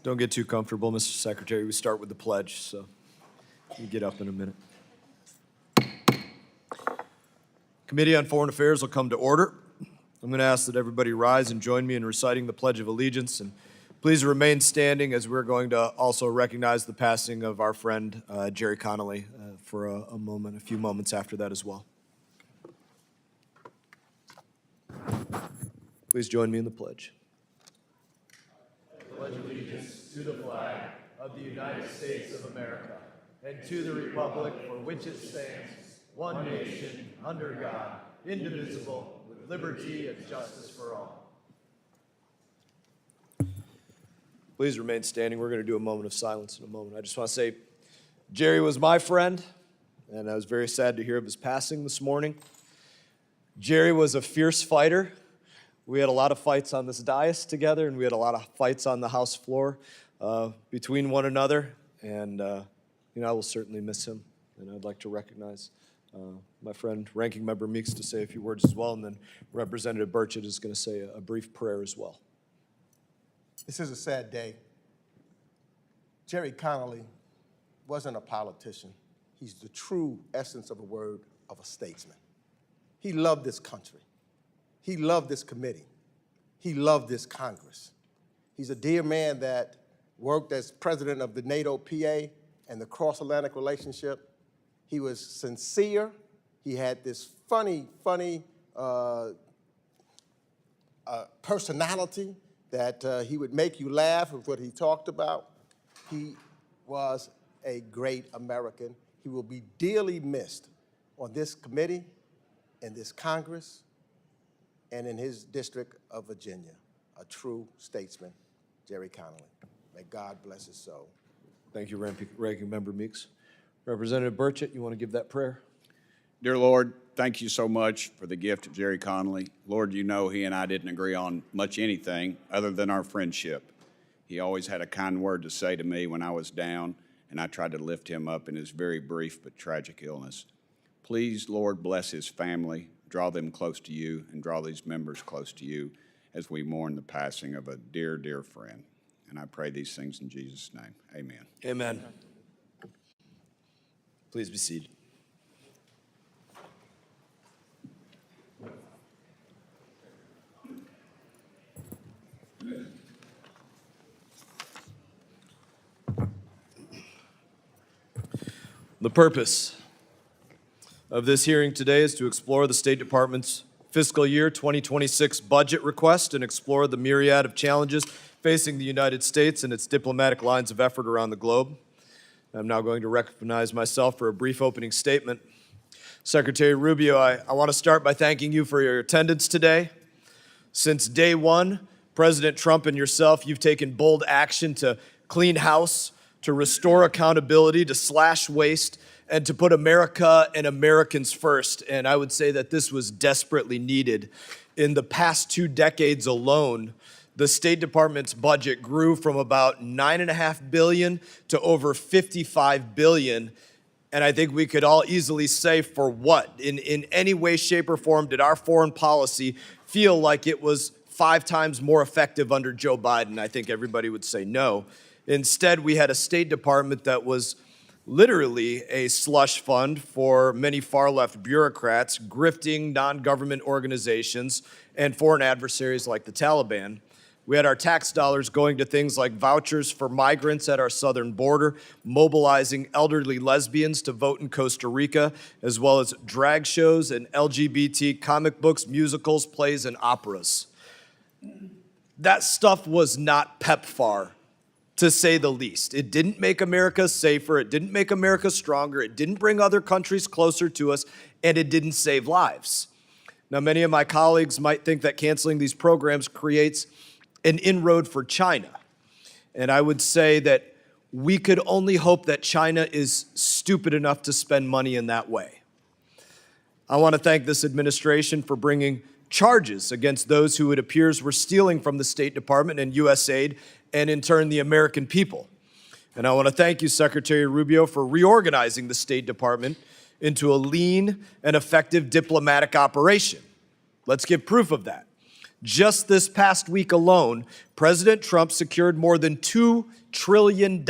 Don't get too comfortable, Mr. Secretary. We start with the pledge, so you get up in a minute. Committee on Foreign Affairs will come to order. I'm going to ask that everybody rise and join me in reciting the Pledge of Allegiance, and please remain standing as we're going to also recognize the passing of our friend Jerry Connolly for a few moments after that as well. Please join me in the pledge. I pledge allegiance to the flag of the United States of America and to the republic for which it stands, one nation, under God, indivisible, with liberty and justice for all. Please remain standing. We're going to do a moment of silence in a moment. I just want to say, Jerry was my friend, and I was very sad to hear of his passing this morning. Jerry was a fierce fighter. We had a lot of fights on this dais together, and we had a lot of fights on the House floor between one another, and I will certainly miss him, and I'd like to recognize my friend, Ranking Member Meeks, to say a few words as well, and then Representative Burchett is going to say a brief prayer as well. This is a sad day. Jerry Connolly wasn't a politician. He's the true essence of a word of a statesman. He loved this country. He loved this committee. He loved this Congress. He's a dear man that worked as president of the NATO PA and the cross-Atlantic relationship. He was sincere. He had this funny personality that he would make you laugh with what he talked about. He was a great American. He will be dearly missed on this committee, in this Congress, and in his district of Virginia. A true statesman, Jerry Connolly. May God bless his soul. Thank you, Ranking Member Meeks. Representative Burchett, you want to give that prayer? Dear Lord, thank you so much for the gift of Jerry Connolly. Lord, you know he and I didn't agree on much anything other than our friendship. He always had a kind word to say to me when I was down, and I tried to lift him up in his very brief but tragic illness. Please, Lord, bless his family, draw them close to you, and draw these members close to you as we mourn the passing of a dear, dear friend. And I pray these things in Jesus' name. Amen. Amen. Please be seated. The purpose of this hearing today is to explore the State Department's fiscal year 2026 budget request and explore the myriad of challenges facing the United States and its diplomatic lines of effort around the globe. I'm now going to recognize myself for a brief opening statement. Secretary Rubio, I want to start by thanking you for your attendance today. Since day one, President Trump and yourself, you've taken bold action to clean house, to restore accountability, to slash waste, and to put America and Americans first. And I would say that this was desperately needed. In the past 2 decades alone, the State Department's budget grew from about $9.5 billion to over $55 billion. And I think we could all easily say, for what? In any way, shape, or form did our foreign policy feel like it was 5 times more effective under Joe Biden? I think everybody would say no. Instead, we had a State Department that was literally a slush fund for many far-left bureaucrats, grifting non-government organizations, and foreign adversaries like the Taliban. We had our tax dollars going to things like vouchers for migrants at our southern border, mobilizing elderly lesbians to vote in Costa Rica, as well as drag shows and LGBT comic books, musicals, plays, and operas. That stuff was not PEPFAR, to say the least. It didn't make America safer, it didn't make America stronger, it didn't bring other countries closer to us, and it didn't save lives. Now, many of my colleagues might think that canceling these programs creates an inroad for China. And I would say that we could only hope that China is stupid enough to spend money in that way. I want to thank this administration for bringing charges against those who it appears were stealing from the State Department and USAID, and in turn, the American people. And I want to thank you, Secretary Rubio, for reorganizing the State Department into a lean and effective diplomatic operation. Let's give proof of that. Just this past week alone, President Trump secured more than $2 trillion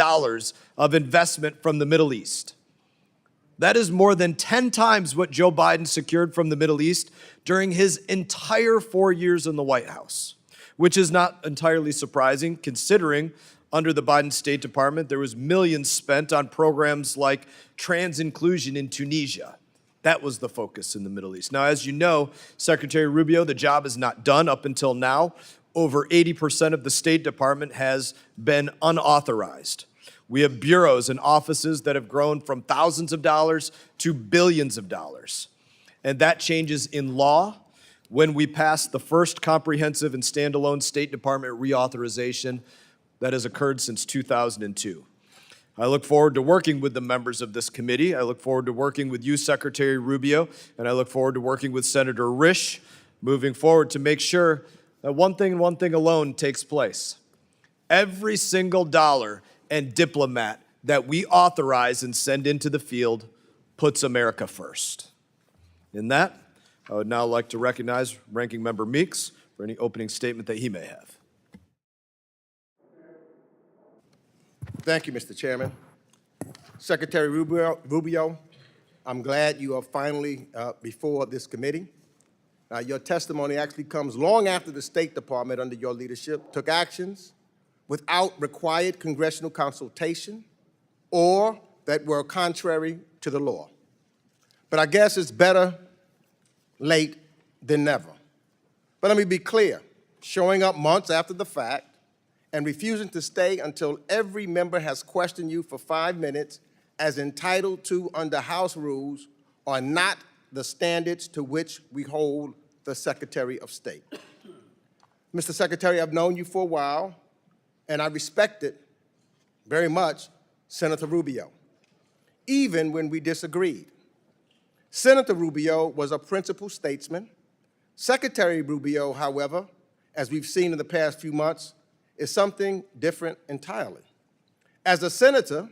of investment from the Middle East. That is more than 10 times what Joe Biden secured from the Middle East during his entire 4 years in the White House, which is not entirely surprising considering under the Biden State Department, there was millions spent on programs like trans inclusion in Tunisia. That was the focus in the Middle East. Now, as you know, Secretary Rubio, the job is not done up until now. Over 80% of the State Department has been unauthorized. We have bureaus and offices that have grown from thousands of dollars to billions of dollars. And that changes in law when we pass the first comprehensive and standalone State Department reauthorization that has occurred since 2002. I look forward to working with the members of this committee. I look forward to working with you, Secretary Rubio, and I look forward to working with Senator Risch moving forward to make sure that one thing and one thing alone takes place. Every single dollar and diplomat that we authorize and send into the field puts America first. In that, I would now like to recognize Ranking Member Meeks for any opening statement that he may have. Thank you, Mr. Chairman. Secretary Rubio, I'm glad you are finally before this committee. Your testimony actually comes long after the State Department, under your leadership, took actions without required congressional consultation or that were contrary to the law. But I guess it's better late than never. But let me be clear, showing up months after the fact and refusing to stay until every member has questioned you for 5 minutes as entitled to under House rules are not the standards to which we hold the Secretary of State. Mr. Secretary, I've known you for a while, and I respected very much Senator Rubio, even when we disagreed. Senator Rubio was a principled statesman. Secretary Rubio, however, as we've seen in the past few months, is something different entirely. As a senator,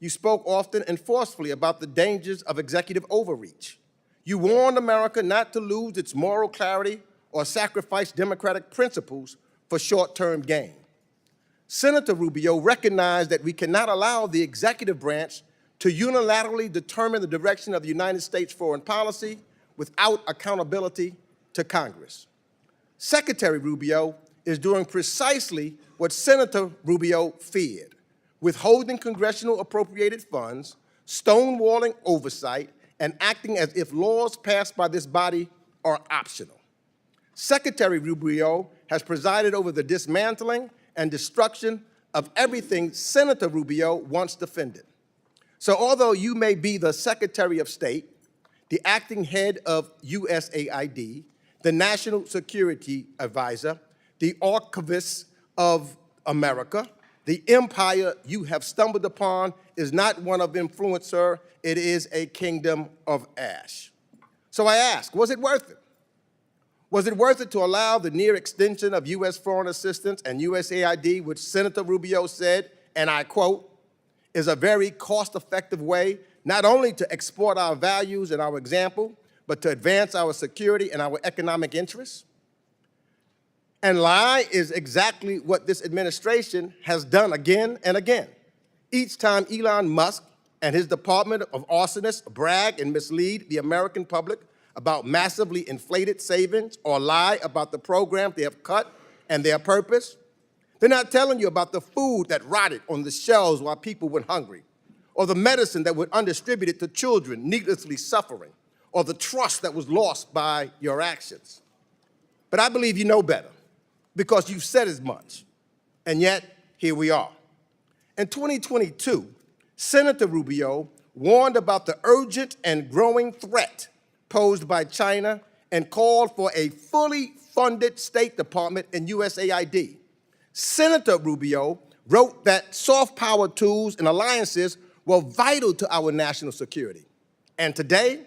you spoke often and forcefully about the dangers of executive overreach. You warned America not to lose its moral clarity or sacrifice democratic principles for short-term gain. Senator Rubio recognized that we cannot allow the executive branch to unilaterally determine the direction of the United States foreign policy without accountability to Congress. Secretary Rubio is doing precisely what Senator Rubio feared, withholding congressional appropriated funds, stonewalling oversight, and acting as if laws passed by this body are optional. Secretary Rubio has presided over the dismantling and destruction of everything Senator Rubio once defended. So although you may be the Secretary of State, the acting head of USAID, the National Security Advisor, the Archivist of America, the empire you have stumbled upon is not one of influence, sir. It is a kingdom of ash. So I ask, was it worth it? Was it worth it to allow the near extension of U.S. foreign assistance and USAID, which Senator Rubio said, and I quote, is a very cost-effective way not only to export our values and our example, but to advance our security and our economic interests? And lie is exactly what this administration has done again and again. Each time Elon Musk and his department of arsonists brag and mislead the American public about massively inflated savings or lie about the programs they have cut and their purpose, they're not telling you about the food that rotted on the shelves while people went hungry, or the medicine that was undistributed to children needlessly suffering, or the trust that was lost by your actions. But I believe you know better, because you've said as much, and yet here we are. In 2022, Senator Rubio warned about the urgent and growing threat posed by China and called for a fully funded State Department and USAID. Senator Rubio wrote that soft power tools and alliances were vital to our national security. And today,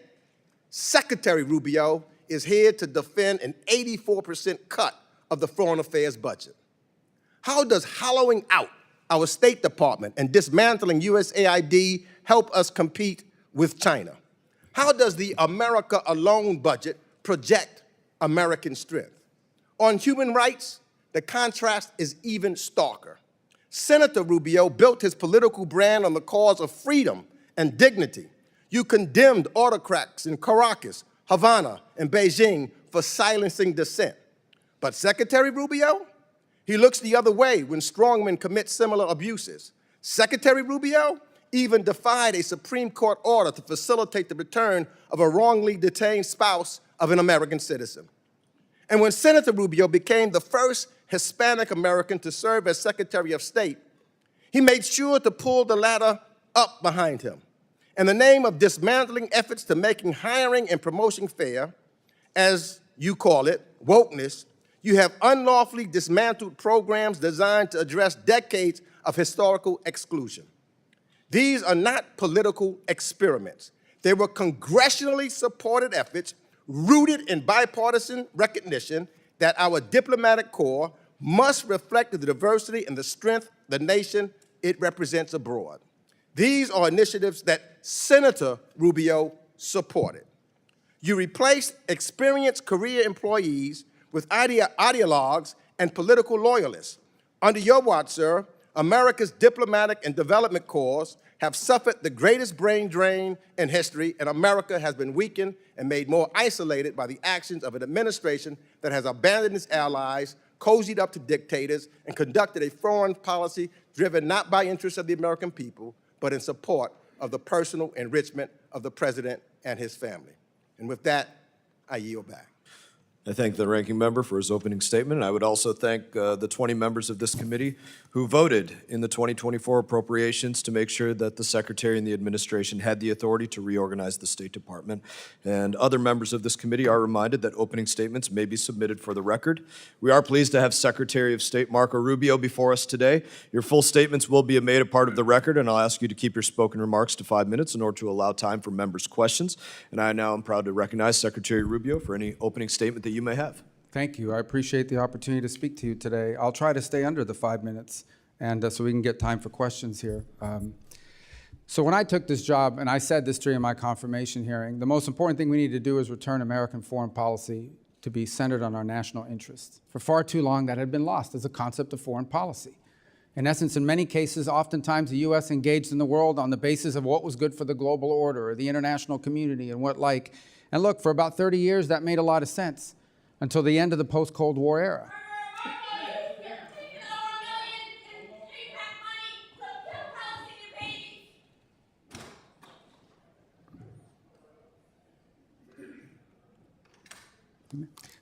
Secretary Rubio is here to defend an 84% cut of the foreign affairs budget. How does hollowing out our State Department and dismantling USAID help us compete with China? How does the America Alone budget project American strength? On human rights, the contrast is even starker. Senator Rubio built his political brand on the cause of freedom and dignity. You condemned autocrats in Caracas, Havana, and Beijing for silencing dissent. But Secretary Rubio, he looks the other way when strongmen commit similar abuses. Secretary Rubio even defied a Supreme Court order to facilitate the return of a wrongly detained spouse of an American citizen. And when Senator Rubio became the first Hispanic American to serve as Secretary of State, he made sure to pull the ladder up behind him. In the name of dismantling efforts to making hiring and promotion fair, as you call it, wokeness, you have unlawfully dismantled programs designed to address decades of historical exclusion. These are not political experiments. They were congressionally supported efforts rooted in bipartisan recognition that our diplomatic corps must reflect the diversity and the strength of the nation it represents abroad. These are initiatives that Senator Rubio supported. You replaced experienced career employees with ideologues and political loyalists. Under your watch, sir, America's diplomatic and development corps have suffered the greatest brain drain in history, and America has been weakened and made more isolated by the actions of an administration that has abandoned its allies, cozied up to dictators, and conducted a foreign policy driven not by interests of the American people, but in support of the personal enrichment of the president and his family. And with that, I yield back. I thank the ranking member for his opening statement. And I would also thank the 20 members of this committee who voted in the 2024 appropriations to make sure that the Secretary and the administration had the authority to reorganize the State Department. And other members of this committee are reminded that opening statements may be submitted for the record. We are pleased to have Secretary of State Marco Rubio before us today. Your full statements will be made a part of the record, and I'll ask you to keep your spoken remarks to 5 minutes in order to allow time for members' questions. And I now am proud to recognize Secretary Rubio for any opening statement that you may have. Thank you. I appreciate the opportunity to speak to you today. I'll try to stay under the 5 minutes, and so we can get time for questions here. So when I took this job, and I said this during my confirmation hearing, the most important thing we need to do is return American foreign policy to be centered on our national interests. For far too long, that had been lost as a concept of foreign policy. In essence, in many cases, oftentimes the U.S. engaged in the world on the basis of what was good for the global order or the international community and what like. And look, for about 30 years, that made a lot of sense until the end of the post-Cold War era.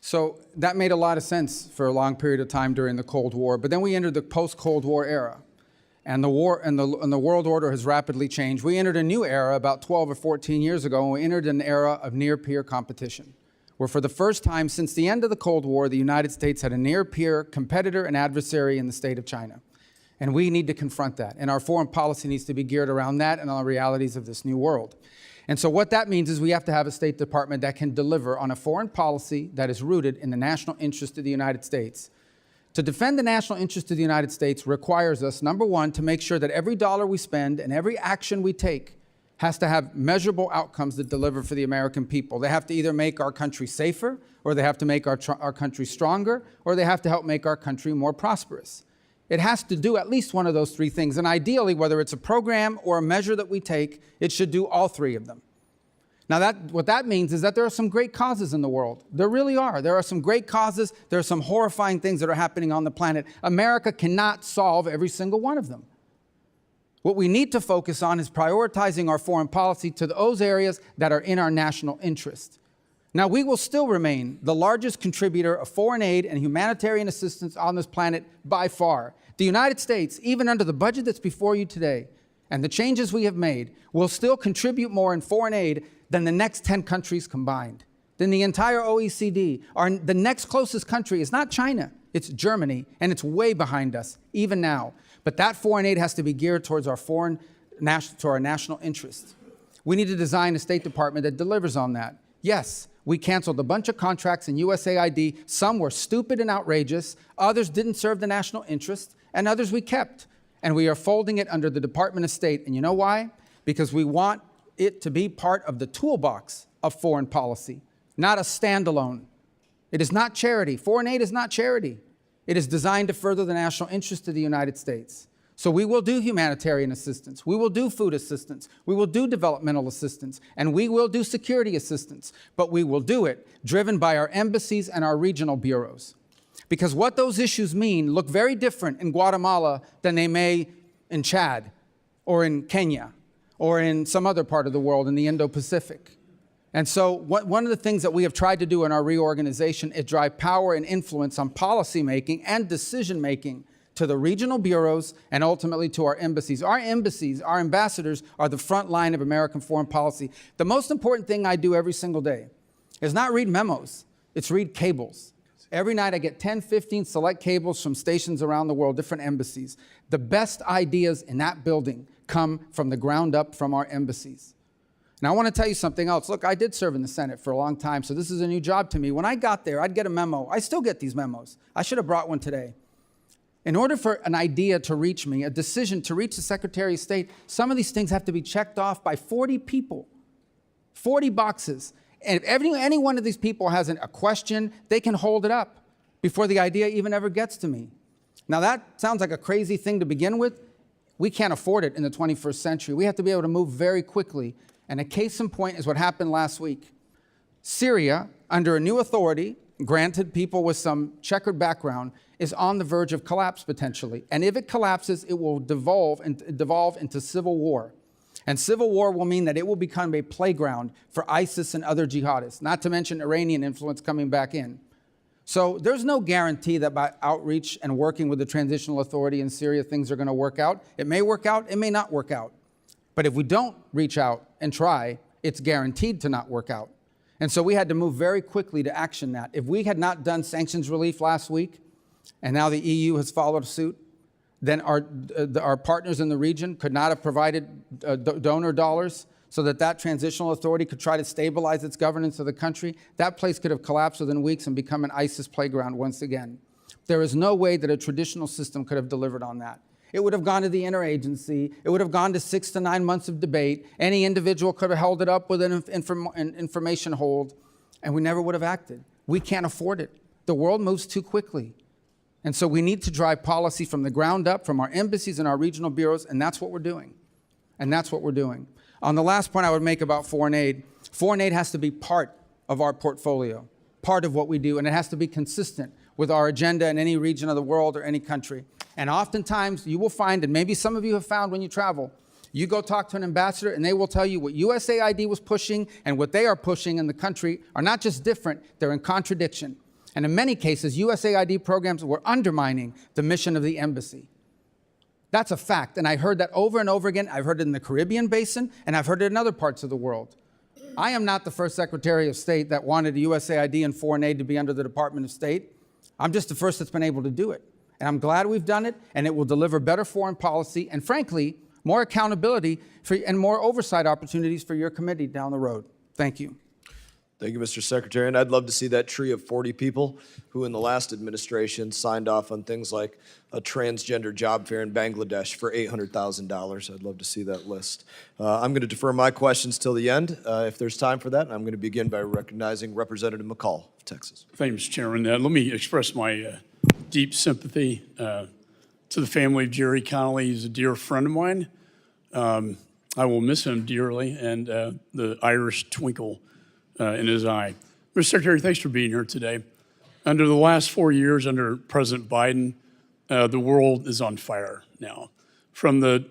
So that made a lot of sense for a long period of time during the Cold War, but then we entered the post-Cold War era, and the world order has rapidly changed. We entered a new era about 12 or 14 years ago, and we entered an era of near-peer competition, where for the first time since the end of the Cold War, the United States had a near-peer competitor and adversary in the state of China. And we need to confront that, and our foreign policy needs to be geared around that and on the realities of this new world. And so what that means is we have to have a State Department that can deliver on a foreign policy that is rooted in the national interest of the United States. To defend the national interest of the United States requires us, number one, to make sure that every dollar we spend and every action we take has to have measurable outcomes that deliver for the American people. They have to either make our country safer, or they have to make our country stronger, or they have to help make our country more prosperous. It has to do at least one of those three things. And ideally, whether it's a program or a measure that we take, it should do all three of them. Now, what that means is that there are some great causes in the world. There really are. There are some great causes. There are some horrifying things that are happening on the planet. America cannot solve every single one of them. What we need to focus on is prioritizing our foreign policy to those areas that are in our national interest. Now, we will still remain the largest contributor of foreign aid and humanitarian assistance on this planet by far. The United States, even under the budget that's before you today, and the changes we have made, will still contribute more in foreign aid than the next 10 countries combined, than the entire OECD. The next closest country is not China, it's Germany, and it's way behind us, even now. But that foreign aid has to be geared towards our national interests. We need to design a State Department that delivers on that. Yes, we canceled a bunch of contracts in USAID. Some were stupid and outrageous. Others didn't serve the national interest, and others we kept. And we are folding it under the Department of State. And you know why? Because we want it to be part of the toolbox of foreign policy, not a standalone. It is not charity. Foreign aid is not charity. It is designed to further the national interest of the United States. So we will do humanitarian assistance. We will do food assistance. We will do developmental assistance. And we will do security assistance. But we will do it driven by our embassies and our regional bureaus. Because what those issues mean look very different in Guatemala than they may in Chad or in Kenya or in some other part of the world in the Indo-Pacific. And so one of the things that we have tried to do in our reorganization is drive power and influence on policymaking and decision-making to the regional bureaus and ultimately to our embassies. Our embassies, our ambassadors, are the front line of American foreign policy. The most important thing I do every single day is not read memos, it's read cables. Every night I get 10, 15 select cables from stations around the world, different embassies. The best ideas in that building come from the ground up from our embassies. Now, I want to tell you something else. Look, I did serve in the Senate for a long time, so this is a new job to me. When I got there, I'd get a memo. I still get these memos. I should have brought one today. In order for an idea to reach me, a decision to reach the Secretary of State, some of these things have to be checked off by 40 people, 40 boxes. And if any one of these people has a question, they can hold it up before the idea even ever gets to me. Now, that sounds like a crazy thing to begin with. We can't afford it in the 21st century. We have to be able to move very quickly. And a case in point is what happened last week. Syria, under a new authority, granted people with some checkered background, is on the verge of collapse potentially. And if it collapses, it will devolve into civil war. And civil war will mean that it will become a playground for ISIS and other jihadists, not to mention Iranian influence coming back in. So there's no guarantee that by outreach and working with the transitional authority in Syria, things are going to work out. It may work out, it may not work out. But if we don't reach out and try, it's guaranteed to not work out. And so we had to move very quickly to action that. If we had not done sanctions relief last week, and now the EU has followed suit, then our partners in the region could not have provided donor dollars so that transitional authority could try to stabilize its governance of the country. That place could have collapsed within weeks and become an ISIS playground once again. There is no way that a traditional system could have delivered on that. It would have gone to the interagency. It would have gone to 6 to 9 months of debate. Any individual could have held it up with an information hold, and we never would have acted. We can't afford it. The world moves too quickly. And so we need to drive policy from the ground up, from our embassies and our regional bureaus, and that's what we're doing. And that's what we're doing. On the last point I would make about foreign aid has to be part of our portfolio, part of what we do, and it has to be consistent with our agenda in any region of the world or any country. And oftentimes you will find, and maybe some of you have found when you travel, you go talk to an ambassador and they will tell you what USAID was pushing and what they are pushing in the country are not just different, they're in contradiction. And in many cases, USAID programs were undermining the mission of the embassy. That's a fact, and I heard that over and over again. I've heard it in the Caribbean basin, and I've heard it in other parts of the world. I am not the first Secretary of State that wanted USAID and foreign aid to be under the Department of State. I'm just the first that's been able to do it. And I'm glad we've done it, and it will deliver better foreign policy and, frankly, more accountability and more oversight opportunities for your committee down the road. Thank you. Thank you, Mr. Secretary. And I'd love to see that tree of 40 people who in the last administration signed off on things like a transgender job fair in Bangladesh for $800,000. I'd love to see that list. I'm going to defer my questions till the end, if there's time for that. And I'm going to begin by recognizing Representative McCall of Texas. Thank you, Mr. Chairman. Let me express my deep sympathy to the family of Jerry Connolly. He's a dear friend of mine. I will miss him dearly, and the Irish twinkle in his eye. Mr. Secretary, thanks for being here today. Under the last 4 years under President Biden, the world is on fire now. From the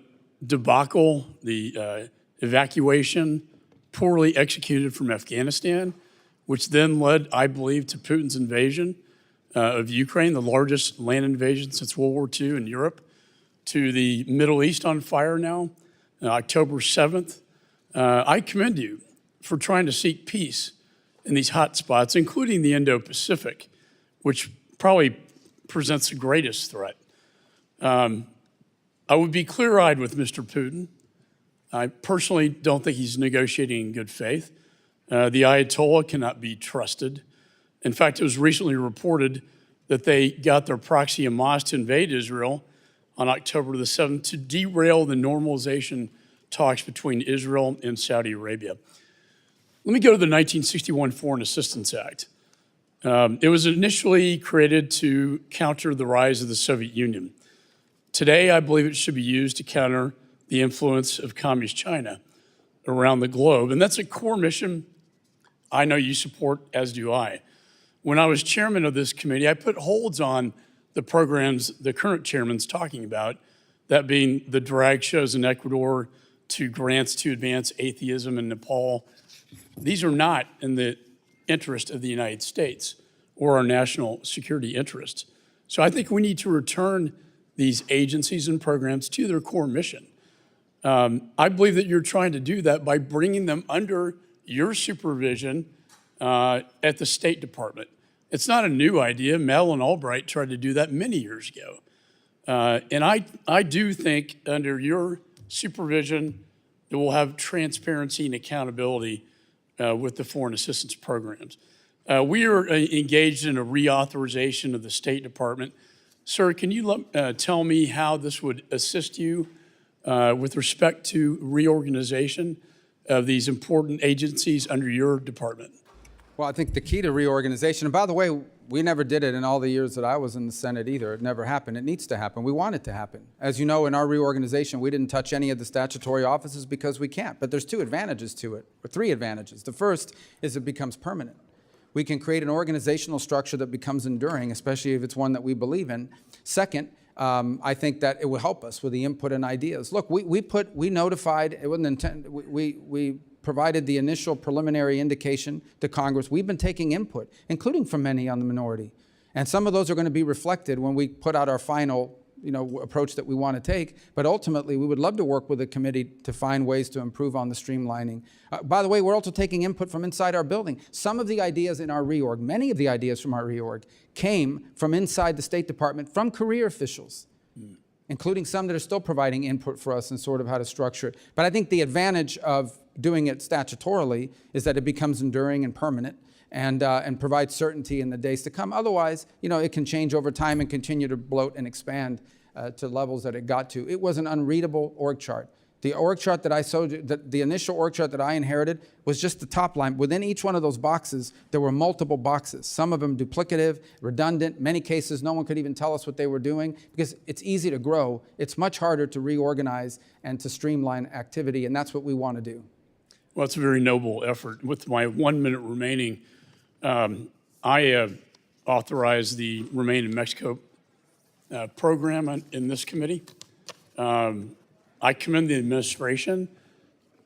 debacle, the evacuation, poorly executed from Afghanistan, which then led, I believe, to Putin's invasion of Ukraine, the largest land invasion since World War II in Europe, to the Middle East on fire now, October 7th. I commend you for trying to seek peace in these hot spots, including the Indo-Pacific, which probably presents the greatest threat. I would be clear-eyed with Mr. Putin. I personally don't think he's negotiating in good faith. The Ayatollah cannot be trusted. In fact, it was recently reported that they got their proxy in Mast to invade Israel on October the 7th to derail the normalization talks between Israel and Saudi Arabia. Let me go to the 1961 Foreign Assistance Act. It was initially created to counter the rise of the Soviet Union. Today, I believe it should be used to counter the influence of Communist China around the globe. And that's a core mission I know you support, as do I. When I was chairman of this committee, I put holds on the programs the current chairman's talking about, that being the drag shows in Ecuador, to grants to advance atheism in Nepal. These are not in the interest of the United States or our national security interests. So I think we need to return these agencies and programs to their core mission. I believe that you're trying to do that by bringing them under your supervision at the State Department. It's not a new idea. Madeleine Albright tried to do that many years ago. And I do think under your supervision that we'll have transparency and accountability with the foreign assistance programs. We are engaged in a reauthorization of the State Department. Sir, can you tell me how this would assist you with respect to reorganization of these important agencies under your department? Well, I think the key to reorganization, and by the way, we never did it in all the years that I was in the Senate either. It never happened. It needs to happen. We want it to happen. As you know, in our reorganization, we didn't touch any of the statutory offices because we can't. But there's two advantages to it, or three advantages. The first is it becomes permanent. We can create an organizational structure that becomes enduring, especially if it's one that we believe in. Second, I think that it will help us with the input and ideas. Look, we notified, it wasn't intended, we provided the initial preliminary indication to Congress. We've been taking input, including from many on the minority. And some of those are going to be reflected when we put out our final approach that we want to take. But ultimately, we would love to work with the committee to find ways to improve on the streamlining. By the way, we're also taking input from inside our building. Some of the ideas in our reorg, many of the ideas from our reorg, came from inside the State Department, from career officials, including some that are still providing input for us and sort of how to structure it. But I think the advantage of doing it statutorily is that it becomes enduring and permanent and provides certainty in the days to come. Otherwise, it can change over time and continue to bloat and expand to levels that it got to. It was an unreadable org chart. The org chart that I showed, the initial org chart that I inherited was just the top line. Within each one of those boxes, there were multiple boxes, some of them duplicative, redundant. Many cases, no one could even tell us what they were doing because it's easy to grow. It's much harder to reorganize and to streamline activity, and that's what we want to do. Well, it's a very noble effort. With my 1 minute remaining, I authorized the Remain in Mexico program in this committee. I commend the administration.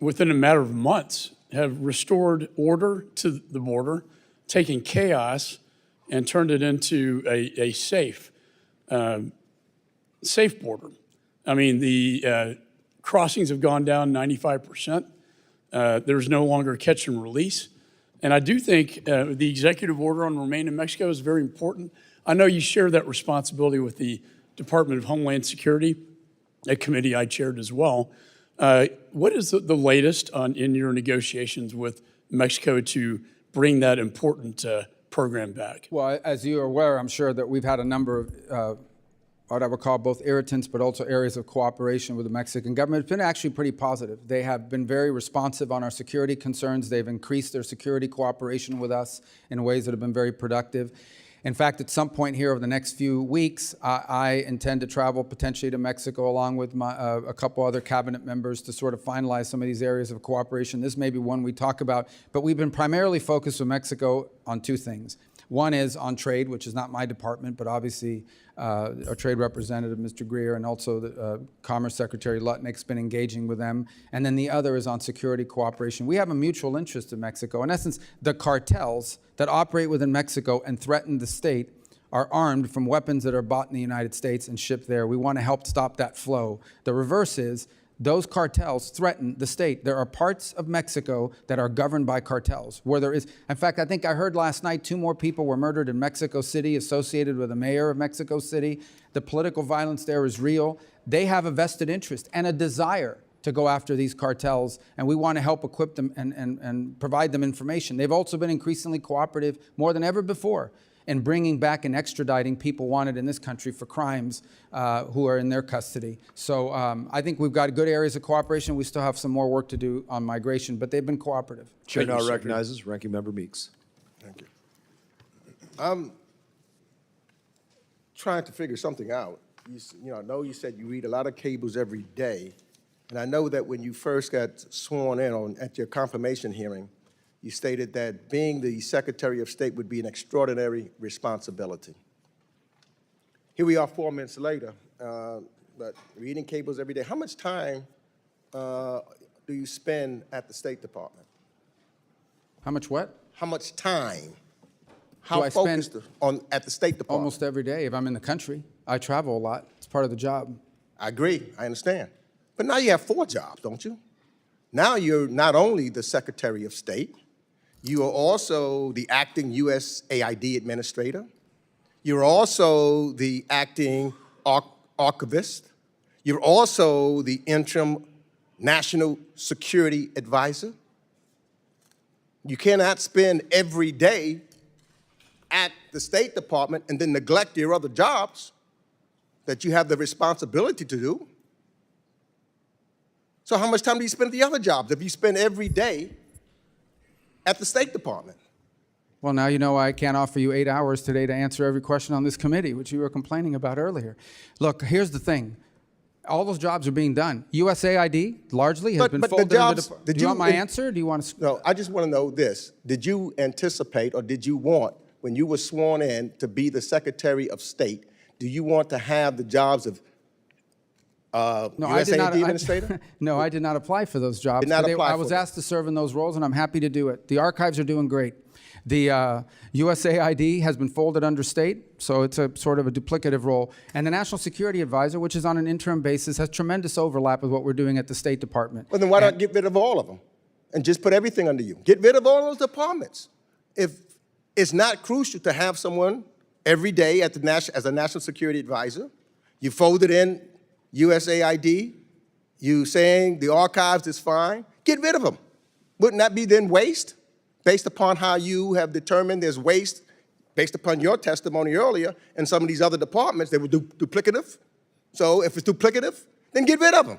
Within a matter of months, have restored order to the border, taken chaos and turned it into a safe border. I mean, the crossings have gone down 95%. There's no longer catch and release. And I do think the executive order on Remain in Mexico is very important. I know you share that responsibility with the Department of Homeland Security, a committee I chaired as well. What is the latest in your negotiations with Mexico to bring that important program back? Well, as you are aware, I'm sure that we've had a number of what I would call both irritants, but also areas of cooperation with the Mexican government. It's been actually pretty positive. They have been very responsive on our security concerns. They've increased their security cooperation with us in ways that have been very productive. In fact, at some point here over the next few weeks, I intend to travel potentially to Mexico along with a couple other cabinet members to sort of finalize some of these areas of cooperation. This may be one we talk about, but we've been primarily focused with Mexico on two things. One is on trade, which is not my department, but obviously our trade representative, Mr. Greer, and also the Commerce Secretary Lutnick's been engaging with them. And then the other is on security cooperation. We have a mutual interest in Mexico. In essence, the cartels that operate within Mexico and threaten the state are armed from weapons that are bought in the United States and shipped there. We want to help stop that flow. The reverse is those cartels threaten the state. There are parts of Mexico that are governed by cartels, where there is, in fact, I think I heard last night 2 more people were murdered in Mexico City associated with the mayor of Mexico City. The political violence there is real. They have a vested interest and a desire to go after these cartels, and we want to help equip them and provide them information. They've also been increasingly cooperative, more than ever before, in bringing back and extraditing people wanted in this country for crimes who are in their custody. So I think we've got good areas of cooperation. We still have some more work to do on migration, but they've been cooperative. Chair now recognizes Ranking Member Meeks. Thank you. I'm trying to figure something out. I know you said you read a lot of cables every day, and I know that when you first got sworn in at your confirmation hearing, you stated that being the Secretary of State would be an extraordinary responsibility. Here we are 4 minutes later, but reading cables every day. How much time do you spend at the State Department? How much what? How much time? Do How I spend focused at the State Department? almost every day if I'm in the country. I travel a lot. It's part of the job. I agree, I understand. But now you have 4 jobs, don't you? Now you're not only the Secretary of State, you are also the acting USAID administrator. You're also the acting archivist. You're also the interim national security advisor. You cannot spend every day at the State Department and then neglect your other jobs that you have the responsibility to do. So how much time do you spend at the other jobs if you spend every day at the State Department? Well, now you know I can't offer you 8 hours today to answer every question on this committee, which you were complaining about earlier. Look, here's the thing. All those jobs are being done. USAID largely has been folded into the... Do you want my answer? Do you want to... No, I just want to know this. Did you anticipate or did you want, when you were sworn in to be the Secretary of State, do you want to have the jobs of USAID administrator? No, I did not apply for those jobs. Did not apply I was for them. asked to serve in those roles, and I'm happy to do it. The archives are doing great. The USAID has been folded under state, so it's a sort of a duplicative role. And the National Security Advisor, which is on an interim basis, has tremendous overlap with what we're doing at the State Department. Well, then why not get rid of all of them and just put everything under you? Get rid of all those departments. If it's not crucial to have someone every day at the as a National Security Advisor, you folded in USAID, you saying the archives is fine, get rid of them. Wouldn't that be then waste? Based upon how you have determined there's waste, based upon your testimony earlier, in some of these other departments, they were duplicative. So if it's duplicative, then get rid of them.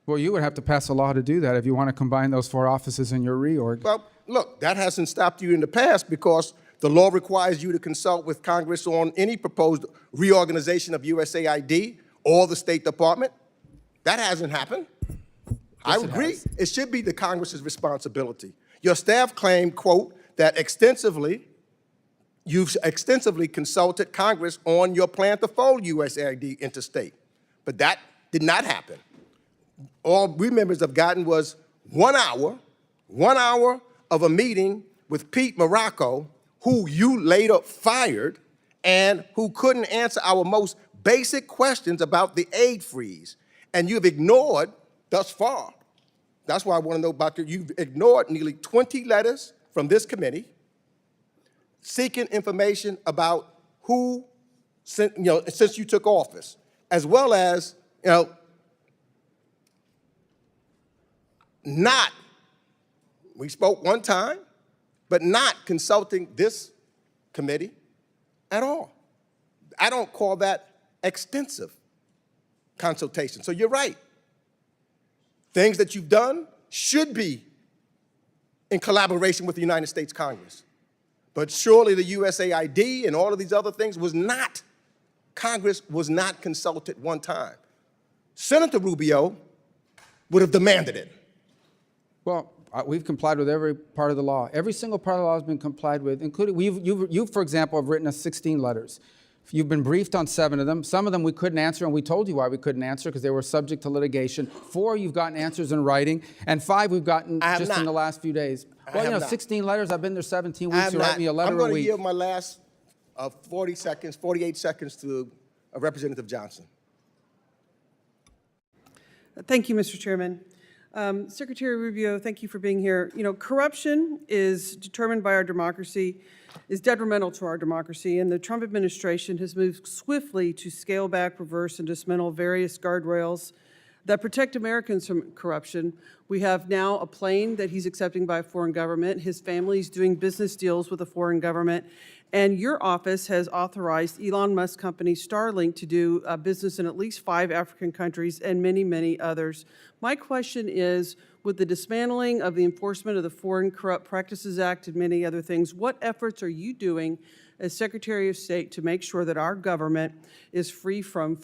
Well, you would have to pass a law to do that if you want to combine those 4 offices in your reorg. Well, look, that hasn't stopped you in the past because the law requires you to consult with Congress on any proposed reorganization of USAID or the State Department. That hasn't happened. I agree. It should be the Congress's responsibility. Your staff claimed, quote, that you've extensively consulted Congress on your plan to fold USAID into state. But that did not happen. All we members have gotten was 1 hour of a meeting with Pete Morocco, who you later fired and who couldn't answer our most basic questions about the aid freeze. And you've ignored thus far. That's why I want to know about you've ignored nearly 20 letters from this committee seeking information about who, since you took office, as well as, we spoke one time, but not consulting this committee at all. I don't call that extensive consultation. So you're right. Things that you've done should be in collaboration with the United States Congress. But surely the USAID and all of these other things was not, Congress was not consulted one time. Senator Rubio would have demanded it. Well, we've complied with every part of the law. Every single part of the law has been complied with, including, you, for example, have written us 16 letters. You've been briefed on 7 of them. Some of them we couldn't answer, and we told you why we couldn't answer, because they were subject to litigation. 4, you've gotten answers in writing, and 5 we've gotten just in the last few days. Well, 16 letters, I've been there 17 weeks, you write me a letter a week. I'm going to yield my last 48 seconds to Representative Johnson. Thank you, Mr. Chairman. Secretary Rubio, thank you for being here. Corruption is determined by our democracy, is detrimental to our democracy, and the Trump administration has moved swiftly to scale back, reverse, and dismantle various guardrails that protect Americans from corruption. We have now a plane that he's accepting by a foreign government. His family's doing business deals with a foreign government. And your office has authorized Elon Musk company Starlink to do business in at least 5 African countries and many, many others. My question is, with the dismantling of the enforcement of the Foreign Corrupt Practices Act and many other things, what efforts are you doing as Secretary of State to make sure that our government is free from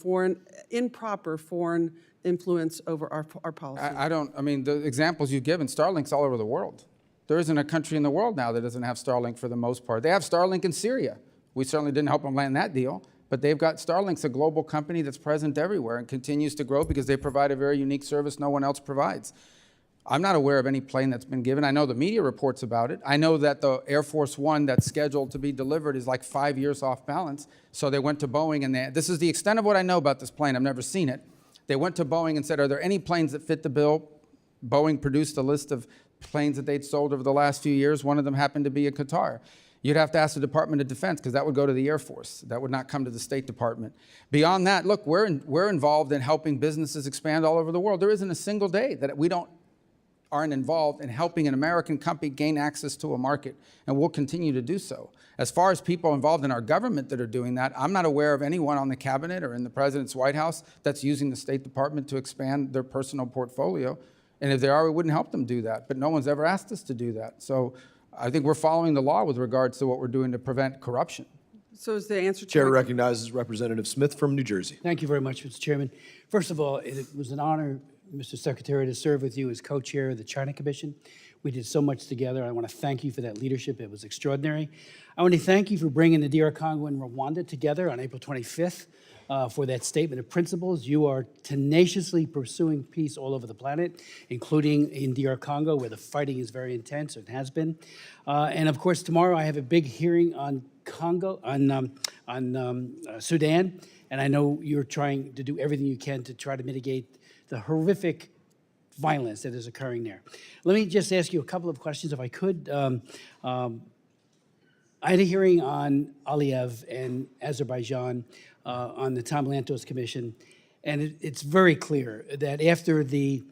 improper foreign influence over our policy? I mean, the examples you've given, Starlink's all over the world. There isn't a country in the world now that doesn't have Starlink for the most part. They have Starlink in Syria. We certainly didn't help them land that deal, but they've got Starlink's a global company that's present everywhere and continues to grow because they provide a very unique service no one else provides. I'm not aware of any plane that's been given. I know the media reports about it. I know that the Air Force One that's scheduled to be delivered is like 5 years off balance. So they went to Boeing and this is the extent of what I know about this plane. I've never seen it. They went to Boeing and said, are there any planes that fit the bill? Boeing produced a list of planes that they'd sold over the last few years. One of them happened to be a Qatar. You'd have to ask the Department of Defense because that would go to the Air Force. That would not come to the State Department. Beyond that, look, we're involved in helping businesses expand all over the world. There isn't a single day that we aren't involved in helping an American company gain access to a market, and we'll continue to do so. As far as people involved in our government that are doing that, I'm not aware of anyone on the cabinet or in the President's White House that's using the State Department to expand their personal portfolio. And if they are, we wouldn't help them do that. But no one's ever asked us to do that. So I think we're following the law with regards to what we're doing to prevent corruption. So is the answer to Chair my- recognizes Representative Smith from New Jersey. Thank you very much, Mr. Chairman. First of all, it was an honor, Mr. Secretary, to serve with you as co-chair of the China Commission. We did so much together. I want to thank you for that leadership. It was extraordinary. I want to thank you for bringing the DR Congo and Rwanda together on April 25th for that statement of principles. You are tenaciously pursuing peace all over the planet, including in DR Congo, where the fighting is very intense, or it has been. And of course, tomorrow I have a big hearing on Sudan, and I know you're trying to do everything you can to try to mitigate the horrific violence that is occurring there. Let me just ask you a couple of questions, if I could. I had a hearing on Aliyev and Azerbaijan on the Tom Lantos Commission, and it's very clear that after the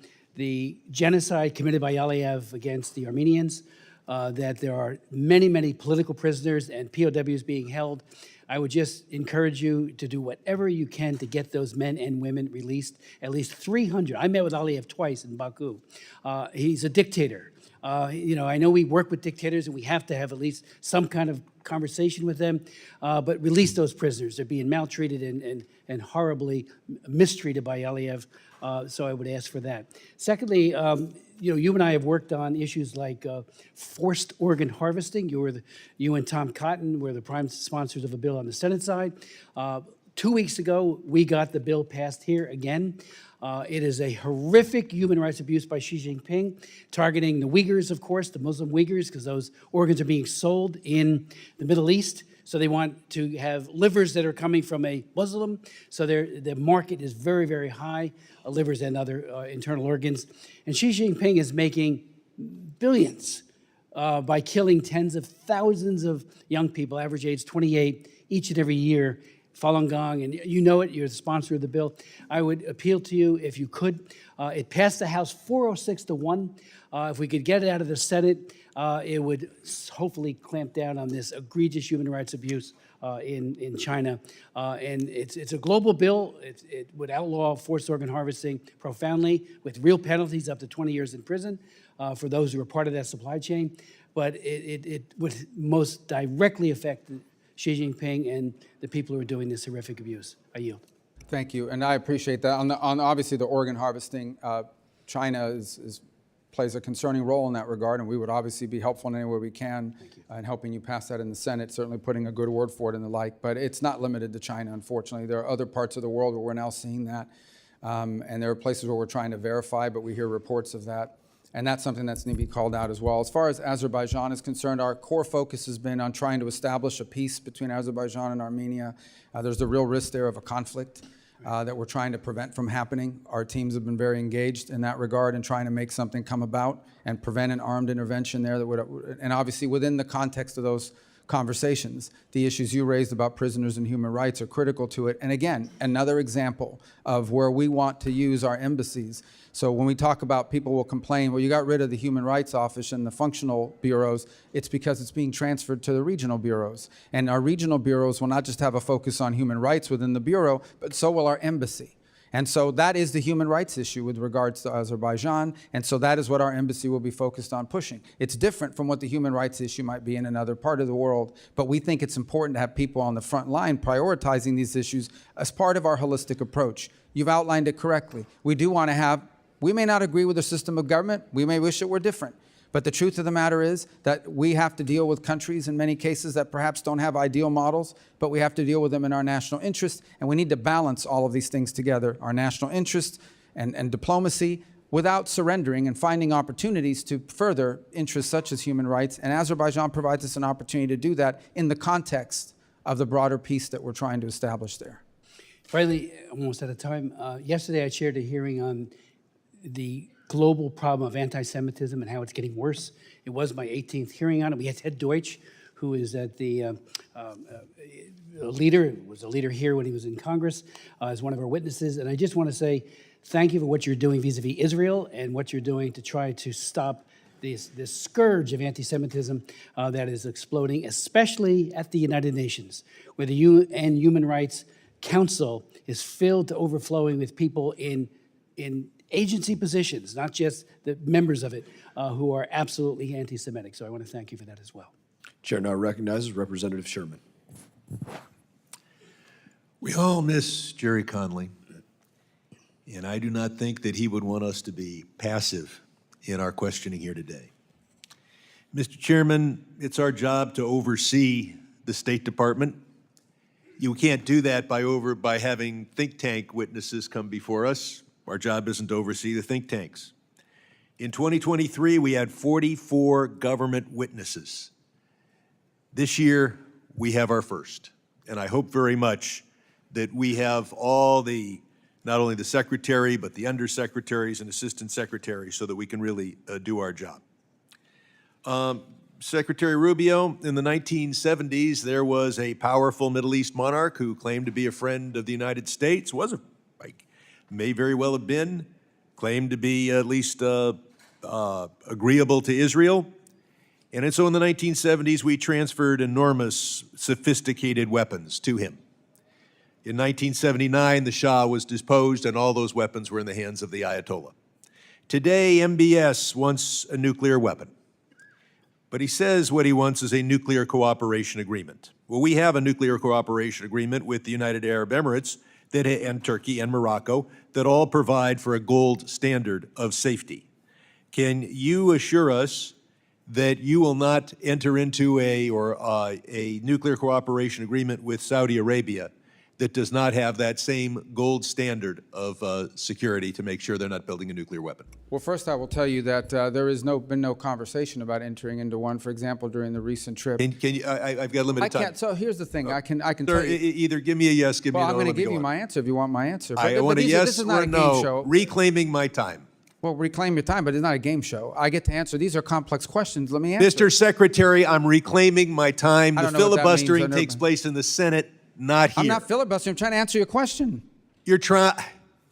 genocide committed by Aliyev against the Armenians, that there are many, many political prisoners and POWs being held. I would just encourage you to do whatever you can to get those men and women released, at least 300. I met with Aliyev twice in Baku. He's a dictator. I know we work with dictators and we have to have at least some kind of conversation with them, but release those prisoners. They're being maltreated and horribly mistreated by Aliyev, so I would ask for that. Secondly, you and I have worked on issues like forced organ harvesting. You and Tom Cotton were the prime sponsors of a bill on the Senate side. 2 weeks ago, we got the bill passed here again. It is a horrific human rights abuse by Xi Jinping, targeting the Uyghurs, of course, the Muslim Uyghurs, because those organs are being sold in the Middle East. So they want to have livers that are coming from a Muslim. So the market is very, very high, livers and other internal organs. And Xi Jinping is making billions by killing tens of thousands of young people, average age 28, each and every year. Falun Gong, and you know it, you're the sponsor of the bill. I would appeal to you, if you could. It passed the House 406-1. If we could get it out of the Senate, it would hopefully clamp down on this egregious human rights abuse in China. And it's a global bill. It would outlaw forced organ harvesting profoundly, with real penalties up to 20 years in prison for those who are part of that supply chain. But it would most directly affect Xi Jinping and the people who are doing this horrific abuse. I yield. Thank you, and I appreciate that. On obviously the organ harvesting, China plays a concerning role in that regard, and we would obviously be helpful in any way we can in helping you pass that in the Senate, certainly putting a good word for it and the like. But it's not limited to China, unfortunately. There are other parts of the world where we're now seeing that, and there are places where we're trying to verify, but we hear reports of that. And that's something that's need to be called out as well. As far as Azerbaijan is concerned, our core focus has been on trying to establish a peace between Azerbaijan and Armenia. There's a real risk there of a conflict that we're trying to prevent from happening. Our teams have been very engaged in that regard and trying to make something come about and prevent an armed intervention there that would, and obviously within the context of those conversations. The issues you raised about prisoners and human rights are critical to it. And again, another example of where we want to use our embassies. So when we talk about people will complain, well, you got rid of the Human Rights Office and the functional bureaus, it's because it's being transferred to the regional bureaus. And our regional bureaus will not just have a focus on human rights within the bureau, but so will our embassy. And so that is the human rights issue with regards to Azerbaijan, and so that is what our embassy will be focused on pushing. It's different from what the human rights issue might be in another part of the world, but we think it's important to have people on the front line prioritizing these issues as part of our holistic approach. You've outlined it correctly. We do want to have, we may not agree with the system of government, we may wish it were different. But the truth of the matter is that we have to deal with countries in many cases that perhaps don't have ideal models, but we have to deal with them in our national interest, and we need to balance all of these things together, our national interests and diplomacy, without surrendering and finding opportunities to further interests such as human rights. And Azerbaijan provides us an opportunity to do that in the context of the broader peace that we're trying to establish there. Finally, almost out of time. Yesterday, I chaired a hearing on the global problem of anti-Semitism and how it's getting worse. It was my 18th hearing on it. We had Ted Deutsch, who is at the leader, was a leader here when he was in Congress, as one of our witnesses. And I just want to say thank you for what you're doing vis-a-vis Israel and what you're doing to try to stop this scourge of anti-Semitism that is exploding, especially at the United Nations, where the UN Human Rights Council is filled to overflowing with people in agency positions, not just the members of it, who are absolutely anti-Semitic. So I want to thank you for that as well. Chair now recognizes Representative Sherman. We all miss Jerry Connolly, and I do not think that he would want us to be passive in our questioning here today. Mr. Chairman, it's our job to oversee the State Department. You can't do that by having think tank witnesses come before us. Our job isn't to oversee the think tanks. In 2023, we had 44 government witnesses. This year, we have our first. And I hope very much that we have all not only the secretary, but the undersecretaries and assistant secretaries so that we can really do our job. Secretary Rubio, in the 1970s, there was a powerful Middle East monarch who claimed to be a friend of the United States, may very well have been, claimed to be at least agreeable to Israel. And so in the 1970s, we transferred enormous, sophisticated weapons to him. In 1979, the Shah was deposed, and all those weapons were in the hands of the Ayatollah. Today, MBS wants a nuclear weapon. But he says what he wants is a nuclear cooperation agreement. Well, we have a nuclear cooperation agreement with the United Arab Emirates and Turkey and Morocco that all provide for a gold standard of safety. Can you assure us that you will not enter into a nuclear cooperation agreement with Saudi Arabia that does not have that same gold standard of security to make sure they're not building a nuclear weapon? Well, first I will tell you that there has been no conversation about entering into one. For example, during the recent trip. Can you, I've got limited time. I can't. So here's the thing. I can Sir, tell you. either give me a yes, give me a no. Well, I'm going to let me give go you on. my answer if you want my answer. I want a yes this is not or a game no. show. Reclaiming my time. Well, reclaim your time, but it's not a game show. I get to answer. These are complex questions. Let me answer. Mr. Secretary, I'm reclaiming my time. I The don't know what that means. filibustering takes place in the Senate, not here. I'm not filibustering. I'm trying to answer your question. You're trying.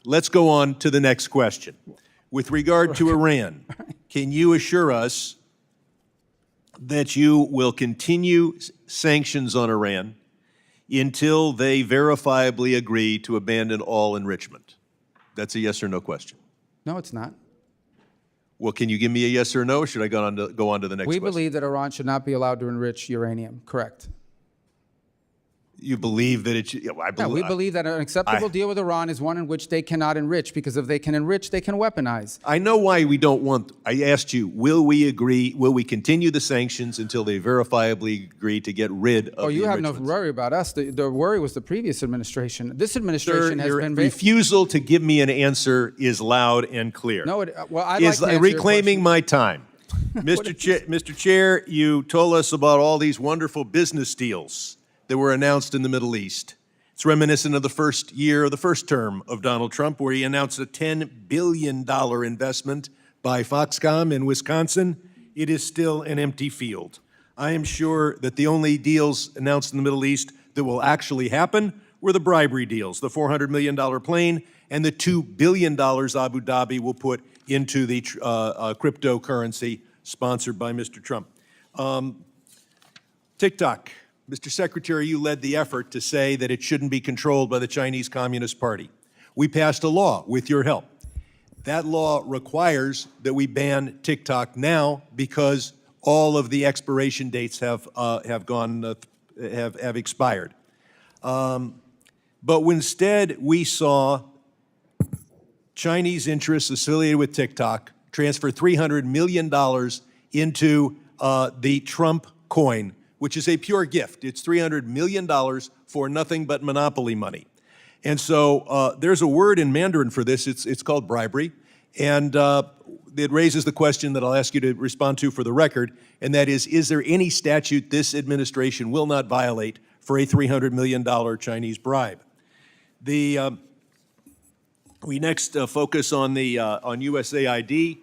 Let's go on to the next question. With regard to Iran, can you assure us that you will continue sanctions on Iran until they verifiably agree to abandon all enrichment? That's a yes or no question. No, it's not. Well, can you give me a yes or no, or should I go on to the next question? We believe that Iran should not be allowed to enrich uranium. Correct. You believe that it should? Yeah, We believe that an acceptable deal with Iran is one in which they cannot enrich, because if they can enrich, they can weaponize. I know why we don't want. I asked you, will we agree? Will we continue the sanctions until they verifiably agree to get rid of the You have no enrichments? worry about us. The worry was the previous administration. This administration has your been refusal to give me an answer is loud and clear. No, well, I'd is like to answer reclaiming your my time. Mr. Chair, you told us about all these wonderful business deals that were announced in the Middle East. It's reminiscent of the first year of the first term of Donald Trump, where he announced a $10 billion investment by Foxconn in Wisconsin. It is still an empty field. I am sure that the only deals announced in the Middle East that will actually happen were the bribery deals, the $400 million plane and the $2 billion Abu Dhabi will put into the cryptocurrency sponsored by Mr. Trump. TikTok. Mr. Secretary, you led the effort to say that it shouldn't be controlled by the Chinese Communist Party. We passed a law with your help. That law requires that we ban TikTok now because all of the expiration dates have expired. But instead, we saw Chinese interests affiliated with TikTok transfer $300 million into the Trump coin, which is a pure gift. It's $300 million for nothing but monopoly money. And so there's a word in Mandarin for this. It's called bribery. And it raises the question that I'll ask you to respond to for the record, and that is there any statute this administration will not violate for a $300 million Chinese bribe? We next focus on USAID.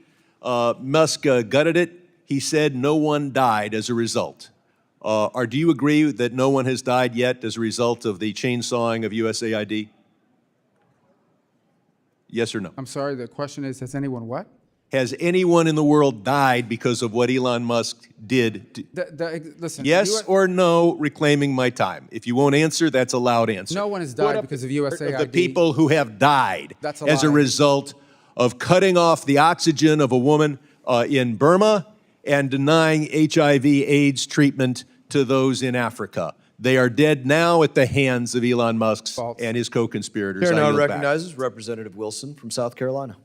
Musk gutted it. He said no one died as a result. Do you agree that no one has died yet as a result of the chainsawing of USAID? Yes or no? I'm sorry, the question is, has anyone what? Has anyone in the world died because of what Elon Musk did? Listen. Yes or no, reclaiming my time. If you won't answer, that's a loud answer. No one has died because of USAID. The people who have died That's a as a lie. result of cutting off the oxygen of a woman in Burma and denying HIV/AIDS treatment to those in Africa. They are dead now at the hands of Elon Musk and his co-conspirators. Chair I now yield back. recognizes Representative Wilson from South Carolina.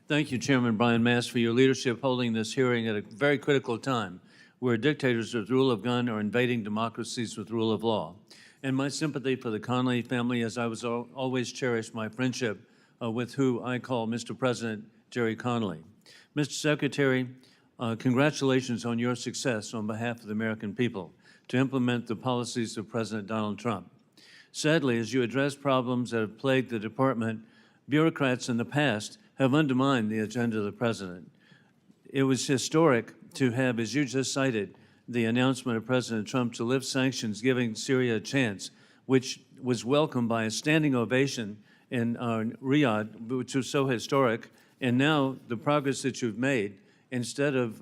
Thank you, Chairman Brian Mast, for your leadership holding this hearing at a very critical time where dictators with rule of gun are invading democracies with rule of law. And my sympathy for the Connolly family, as I was always cherished my friendship with who I call Mr. President Jerry Connolly. Mr. Secretary, congratulations on your success on behalf of the American people to implement the policies of President Donald Trump. Sadly, as you address problems that have plagued the department, bureaucrats in the past have undermined the agenda of the president. It was historic to have, as you just cited, the announcement of President Trump to lift sanctions, giving Syria a chance, which was welcomed by a standing ovation in Riyadh, which was so historic. And now the progress that you've made, instead of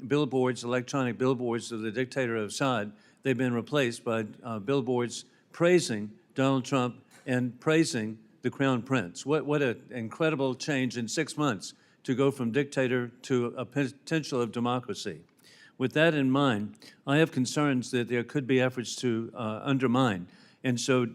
billboards, electronic billboards of the dictator of Assad, they've been replaced by billboards praising Donald Trump and praising the Crown Prince. What an incredible change in 6 months to go from dictator to a potential of democracy. With that in mind, I have concerns that there could be efforts to undermine. And so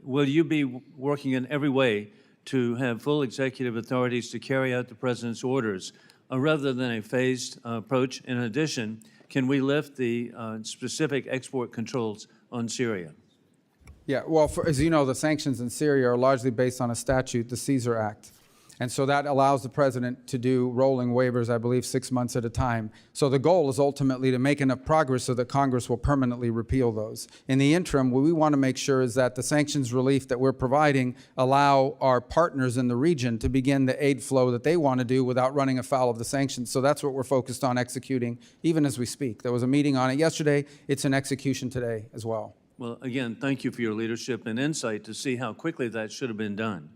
will you be working in every way to have full executive authorities to carry out the president's orders rather than a phased approach? In addition, can we lift the specific export controls on Syria? Yeah, well, as you know, the sanctions in Syria are largely based on a statute, the Caesar Act. And so that allows the president to do rolling waivers, I believe, 6 months at a time. So the goal is ultimately to make enough progress so that Congress will permanently repeal those. In the interim, what we want to make sure is that the sanctions relief that we're providing allow our partners in the region to begin the aid flow that they want to do without running afoul of the sanctions. So that's what we're focused on executing, even as we speak. There was a meeting on it yesterday. It's in execution today as well. Well, again, thank you for your leadership and insight to see how quickly that should have been done.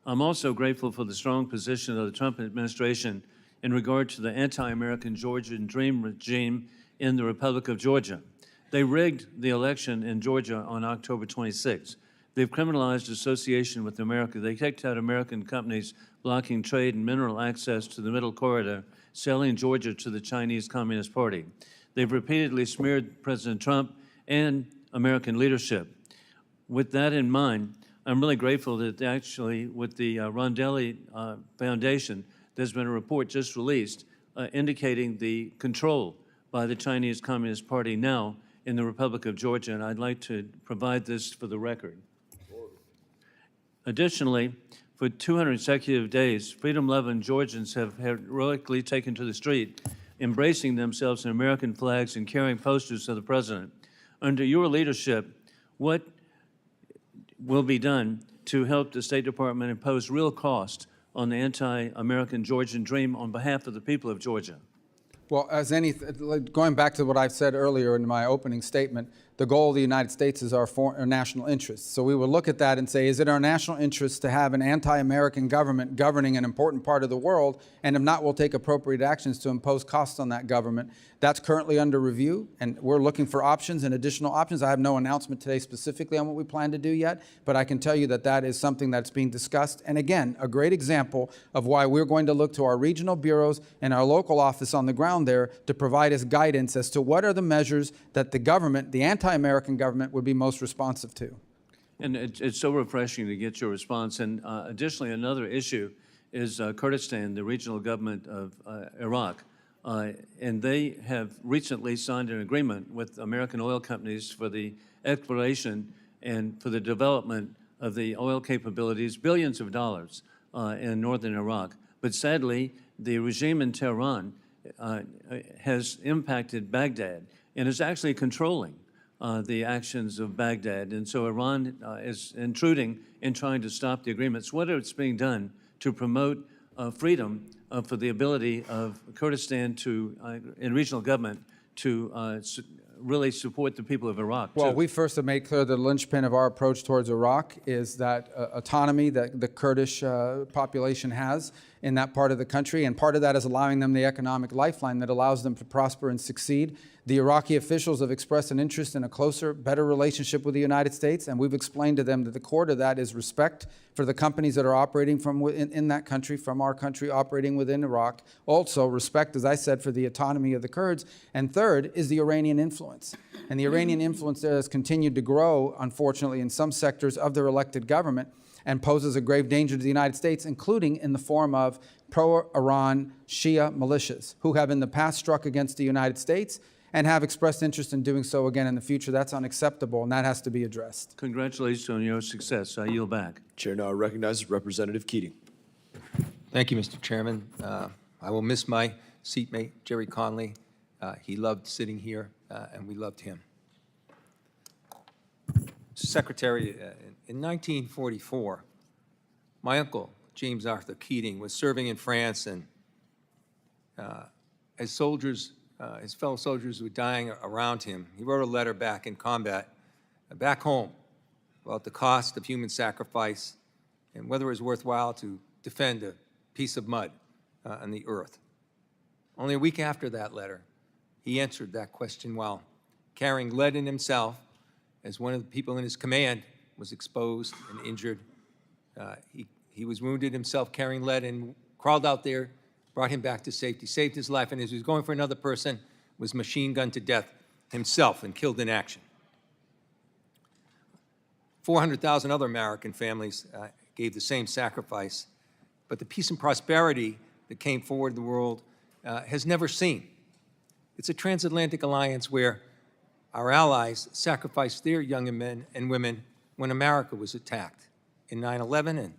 I'm also grateful for the strong position of the Trump administration in regard to the anti-American Georgian Dream regime in the Republic of Georgia. They rigged the election in Georgia on October 26. They've criminalized association with America. They kicked out American companies blocking trade and mineral access to the Middle Corridor, selling Georgia to the Chinese Communist Party. They've repeatedly smeared President Trump and American leadership. With that in mind, I'm really grateful that actually with the Rondelli Foundation, there's been a report just released indicating the control by the Chinese Communist Party now in the Republic of Georgia, and I'd like to provide this for the record. Additionally, for 200 consecutive days, freedom-loving Georgians have heroically taken to the street, embracing themselves in American flags and carrying posters of the president. Under your leadership, what will be done to help the State Department impose real cost on the anti-American Georgian dream on behalf of the people of Georgia? Well, going back to what I said earlier in my opening statement, the goal of the United States is our national interest. So we will look at that and say, is it our national interest to have an anti-American government governing an important part of the world? And if not, we'll take appropriate actions to impose costs on that government. That's currently under review, and we're looking for options and additional options. I have no announcement today specifically on what we plan to do yet, but I can tell you that that is something that's being discussed. And again, a great example of why we're going to look to our regional bureaus and our local office on the ground there to provide us guidance as to what are the measures that the government, the anti-American government, would be most responsive to. And it's so refreshing to get your response. And additionally, another issue is Kurdistan, the regional government of Iraq. And they have recently signed an agreement with American oil companies for the exploration and for the development of the oil capabilities, billions of dollars in northern Iraq. But sadly, the regime in Tehran has impacted Baghdad and is actually controlling the actions of Baghdad. And so Iran is intruding and trying to stop the agreements. What is being done to promote freedom for the ability of Kurdistan to, and regional government to really support the people of Iraq? Well, too? we first have made clear the linchpin of our approach towards Iraq is that autonomy that the Kurdish population has in that part of the country, and part of that is allowing them the economic lifeline that allows them to prosper and succeed. The Iraqi officials have expressed an interest in a closer, better relationship with the United States, and we've explained to them that the core to that is respect for the companies that are operating from in that country, from our country operating within Iraq. Also, respect, as I said, for the autonomy of the Kurds. And third is the Iranian influence. And the Iranian influence there has continued to grow, unfortunately, in some sectors of their elected government, and poses a grave danger to the United States, including in the form of pro-Iran Shia militias, who have in the past struck against the United States and have expressed interest in doing so again in the future. That's unacceptable, and that has to be addressed. Congratulations on your success. I yield back. Chair now recognizes Representative Keating. Thank you, Mr. Chairman. I will miss my seatmate, Jerry Connolly. He loved sitting here, and we loved him. Secretary, in 1944, my uncle, James Arthur Keating, was serving in France, and as soldiers, his fellow soldiers were dying around him, he wrote a letter back in combat, back home, about the cost of human sacrifice and whether it was worthwhile to defend a piece of mud on the earth. Only a week after that letter, he answered that question while carrying lead in himself, as one of the people in his command was exposed and injured. He was wounded himself carrying lead and crawled out there, brought him back to safety, saved his life, and as he was going for another person, was machine gunned to death himself and killed in action. 400,000 other American families gave the same sacrifice, but the peace and prosperity that came forward the world has never seen. It's a transatlantic alliance where our allies sacrificed their young men and women when America was attacked in 9/11, and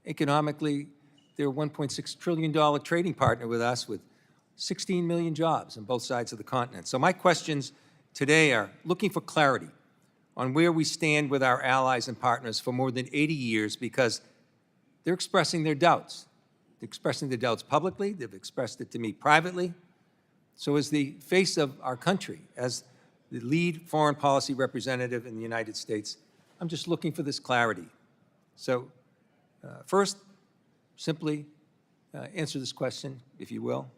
economically, they're a $1.6 trillion trading partner with us with 16 million jobs on both sides of the continent. So my questions today are looking for clarity on where we stand with our allies and partners for more than 80 years, because they're expressing their doubts. They're expressing their doubts publicly. They've expressed it to me privately. So as the face of our country, as the lead foreign policy representative in the United States, I'm just looking for this clarity. So first, simply answer this question, if you will.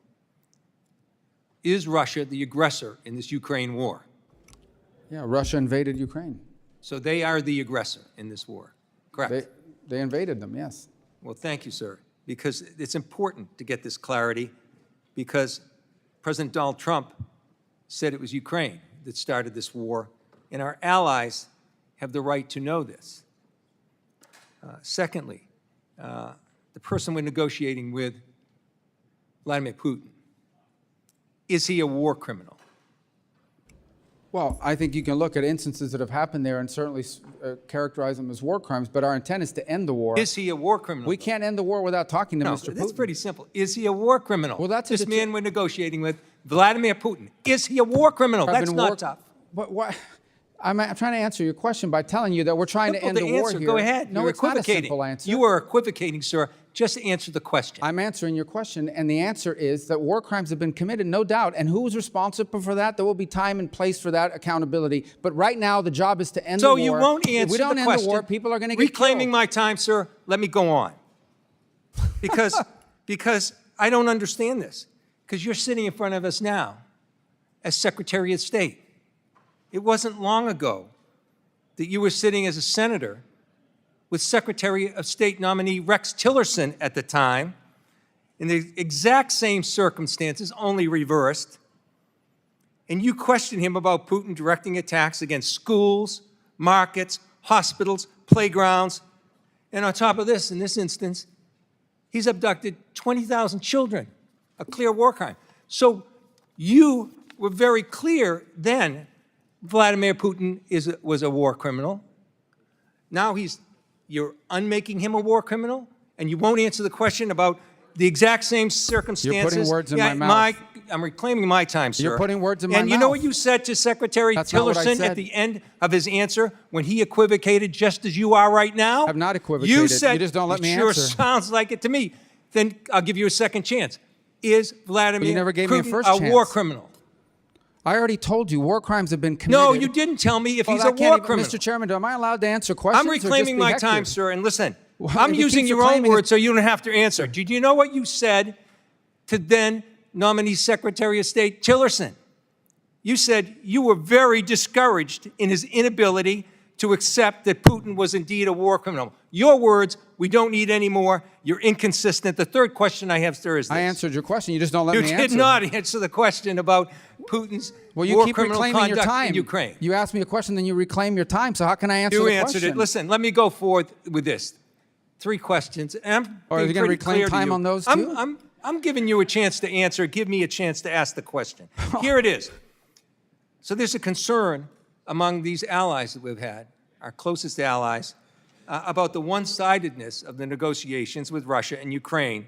Is Russia the aggressor in this Ukraine war? Yeah, Russia invaded Ukraine. So they are the aggressor in this war, correct? They invaded them, yes. Well, thank you, sir, because it's important to get this clarity, because President Donald Trump said it was Ukraine that started this war, and our allies have the right to know this. Secondly, the person we're negotiating with, Vladimir Putin, is he a war criminal? Well, I think you can look at instances that have happened there and certainly characterize them as war crimes, but our intent is to end the war. Is he a war criminal? We can't end the war without talking to No, Mr. Putin. that's pretty simple. Is he a war criminal? Well, that's this man we're negotiating with, Vladimir Putin. Is he a war criminal? That's not tough. But what? I'm trying to answer your question by telling you that we're trying to end the war answer. here. Go ahead. No, You're it's not a equivocating. simple answer. You are equivocating, sir. Just answer the question. I'm answering your question, and the answer is that war crimes have been committed, no doubt. And who's responsible for that? There will be time and place for that accountability. But right now, the job is to end the war. So you won't answer If we don't the end question. the war, people are going to get Reclaiming killed. my time, sir, let me go on. Because I don't understand this. Because you're sitting in front of us now as Secretary of State. It wasn't long ago that you were sitting as a senator with Secretary of State nominee Rex Tillerson at the time, in the exact same circumstances, only reversed. And you questioned him about Putin directing attacks against schools, markets, hospitals, playgrounds. And on top of this, in this instance, he's abducted 20,000 children, a clear war crime. So you were very clear then Vladimir Putin was a war criminal. Now you're unmaking him a war criminal, and you won't answer the question about the exact same circumstances. You're putting words in my mouth. I'm reclaiming my time, sir. You're putting words in my And you know mouth. what you said to Secretary That's not what I Tillerson said. at the end of his answer when he equivocated just as you are right now? I've not equivocated. You said, You just don't let me it sure answer. sounds like it to me. Then I'll give you a second chance. Is Vladimir never gave me a Putin first a war chance. criminal? I already told you war crimes have been committed. No, you didn't tell me if Well, he's I a can't war even- criminal. Mr. Chairman, am I allowed to answer questions? I'm or just reclaiming be my hectored? time, sir, and listen, Well, I'm if he using keeps your own reclaiming words so you don't have to answer. Did you know what you said to then nominee Secretary of State Tillerson? You said you were very discouraged in his inability to accept that Putin was indeed a war criminal. Your words, we don't need any more. You're inconsistent. The third question I have, sir, is this. I answered your question. You just don't let You me did answer. not answer the question about Putin's Well, you war keep criminal reclaiming your conduct time. in Ukraine. You ask me a question, then you reclaim your time. So how can I answer You the answered question? it. Listen, let me go forward with this. 3 questions. And I'm Or are being you gonna pretty reclaim clear to time you. on those too? I'm giving you a chance to answer. Give me a chance to ask the question. Here it is. So there's a concern among these allies that we've had, our closest allies, about the one-sidedness of the negotiations with Russia and Ukraine.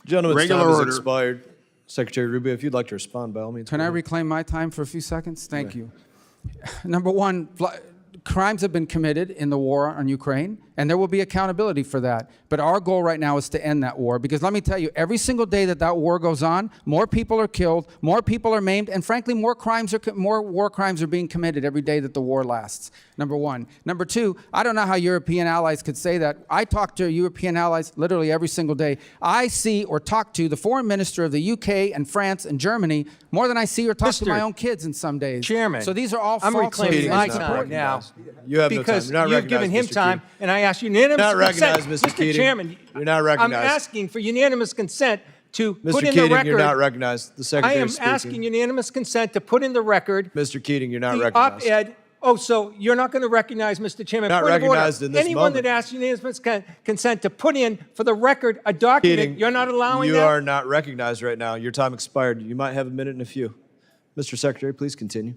Gentlemen's Regular time has order. expired. Secretary Rubio, if you'd like to respond, by all means. Can go I ahead. reclaim my time for a few seconds? Thank you. Number one, crimes have been committed in the war on Ukraine, and there will be accountability for that. But our goal right now is to end that war, because let me tell you, every single day that war goes on, more people are killed, more people are maimed, and frankly, more war crimes are being committed every day that the war lasts. Number one. Number two, I don't know how European allies could say that. I talk to European allies literally every single day. I see or talk to the foreign minister of the UK and France and Germany more than I see or talk to my own kids in some days. Chairman, So these are all I'm falsehoods. reclaiming my It's time important. now. You have no time. Because You're not you've given him recognized, Mr. time, Keating. and I ask unanimous Not recognized, consent. Mr. Keating. Chairman, You're not I'm recognized. asking for unanimous consent to Mr. put in Keating, the record. you're not recognized. The I Secretary am is speaking. asking unanimous consent to put in the record Mr. Keating, you're not the recognized. op-ed. Oh, so you're not going to recognize, Mr. Chairman? Not Point of order. recognized in this Anyone moment. that asks unanimous consent to put in for the record a document, Keating, you're not allowing you that? are not recognized right now. Your time expired. You might have a minute and a few. Mr. Secretary, please continue.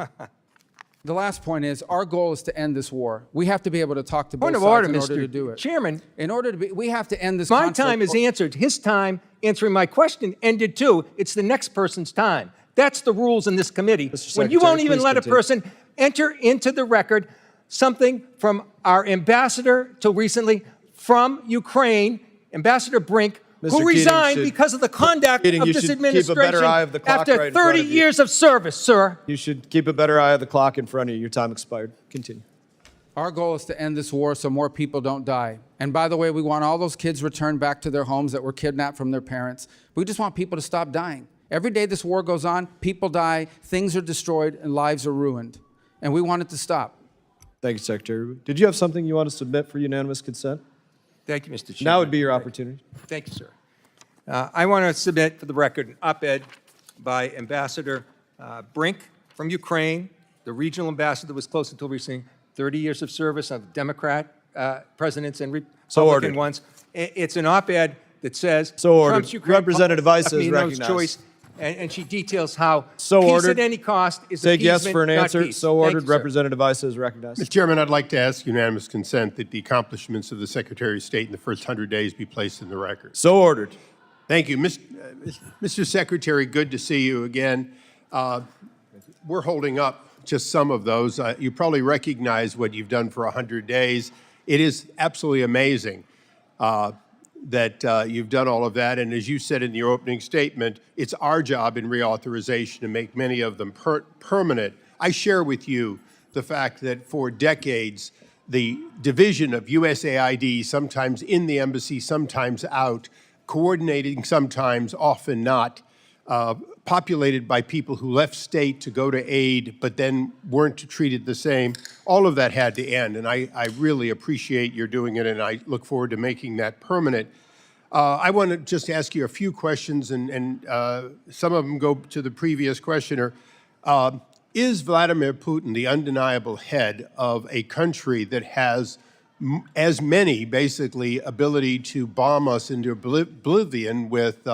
The last point is, our goal is to end this war. We have to be able to talk to both Point of sides order, in order Mr. to do it. Chairman. In order to be, we have to end this My conflict. time is answered. His time answering my question ended too. It's the next person's time. That's the rules in this committee. Mr. When you won't Secretary, even please let a continue. person enter into the record something from our ambassador till recently from Ukraine, Ambassador Brink, Mr. who Keating resigned should- because of the conduct Keating, of you this should keep a administration better eye of the clock after right in front 30 of you. years of service, sir. You should keep a better eye of the clock in front of you. Your time expired. Continue. Our goal is to end this war so more people don't die. And by the way, we want all those kids returned back to their homes that were kidnapped from their parents. We just want people to stop dying. Every day this war goes on, people die, things are destroyed, and lives are ruined. And we want it to stop. Thank you, Secretary Rubio. Did you have something you want to submit for unanimous consent? Thank you, Mr. Chairman. Now would be your opportunity. Thank you, sir. I want to submit for the record an op-ed by Ambassador Brink from Ukraine, the regional ambassador that was close until recently, 30 years of service of Democrat presidents and So Republican ordered. ones. It's an op-ed that says So ordered. Trump's Ukraine Representative Weiss is policy, no recognized. choice, and she details how So peace ordered. at any cost is Take yes appeasement, for an not answer. peace. So Thank ordered. you, sir. Representative Weiss is recognized. Mr. Chairman, I'd like to ask unanimous consent that the accomplishments of the Secretary of State in the first 100 days be placed in the record. So ordered. Thank you. Mr. Secretary, good to see you again. We're holding up just some of those. You probably recognize what you've done for 100 days. It is absolutely amazing. that you've done all of that. And as you said in your opening statement, it's our job in reauthorization to make many of them permanent. I share with you the fact that for decades, the division of USAID, sometimes in the embassy, sometimes out, coordinating sometimes, often not, populated by people who left state to go to aid, but then weren't treated the same. All of that had to end, and I really appreciate your doing it, and I look forward to making that permanent. I want to just ask you a few questions, and some of them go to the previous questioner. Is Vladimir Putin the undeniable head of a country that has as many, basically, ability to bomb us into oblivion with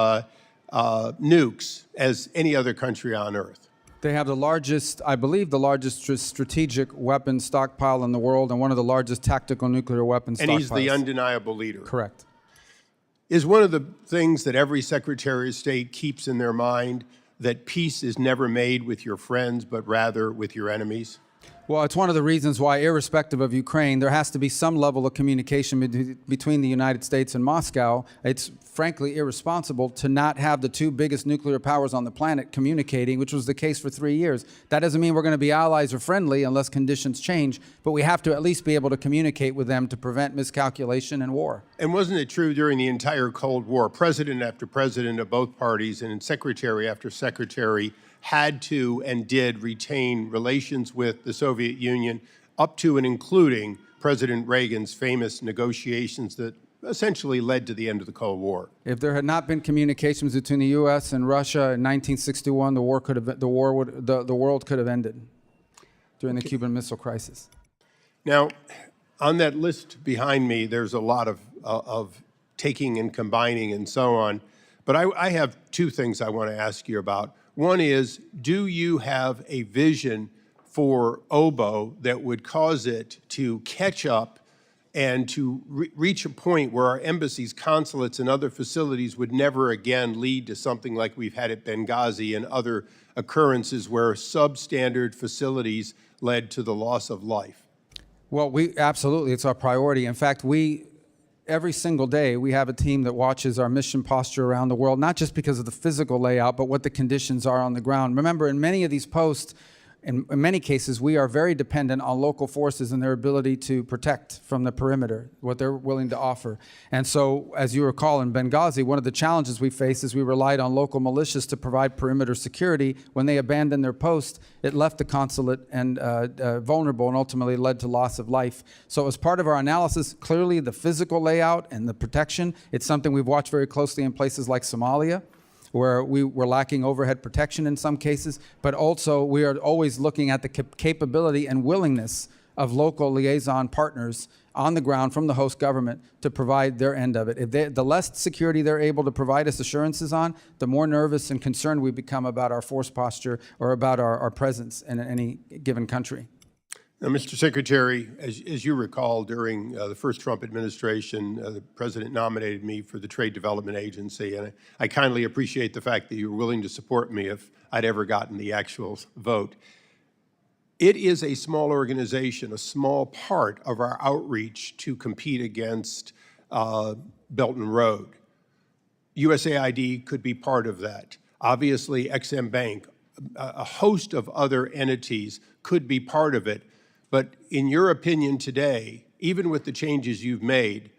nukes as any other country on Earth? They have the largest, I believe, the largest strategic weapon stockpile in the world and one of the largest tactical nuclear weapons stockpiles. And he's the undeniable leader. Correct. Is one of the things that every Secretary of State keeps in their mind that peace is never made with your friends, but rather with your enemies? Well, it's one of the reasons why, irrespective of Ukraine, there has to be some level of communication between the United States and Moscow. It's frankly irresponsible to not have the two biggest nuclear powers on the planet communicating, which was the case for 3 years. That doesn't mean we're going to be allies or friendly unless conditions change, but we have to at least be able to communicate with them to prevent miscalculation and war. And wasn't it true during the entire Cold War, president after president of both parties and secretary after secretary had to and did retain relations with the Soviet Union, up to and including President Reagan's famous negotiations that essentially led to the end of the Cold War? If there had not been communications between the U.S. and Russia in 1961, the world could have ended during the Cuban Missile Crisis. Now, on that list behind me, there's a lot of taking and combining and so on. But I have two things I want to ask you about. One is, do you have a vision for OBO that would cause it to catch up and to reach a point where our embassies, consulates, and other facilities would never again lead to something like we've had at Benghazi and other occurrences where substandard facilities led to the loss of life? Well, absolutely, it's our priority. In fact, every single day, we have a team that watches our mission posture around the world, not just because of the physical layout, but what the conditions are on the ground. Remember, in many of these posts, in many cases, we are very dependent on local forces and their ability to protect from the perimeter, what they're willing to offer. And so, as you recall, in Benghazi, one of the challenges we faced is we relied on local militias to provide perimeter security. When they abandoned their post, it left the consulate and vulnerable and ultimately led to loss of life. So as part of our analysis, clearly the physical layout and the protection, it's something we've watched very closely in places like Somalia, where we were lacking overhead protection in some cases, but also we are always looking at the capability and willingness of local liaison partners on the ground from the host government to provide their end of it. The less security they're able to provide us assurances on, the more nervous and concerned we become about our force posture or about our presence in any given country. Now, Mr. Secretary, as you recall, during the first Trump administration, the president nominated me for the Trade Development Agency, and I kindly appreciate the fact that you were willing to support me if I'd ever gotten the actual vote. It is a small organization, a small part of our outreach to compete against Belt and Road. USAID could be part of that. Obviously, XM Bank, a host of other entities could be part of it. But in your opinion today, even with the changes you've made,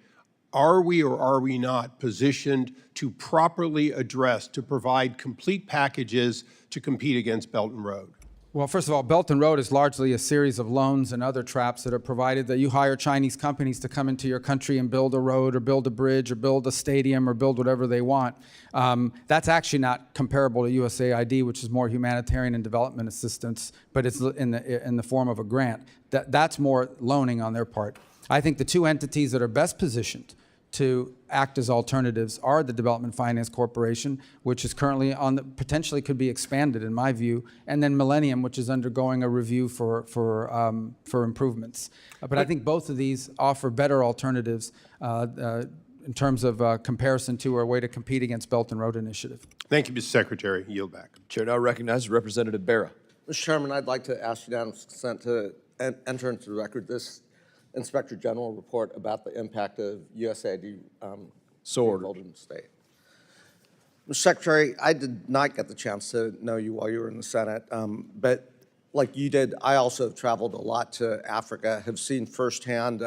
are we or are we not positioned to properly address, to provide complete packages to compete against Belt and Road? Well, first of all, Belt and Road is largely a series of loans and other traps that are provided that you hire Chinese companies to come into your country and build a road or build a bridge or build a stadium or build whatever they want. That's actually not comparable to USAID, which is more humanitarian and development assistance, but it's in the form of a grant. That's more loaning on their part. I think the two entities that are best positioned to act as alternatives are the Development Finance Corporation, which is currently potentially could be expanded in my view, and then Millennium, which is undergoing a review for improvements. But I think both of these offer better alternatives in terms of comparison to or a way to compete against Belt and Road Initiative. Thank you, Mr. Secretary. Yield back. Chair now recognizes Representative Barra. Mr. Chairman, I'd like to ask unanimous consent to enter into the record this Inspector General report about the impact of USAID So ordered. Golden State. Mr. Secretary, I did not get the chance to know you while you were in the Senate, but like you did, I also have traveled a lot to Africa, have seen firsthand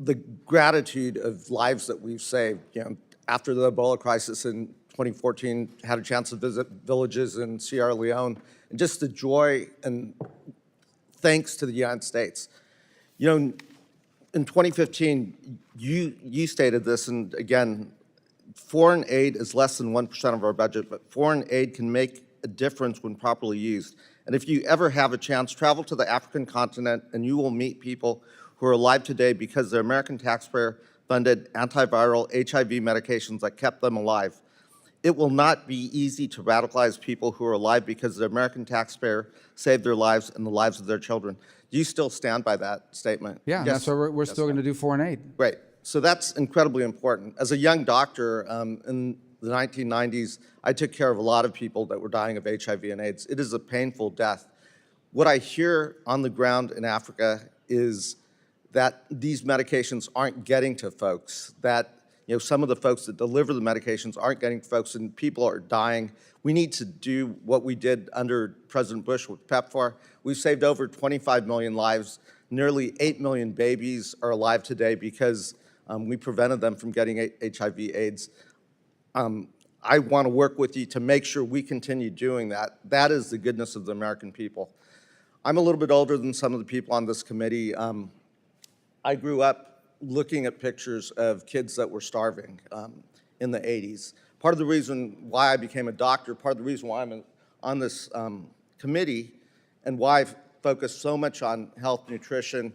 the gratitude of lives that we've saved. You know, after the Ebola crisis in 2014, had a chance to visit villages in Sierra Leone, and just the joy and thanks to the United States. You know, in 2015, you stated this, and again, foreign aid is less than 1% of our budget, but foreign aid can make a difference when properly used. And if you ever have a chance, travel to the African continent and you will meet people who are alive today because their American taxpayer-funded antiviral HIV medications that kept them alive. It will not be easy to radicalize people who are alive because the American taxpayer saved their lives and the lives of their children. Do you still stand by that statement? Yeah, and Yes. that's why we're still going to do foreign aid. Great. So that's incredibly important. As a young doctor in the 1990s, I took care of a lot of people that were dying of HIV and AIDS. It is a painful death. What I hear on the ground in Africa is that these medications aren't getting to folks, that some of the folks that deliver the medications aren't getting to folks, and people are dying. We need to do what we did under President Bush with PEPFAR. We've saved over 25 million lives. Nearly 8 million babies are alive today because we prevented them from getting HIV/AIDS. I want to work with you to make sure we continue doing that. That is the goodness of the American people. I'm a little bit older than some of the people on this committee. I grew up looking at pictures of kids that were starving in the 80s. Part of the reason why I became a doctor, part of the reason why I'm on this committee, and why I've focused so much on health, nutrition,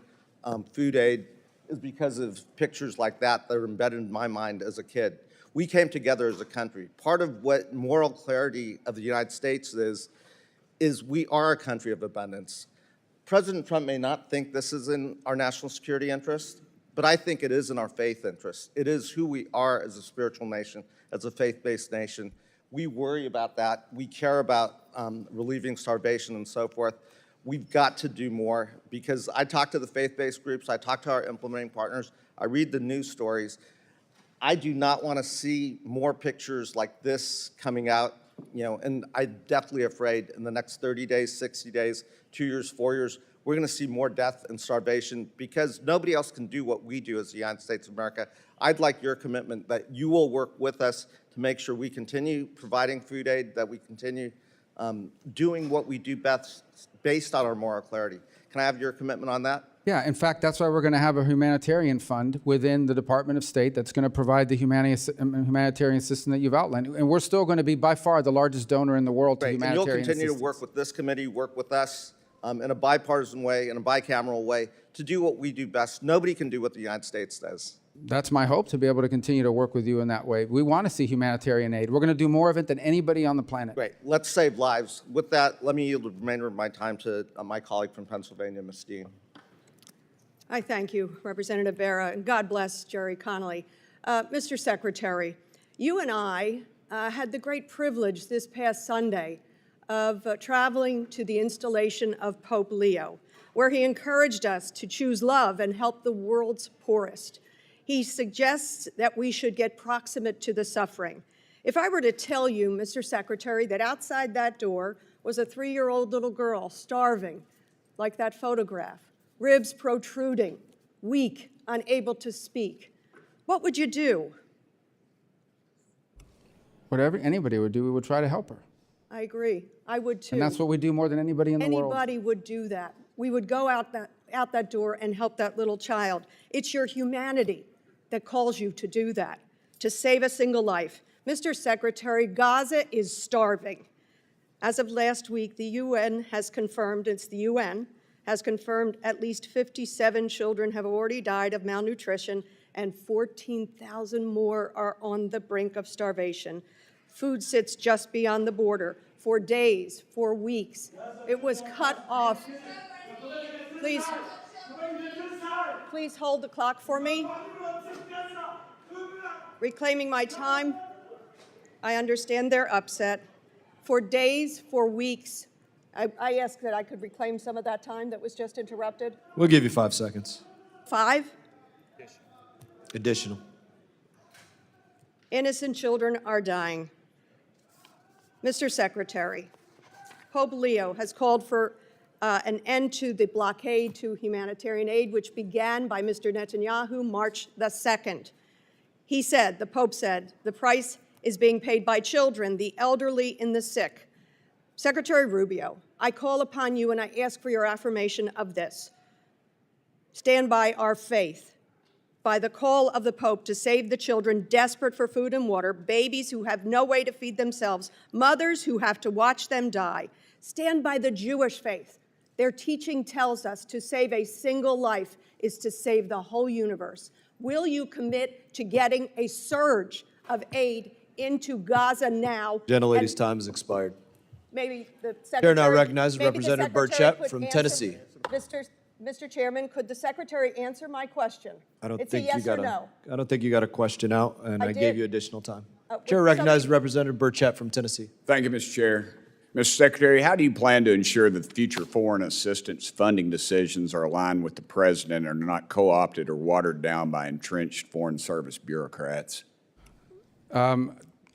food aid, is because of pictures like that that are embedded in my mind as a kid. We came together as a country. Part of what moral clarity of the United States is we are a country of abundance. President Trump may not think this is in our national security interest, but I think it is in our faith interest. It is who we are as a spiritual nation, as a faith-based nation. We worry about that. We care about relieving starvation and so forth. We've got to do more, because I talk to the faith-based groups, I talk to our implementing partners, I read the news stories. I do not want to see more pictures like this coming out, and I'm definitely afraid in the next 30 days, 60 days, 2 years, 4 years, we're going to see more death and starvation because nobody else can do what we do as the United States of America. I'd like your commitment that you will work with us to make sure we continue providing food aid, that we continue doing what we do best based on our moral clarity. Can I have your commitment on that? Yeah, in fact, that's why we're going to have a humanitarian fund within the Department of State that's going to provide the humanitarian system that you've outlined. And we're still going to be by far the largest donor in the world to humanitarian assistance. And you'll continue to work with this committee, work with us in a bipartisan way, in a bicameral way, to do what we do best. Nobody can do what the United States does. That's my hope, to be able to continue to work with you in that way. We want to see humanitarian aid. We're going to do more of it than anybody on the planet. Great. Let's save lives. With that, let me yield the remainder of my time to my colleague from Pennsylvania, Ms. Dean. I thank you, Representative Vera, and God bless Jerry Connolly. Mr. Secretary, you and I had the great privilege this past Sunday of traveling to the installation of Pope Leo, where he encouraged us to choose love and help the world's poorest. He suggests that we should get proximate to the suffering. If I were to tell you, Mr. Secretary, that outside that door was a 3-year-old little girl starving, like that photograph, ribs protruding, weak, unable to speak, what would you do? Whatever anybody would do, we would try to help her. I agree. I would too. And that's what we do more than anybody in the world. Anybody would do that. We would go out that door and help that little child. It's your humanity that calls you to do that, to save a single life. Mr. Secretary, Gaza is starving. As of last week, the UN has confirmed, it's the UN, has confirmed at least 57 children have already died of malnutrition and 14,000 more are on the brink of starvation. Food sits just beyond the border for days, for weeks. It was cut off. Please hold the clock for me. Reclaiming my time. I understand they're upset. For days, for weeks, I asked that I could reclaim some of that time that was just interrupted. We'll give you 5 seconds. 5? Additional. Innocent children are dying. Mr. Secretary, Pope Leo has called for an end to the blockade to humanitarian aid, which began by Mr. Netanyahu March the 2nd. He said, the Pope said, the price is being paid by children, the elderly, and the sick. Secretary Rubio, I call upon you and I ask for your affirmation of this. Stand by our faith, by the call of the Pope to save the children desperate for food and water, babies who have no way to feed themselves, mothers who have to watch them die. Stand by the Jewish faith. Their teaching tells us to save a single life is to save the whole universe. Will you commit to getting a surge of aid into Gaza now? Gentlelady's time has expired. Maybe the Chair Secretary... now recognizes maybe the Representative Secretary Burchett could from answer- Tennessee. Mr. Chairman, could the Secretary answer my question? I don't It's think a yes you got or no. I don't think you got a question out, and I I gave did. you additional time. Would Chair recognizes somebody- Representative Burchett from Tennessee. Thank you, Mr. Chair. Mr. Secretary, how do you plan to ensure that future foreign assistance funding decisions are aligned with the President and are not co-opted or watered down by entrenched Foreign Service bureaucrats?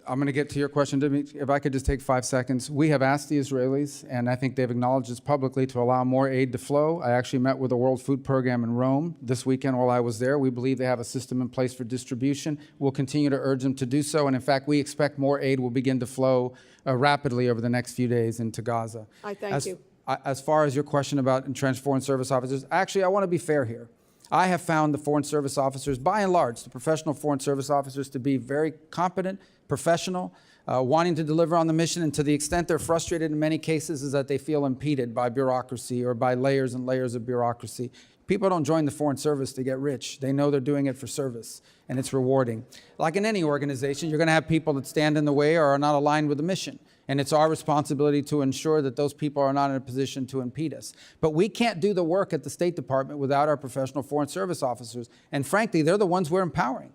I'm going to get to your question, Dimitri. If I could just take 5 seconds. We have asked the Israelis, and I think they've acknowledged this publicly, to allow more aid to flow. I actually met with the World Food Program in Rome this weekend while I was there. We believe they have a system in place for distribution. We'll continue to urge them to do so, and in fact, we expect more aid will begin to flow rapidly over the next few days into Gaza. I thank you. As far as your question about entrenched Foreign Service officers, actually, I want to be fair here. I have found the Foreign Service officers, by and large, the professional Foreign Service officers, to be very competent, professional, wanting to deliver on the mission, and to the extent they're frustrated in many cases is that they feel impeded by bureaucracy or by layers and layers of bureaucracy. People don't join the Foreign Service to get rich. They know they're doing it for service, and it's rewarding. Like in any organization, you're going to have people that stand in the way or are not aligned with the mission. And it's our responsibility to ensure that those people are not in a position to impede us. But we can't do the work at the State Department without our professional Foreign Service officers. And frankly, they're the ones we're empowering.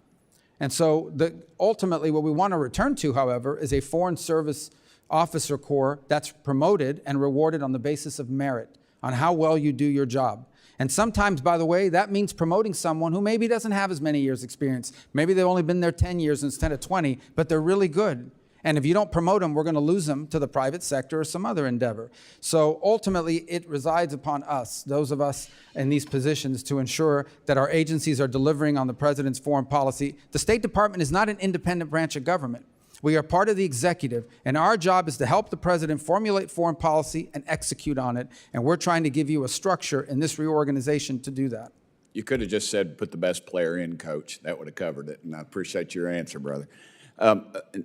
And so ultimately what we want to return to, however, is a Foreign Service officer corps that's promoted and rewarded on the basis of merit, on how well you do your job. And sometimes, by the way, that means promoting someone who maybe doesn't have as many years experience. Maybe they've only been there 10 years instead of 20, but they're really good. And if you don't promote them, we're going to lose them to the private sector or some other endeavor. So ultimately, it resides upon us, those of us in these positions, to ensure that our agencies are delivering on the President's foreign policy. The State Department is not an independent branch of government. We are part of the executive, and our job is to help the President formulate foreign policy and execute on it. And we're trying to give you a structure in this reorganization to do that. You could have just said, put the best player in, Coach. That would have covered it, and I appreciate your answer, brother.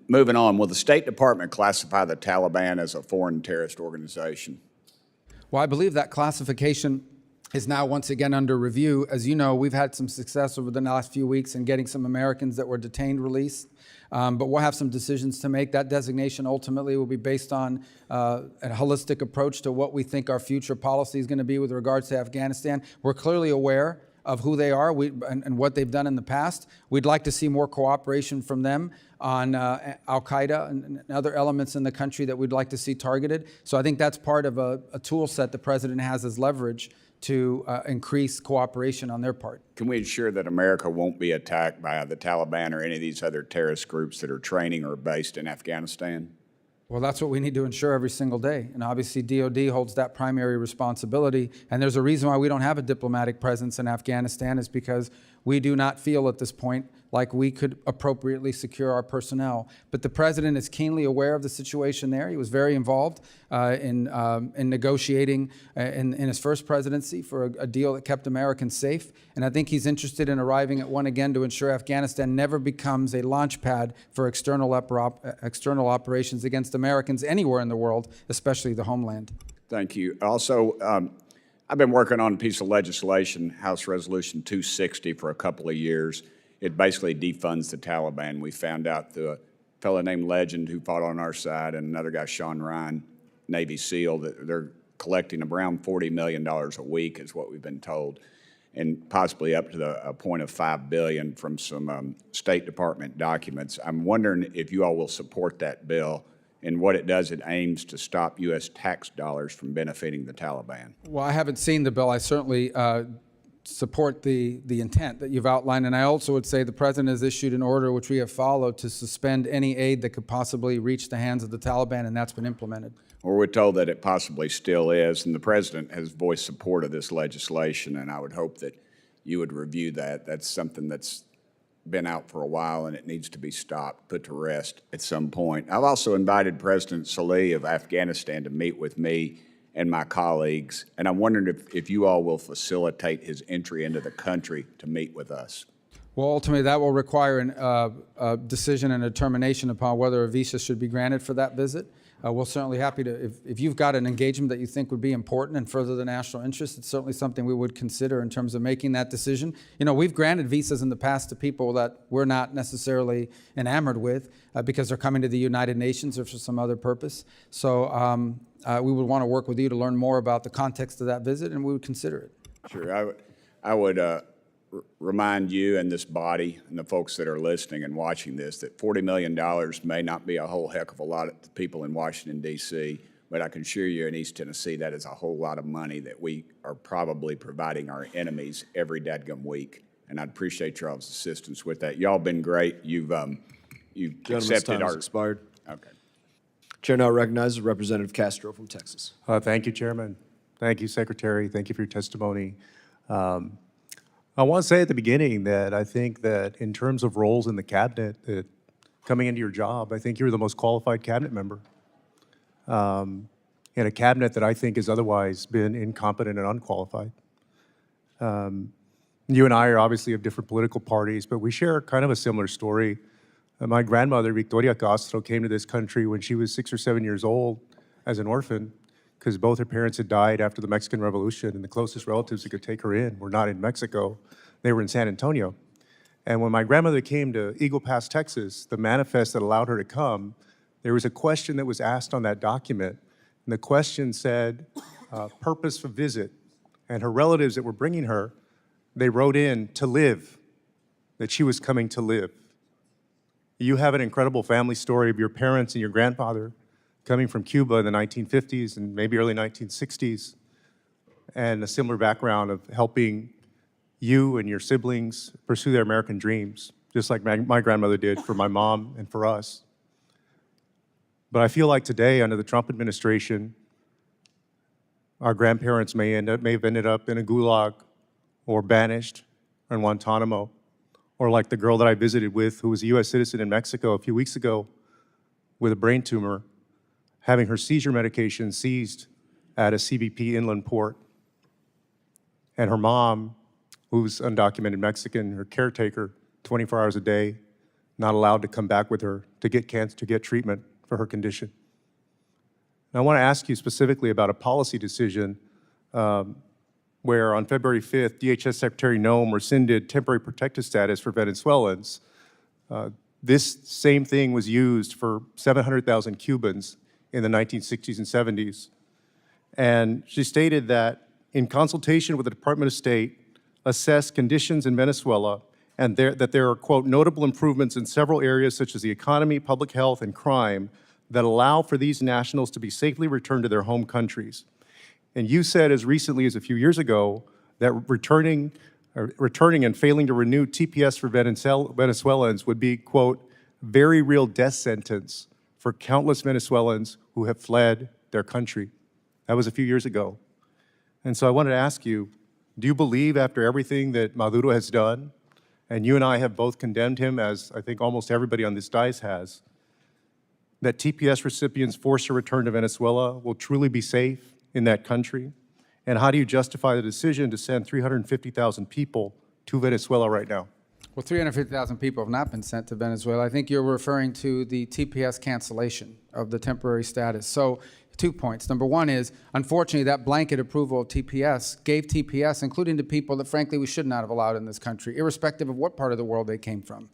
Moving on, will the State Department classify the Taliban as a foreign terrorist organization? Well, I believe that classification is now once again under review. As you know, we've had some success over the last few weeks in getting some Americans that were detained released. But we'll have some decisions to make. That designation ultimately will be based on a holistic approach to what we think our future policy is going to be with regards to Afghanistan. We're clearly aware of who they are and what they've done in the past. We'd like to see more cooperation from them on al-Qaeda and other elements in the country that we'd like to see targeted. So I think that's part of a tool set the President has as leverage to increase cooperation on their part. Can we ensure that America won't be attacked by the Taliban or any of these other terrorist groups that are training or based in Afghanistan? Well, that's what we need to ensure every single day. And obviously, DOD holds that primary responsibility. And there's a reason why we don't have a diplomatic presence in Afghanistan, is because we do not feel at this point like we could appropriately secure our personnel. But the President is keenly aware of the situation there. He was very involved in negotiating in his first presidency for a deal that kept Americans safe. And I think he's interested in arriving at one again to ensure Afghanistan never becomes a launch pad for external operations against Americans anywhere in the world, especially the homeland. Thank you. Also, I've been working on a piece of legislation, House Resolution 260, for a couple of years. It basically defunds the Taliban. We found out through a fellow named Legend who fought on our side and another guy, Sean Ryan, Navy SEAL, that they're collecting around $40 million a week is what we've been told, and possibly up to a point of $5 billion from some State Department documents. I'm wondering if you all will support that bill, and what it does, it aims to stop U.S. tax dollars from benefiting the Taliban. Well, I haven't seen the bill. I certainly support the intent that you've outlined. And I also would say the president has issued an order, which we have followed, to suspend any aid that could possibly reach the hands of the Taliban, and that's been implemented. Or we're told that it possibly still is, and the president has voiced support of this legislation, and I would hope that you would review that. That's something that's been out for a while, and it needs to be stopped, put to rest at some point. I've also invited President Salih of Afghanistan to meet with me and my colleagues, and I'm wondering if you all will facilitate his entry into the country to meet with us. Well, ultimately, that will require a decision and a determination upon whether a visa should be granted for that visit. We're certainly happy to, if you've got an engagement that you think would be important and further the national interest, it's certainly something we would consider in terms of making that decision. You know, we've granted visas in the past to people that we're not necessarily enamored with because they're coming to the United Nations or for some other purpose. So we would want to work with you to learn more about the context of that visit, and we would consider it. Sure, I would remind you and this body and the folks that are listening and watching this that $40 million may not be a whole heck of a lot to people in Washington, D.C., but I can assure you in East Tennessee that is a whole lot of money that we are probably providing our enemies every dadgum week, and I'd appreciate y'all's assistance with that. Y'all been great. You've accepted time our... has expired. Okay. Chair now recognizes Representative Castro from Texas. Thank you, Chairman. Thank you, Secretary. Thank you for your testimony. I want to say at the beginning that I think that in terms of roles in the cabinet, that coming into your job, I think you're the most qualified cabinet member. In a cabinet that I think has otherwise been incompetent and unqualified. You and I are obviously of different political parties, but we share kind of a similar story. My grandmother, Victoria Castro, came to this country when she was 6 or 7 years old as an orphan, because both her parents had died after the Mexican Revolution, and the closest relatives that could take her in were not in Mexico. They were in San Antonio. And when my grandmother came to Eagle Pass, Texas, the manifest that allowed her to come, there was a question that was asked on that document. And the question said, purpose for visit. And her relatives that were bringing her, they wrote in to live, that she was coming to live. You have an incredible family story of your parents and your grandfather coming from Cuba in the 1950s and maybe early 1960s, and a similar background of helping you and your siblings pursue their American dreams, just like my grandmother did for my mom and for us. But I feel like today, under the Trump administration, our grandparents may have ended up in a gulag or banished or in Guantanamo, or like the girl that I visited with who was a U.S. citizen in Mexico a few weeks ago with a brain tumor, having her seizure medication seized at a CBP inland port. And her mom, who's undocumented Mexican, her caretaker, 24 hours a day, not allowed to come back with her to get treatment for her condition. And I want to ask you specifically about a policy decision where on February 5th, DHS Secretary Noem rescinded temporary protected status for Venezuelans. This same thing was used for 700,000 Cubans in the 1960s and 70s. And she stated that in consultation with the Department of State, assess conditions in Venezuela and that there are, quote, notable improvements in several areas such as the economy, public health, and crime that allow for these nationals to be safely returned to their home countries. And you said as recently as a few years ago that returning and failing to renew TPS for Venezuelans would be, quote, very real death sentence for countless Venezuelans who have fled their country. That was a few years ago. And so I wanted to ask you, do you believe after everything that Maduro has done, and you and I have both condemned him, as I think almost everybody on this dais has, that TPS recipients forced to return to Venezuela will truly be safe in that country? And how do you justify the decision to send 350,000 people to Venezuela right now? Well, 350,000 people have not been sent to Venezuela. I think you're referring to the TPS cancellation of the temporary status. So 2 points. Number one is, unfortunately, that blanket approval of TPS gave TPS, including to people that, frankly, we should not have allowed in this country, irrespective of what part of the world they came from.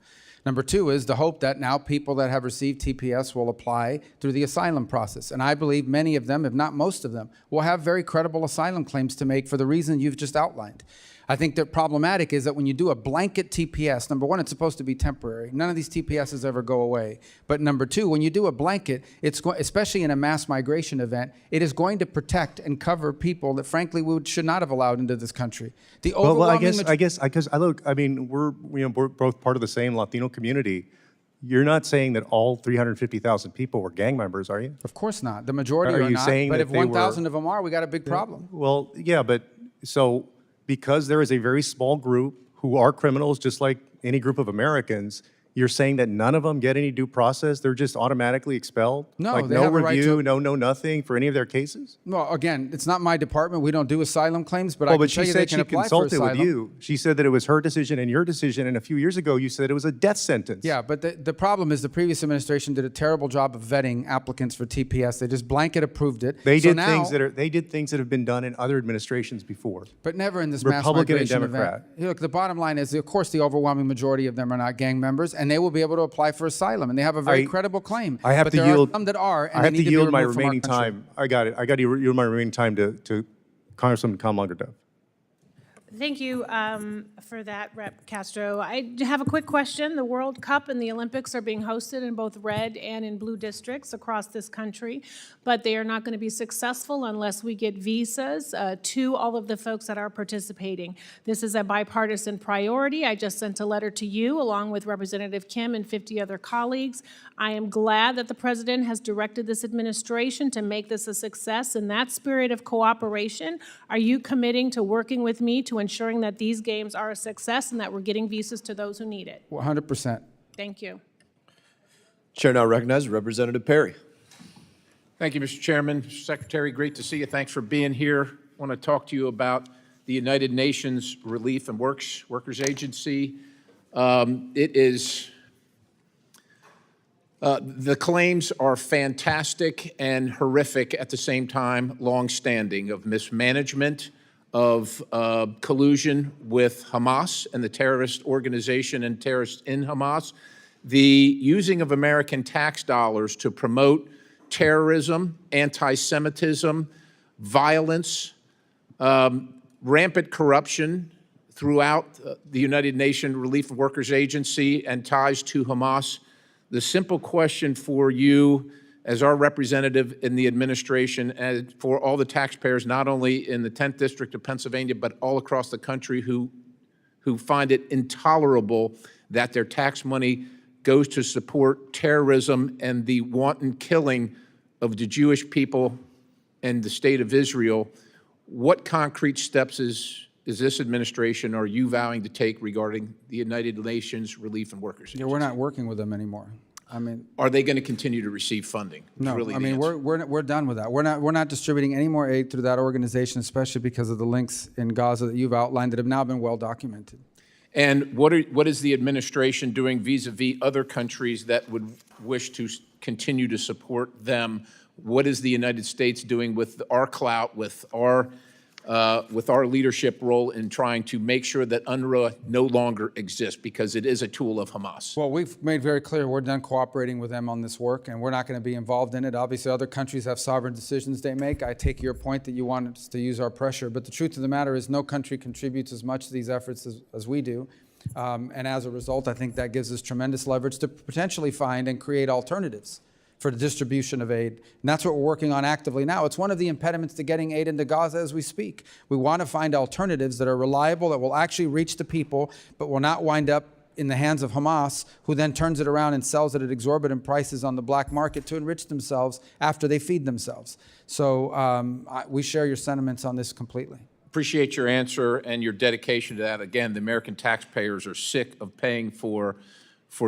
Number two is the hope that now people that have received TPS will apply through the asylum process. And I believe many of them, if not most of them, will have very credible asylum claims to make for the reason you've just outlined. I think that problematic is that when you do a blanket TPS, number one, it's supposed to be temporary. None of these TPSs ever go away. But number two, when you do a blanket, especially in a mass migration event, it is going to protect and cover people that frankly we should not have allowed into this country. The overwhelming we're both part of the same Latino community. You're not saying that all 350,000 people were gang members, are you? Of course not. The majority are you not. saying But that if they 1,000 of them are, we got a big problem. Well, yeah, but so because there is a very small group who are criminals, just like any group of Americans, you're saying that none of them get any due process? They're just automatically expelled? No, like they no have a right review, to- no nothing for any of their cases? Well, again, it's not my department. We don't do asylum claims, but I Oh, can but tell she you they said can she apply for consulted asylum. with you. She said that it was her decision and your decision, and a few years ago you said it was a death sentence. Yeah, but the problem is the previous administration did a terrible job of vetting applicants for TPS. They just blanket approved it. They So did now- things that have been done in other administrations before. But never in this Republican and mass migration Democrat. event. Look, the bottom line is, of course, the overwhelming majority of them are not gang members, and they will be able to apply for asylum, and they have a very credible claim. I have but to there yield. are some that are, and I have they to need yield be my removed from our remaining country. time. I got it. I got to yield my remaining time to Congresswoman Kamlager-Dove. Thank you for that, Rep. Castro. I have a quick question. The World Cup and the Olympics are being hosted in both red and in blue districts across this country, but they are not going to be successful unless we get visas to all of the folks that are participating. This is a bipartisan priority. I just sent a letter to you along with Representative Kim and 50 other colleagues. I am glad that the President has directed this administration to make this a success. In that spirit of cooperation, are you committing to working with me to ensuring that these games are a success and that we're getting visas to those who need it? 100%. Thank you. Chair now recognizes Representative Perry. Thank you, Mr. Chairman. Mr. Secretary, great to see you. Thanks for being here. I want to talk to you about the United Nations Relief and Workers Agency. The claims are fantastic and horrific at the same time, long-standing, of mismanagement, of collusion with Hamas and the terrorist organization and terrorists in Hamas, the using of American tax dollars to promote terrorism, anti-Semitism, violence, rampant corruption throughout the United Nations Relief and Workers Agency and ties to Hamas. The simple question for you as our representative in the administration and for all the taxpayers, not only in the 10th District of Pennsylvania, but all across the country who find it intolerable that their tax money goes to support terrorism and the wanton killing of the Jewish people and the state of Israel. What concrete steps is this administration, are you vowing to take regarding the United Nations Relief and Workers Agency? Yeah, we're not working with them anymore. I mean, are they going to continue to receive funding? no. Really I mean, we're done with that. We're not distributing any more aid through that organization, especially because of the links in Gaza that you've outlined that have now been well documented. And what is the administration doing vis-a-vis other countries that would wish to continue to support them? What is the United States doing with our clout, with our leadership role in trying to make sure that UNRWA no longer exists, because it is a tool of Hamas? Well, we've made very clear we're done cooperating with them on this work, and we're not going to be involved in it. Obviously, other countries have sovereign decisions they make. I take your point that you want us to use our pressure, but the truth of the matter is no country contributes as much to these efforts as we do. And as a result, I think that gives us tremendous leverage to potentially find and create alternatives for the distribution of aid. And that's what we're working on actively now. It's one of the impediments to getting aid into Gaza as we speak. We want to find alternatives that are reliable, that will actually reach the people, but will not wind up in the hands of Hamas, who then turns it around and sells it at exorbitant prices on the black market to enrich themselves after they feed themselves. So we share your sentiments on this completely. Appreciate your answer and your dedication to that. Again, the American taxpayers are sick of paying for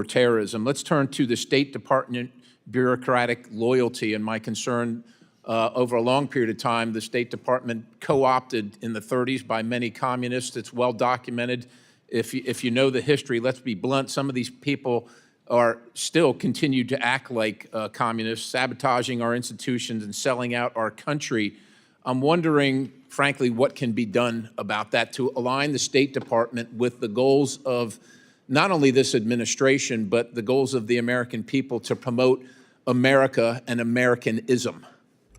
terrorism. Let's turn to the State Department bureaucratic loyalty and my concern. Over a long period of time, the State Department co-opted in the 30s by many communists. It's well documented. If you know the history, let's be blunt, some of these people are still continue to act like communists, sabotaging our institutions and selling out our country. I'm wondering, frankly, what can be done about that to align the State Department with the goals of not only this administration, but the goals of the American people to promote America and Americanism.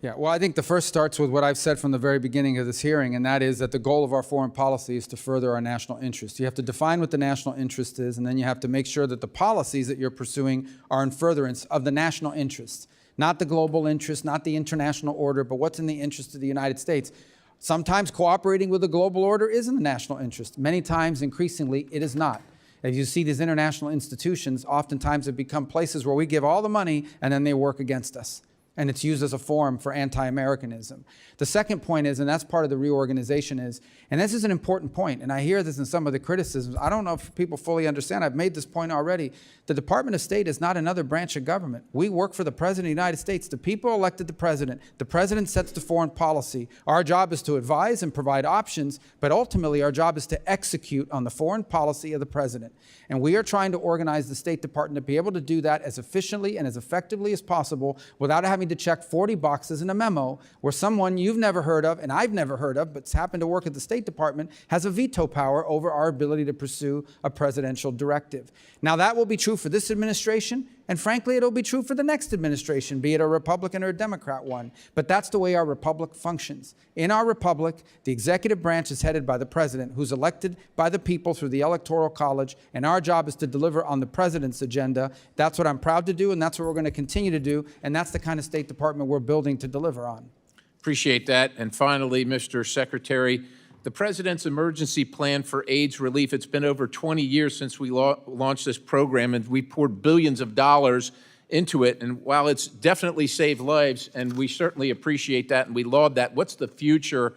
Yeah, well, I think the first starts with what I've said from the very beginning of this hearing, and that is that the goal of our foreign policy is to further our national interest. You have to define what the national interest is, and then you have to make sure that the policies that you're pursuing are in furtherance of the national interest, not the global interest, not the international order, but what's in the interest of the United States. Sometimes cooperating with the global order is in the national interest. Many times, increasingly, it is not. As you see, these international institutions oftentimes have become places where we give all the money and then they work against us. And it's used as a forum for anti-Americanism. The second point is, and that's part of the reorganization is, and this is an important point, and I hear this in some of the criticisms, I don't know if people fully understand, I've made this point already, the Department of State is not another branch of government. We work for the President of the United States. The people elected the President sets the foreign policy. Our job is to advise and provide options, but ultimately our job is to execute on the foreign policy of the President. And we are trying to organize the State Department to be able to do that as efficiently and as effectively as possible without having to check 40 boxes in a memo where someone you've never heard of and I've never heard of but's happened to work at the State Department has a veto power over our ability to pursue a presidential directive. Now that will be true for this administration, and frankly it'll be true for the next administration, be it a Republican or a Democrat one. But that's the way our republic functions. In our republic, the executive branch is headed by the President, who's elected by the people through the Electoral College, and our job is to deliver on the President's agenda. That's what I'm proud to do, and that's what we're going to continue to do, and that's the kind of State Department we're building to deliver on. Appreciate that. And finally, Mr. Secretary, the President's emergency plan for AIDS relief, it's been over 20 years since we launched this program, and we poured billions of dollars into it. And while it's definitely saved lives, and we certainly appreciate that and we laud that, what's the future?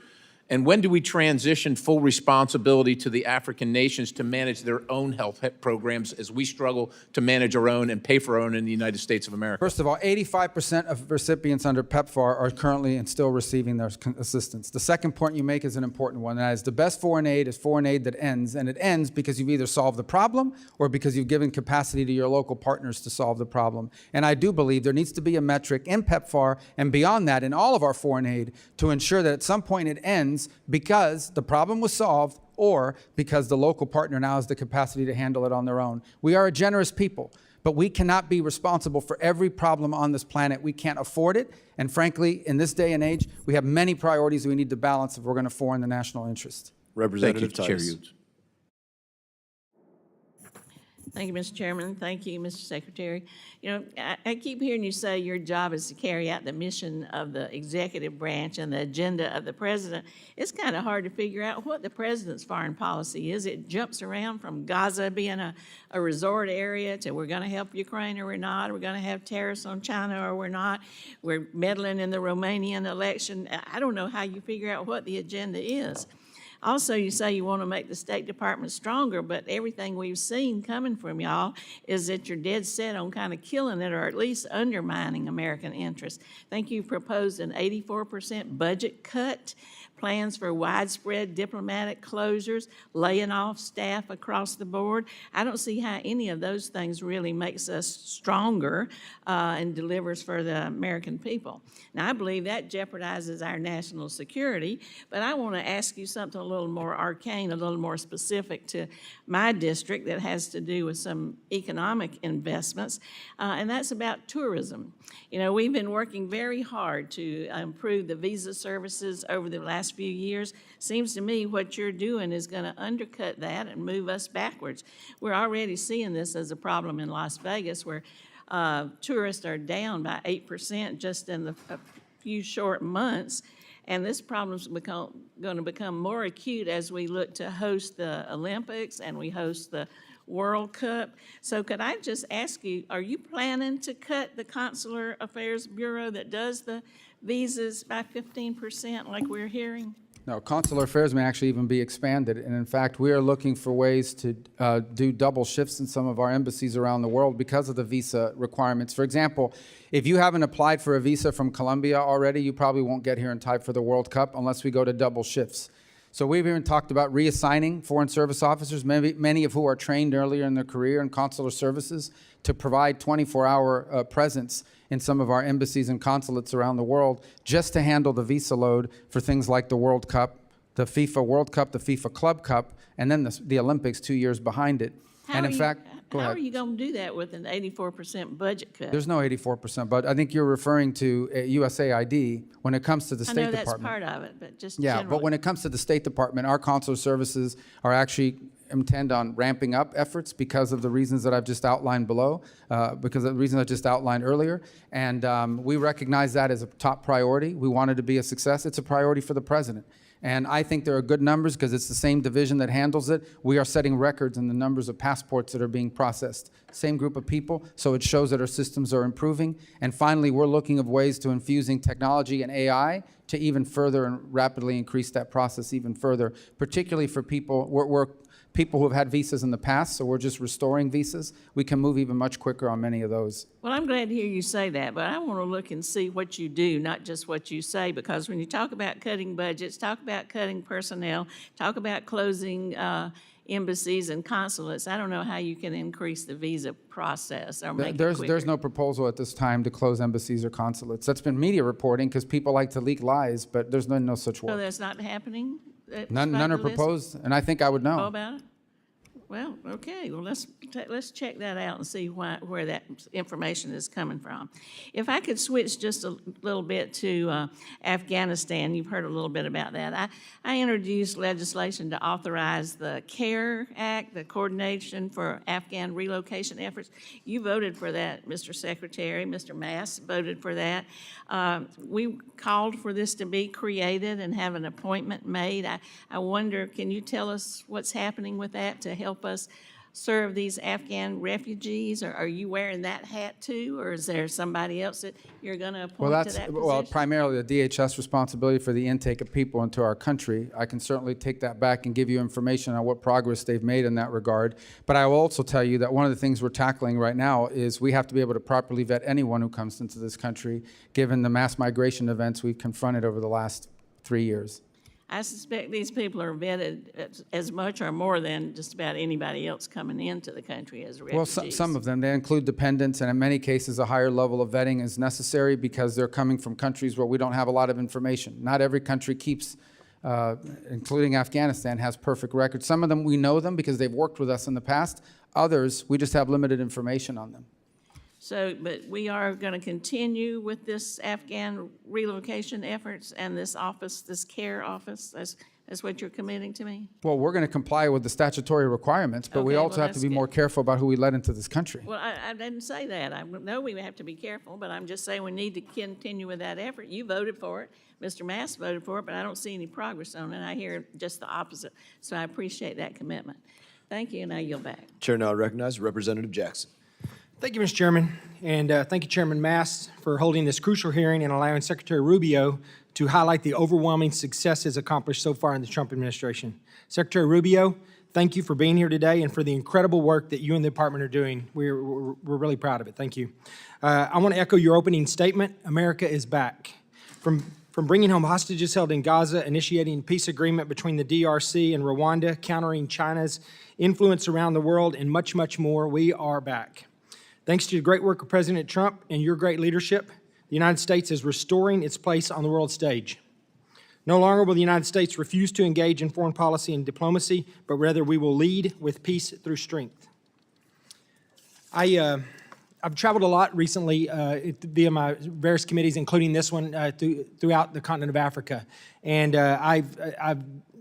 And when do we transition full responsibility to the African nations to manage their own health programs as we struggle to manage our own and pay for our own in the United States of America? First of all, 85% of recipients under PEPFAR are currently and still receiving their assistance. The second point you make is an important one, and that is the best foreign aid is foreign aid that ends, and it ends because you've either solved the problem or because you've given capacity to your local partners to solve the problem. And I do believe there needs to be a metric in PEPFAR and beyond that in all of our foreign aid to ensure that at some point it ends because the problem was solved or because the local partner now has the capacity to handle it on their own. We are a generous people, but we cannot be responsible for every problem on this planet. We can't afford it. And frankly, in this day and age, we have many priorities we need to balance if we're going to form the national interest. Representative Thank you, Tice. Chair Hughes. Thank you, Mr. Chairman. Thank you, Mr. Secretary. You know, I keep hearing you say your job is to carry out the mission of the executive branch and the agenda of the president. It's kind of hard to figure out what the president's foreign policy is. It jumps around from Gaza being a resort area to we're going to help Ukraine or we're not, or we're going to have tariffs on China or we're not. We're meddling in the Romanian election. I don't know how you figure out what the agenda is. Also, you say you want to make the State Department stronger, but everything we've seen coming from y'all is that you're dead set on kind of killing it or at least undermining American interests. I think you proposed an 84% budget cut, plans for widespread diplomatic closures, laying off staff across the board. I don't see how any of those things really makes us stronger and delivers for the American people. Now, I believe that jeopardizes our national security, but I want to ask you something a little more arcane, a little more specific to my district that has to do with some economic investments, and that's about tourism. You know, we've been working very hard to improve the visa services over the last few years. Seems to me what you're doing is going to undercut that and move us backwards. We're already seeing this as a problem in Las Vegas where tourists are down by 8% just in a few short months. And this problem's going to become more acute as we look to host the Olympics and we host the World Cup. So could I just ask you, are you planning to cut the Consular Affairs Bureau that does the visas by 15% like we're hearing? No, consular affairs may actually even be expanded. And in fact, we are looking for ways to do double shifts in some of our embassies around the world because of the visa requirements. For example, if you haven't applied for a visa from Colombia already, you probably won't get here in time for the World Cup unless we go to double shifts. So we've even talked about reassigning Foreign Service officers, many of who are trained earlier in their career in consular services, to provide 24-hour presence in some of our embassies and consulates around the world just to handle the visa load for things like the World Cup, the FIFA World Cup, the FIFA Club Cup, and then the Olympics 2 years behind it. And in fact, Go How ahead. are you going to do that with an 84% budget cut? There's no 84%, but I think you're referring to USAID when it comes to the I State know that's Department. part of it, but just Yeah, generally. but when it comes to the State Department, our consular services are actually intend on ramping up efforts because of the reasons that I've just outlined below, because of the reasons I just outlined earlier. And we recognize that as a top priority. We want it to be a success. It's a priority for the president. And I think there are good numbers because it's the same division that handles it. We are setting records in the numbers of passports that are being processed. Same group of people, so it shows that our systems are improving. And finally, we're looking of ways to infusing technology and AI to even further and rapidly increase that process even further, particularly for people, we're people who have had visas in the past, so we're just restoring visas. We can move even much quicker on many of those. Well, I'm glad to hear you say that, but I want to look and see what you do, not just what you say, because when you talk about cutting budgets, talk about cutting personnel, talk about closing embassies and consulates, I don't know how you can increase the visa process or make it quicker. There's no proposal at this time to close embassies or consulates. That's been media reporting because people like to leak lies, but there's no such So work. that's not happening? None are proposed, and I think I would Know know. about it? Well, okay, well, let's check that out and see where that information is coming from. If I could switch just a little bit to Afghanistan, you've heard a little bit about that. I introduced legislation to authorize the CARE Act, the Coordination for Afghan Relocation Efforts. You voted for that, Mr. Secretary. Mr. Mast voted for that. We called for this to be created and have an appointment made. I wonder, can you tell us what's happening with that to help us serve these Afghan refugees? Or are you wearing that hat too, or is there somebody else that you're going to appoint to that position? Primarily the DHS responsibility for the intake of people into our country. I can certainly take that back and give you information on what progress they've made in that regard. But I will also tell you that one of the things we're tackling right now is we have to be able to properly vet anyone who comes into this country, given the mass migration events we've confronted over the last 3 years. I suspect these people are vetted as much or more than just about anybody else coming into the country as refugees. Well, some of them, they include dependents, and in many cases, a higher level of vetting is necessary because they're coming from countries where we don't have a lot of information. Not every country keeps, including Afghanistan, has perfect records. Some of them, we know them because they've worked with us in the past. Others, we just have limited information on them. So, but we are going to continue with this Afghan relocation efforts and this office, this CARE office. That's what you're committing to me? Well, we're going to comply with the statutory requirements, but we Okay, also well, have to that's be good. more careful about who we let into this country. Well, I didn't say that. I know we have to be careful, but I'm just saying we need to continue with that effort. You voted for it. Mr. Mast voted for it, but I don't see any progress on it. I hear just the opposite. So I appreciate that commitment. Thank you, and I yield back. Chair now recognizes Representative Jackson. Thank you, Mr. Chairman, and thank you, Chairman Mast, for holding this crucial hearing and allowing Secretary Rubio to highlight the overwhelming successes accomplished so far in the Trump administration. Secretary Rubio, thank you for being here today and for the incredible work that you and the department are doing. We're really proud of it. Thank you. I want to echo your opening statement. America is back. From bringing home hostages held in Gaza, initiating a peace agreement between the DRC and Rwanda, countering China's influence around the world, and much, much more, we are back. Thanks to the great work of President Trump and your great leadership, the United States is restoring its place on the world stage. No longer will the United States refuse to engage in foreign policy and diplomacy, but rather we will lead with peace through strength. I've traveled a lot recently via my various committees, including this one, throughout the continent of Africa. And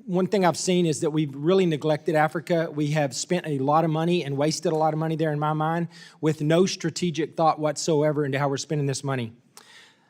one thing I've seen is that we've really neglected Africa. We have spent a lot of money and wasted a lot of money there, in my mind, with no strategic thought whatsoever into how we're spending this money.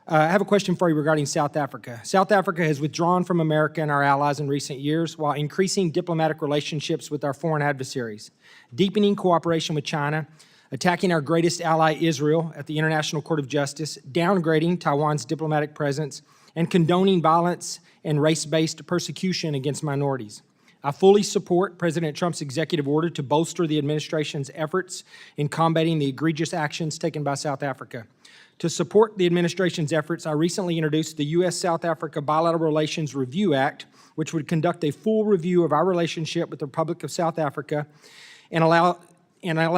I have a question for you regarding South Africa. South Africa has withdrawn from America and our allies in recent years while increasing diplomatic relationships with our foreign adversaries, deepening cooperation with China, attacking our greatest ally, Israel, at the International Court of Justice, downgrading Taiwan's diplomatic presence, and condoning violence and race-based persecution against minorities. I fully support President Trump's executive order to bolster the administration's efforts in combating the egregious actions taken by South Africa. To support the administration's efforts, I recently introduced the U.S.-South Africa Bilateral Relations Review Act, which would conduct a full review of our relationship with the Republic of South Africa and allow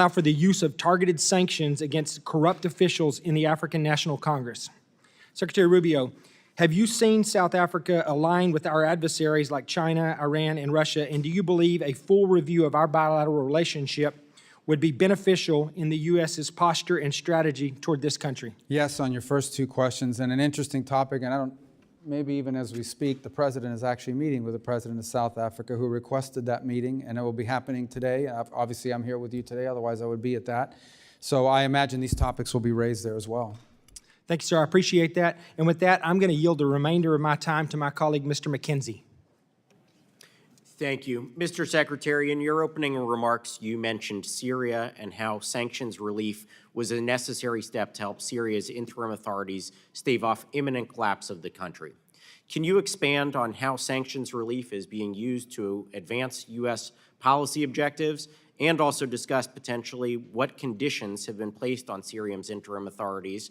for the use of targeted sanctions against corrupt officials in the African National Congress. Secretary Rubio, have you seen South Africa align with our adversaries like China, Iran, and Russia, and do you believe a full review of our bilateral relationship would be beneficial in the U.S.'s posture and strategy toward this country? Yes, on your first two questions, and an interesting topic, and maybe even as we speak, the president is actually meeting with the president of South Africa who requested that meeting, and it will be happening today. Obviously, I'm here with you today, otherwise I would be at that. So I imagine these topics will be raised there as well. Thank you, sir. I appreciate that. And with that, I'm going to yield the remainder of my time to my colleague, Mr. McKenzie. Thank you. Mr. Secretary, in your opening remarks, you mentioned Syria and how sanctions relief was a necessary step to help Syria's interim authorities stave off imminent collapse of the country. Can you expand on how sanctions relief is being used to advance U.S. policy objectives, and also discuss potentially what conditions have been placed on Syria's interim authorities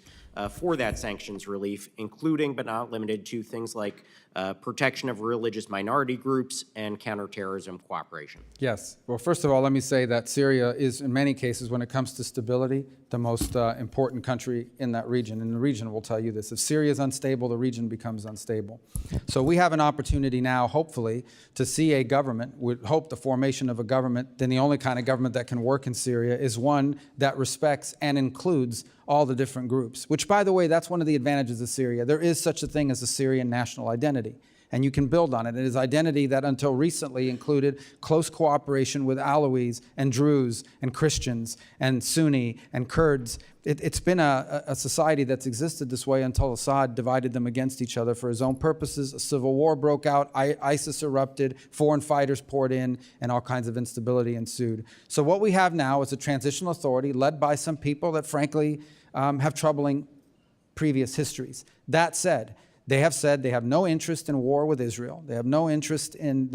for that sanctions relief, including but not limited to things like protection of religious minority groups and counterterrorism cooperation? Yes. Well, first of all, let me say that Syria is, in many cases, when it comes to stability, the most important country in that region. And the region will tell you this. If Syria is unstable, the region becomes unstable. So we have an opportunity now, hopefully, to see a government, would hope the formation of a government, then the only kind of government that can work in Syria is one that respects and includes all the different groups, which, by the way, that's one of the advantages of Syria. There is such a thing as a Syrian national identity, and you can build on it. It is identity that until recently included close cooperation with Alawis and Druze and Christians and Sunni and Kurds. It's been a society that's existed this way until Assad divided them against each other for his own purposes. A civil war broke out, ISIS erupted, foreign fighters poured in, and all kinds of instability ensued. So what we have now is a transitional authority led by some people that frankly have troubling previous histories. That said, they have said they have no interest in war with Israel. They have no interest in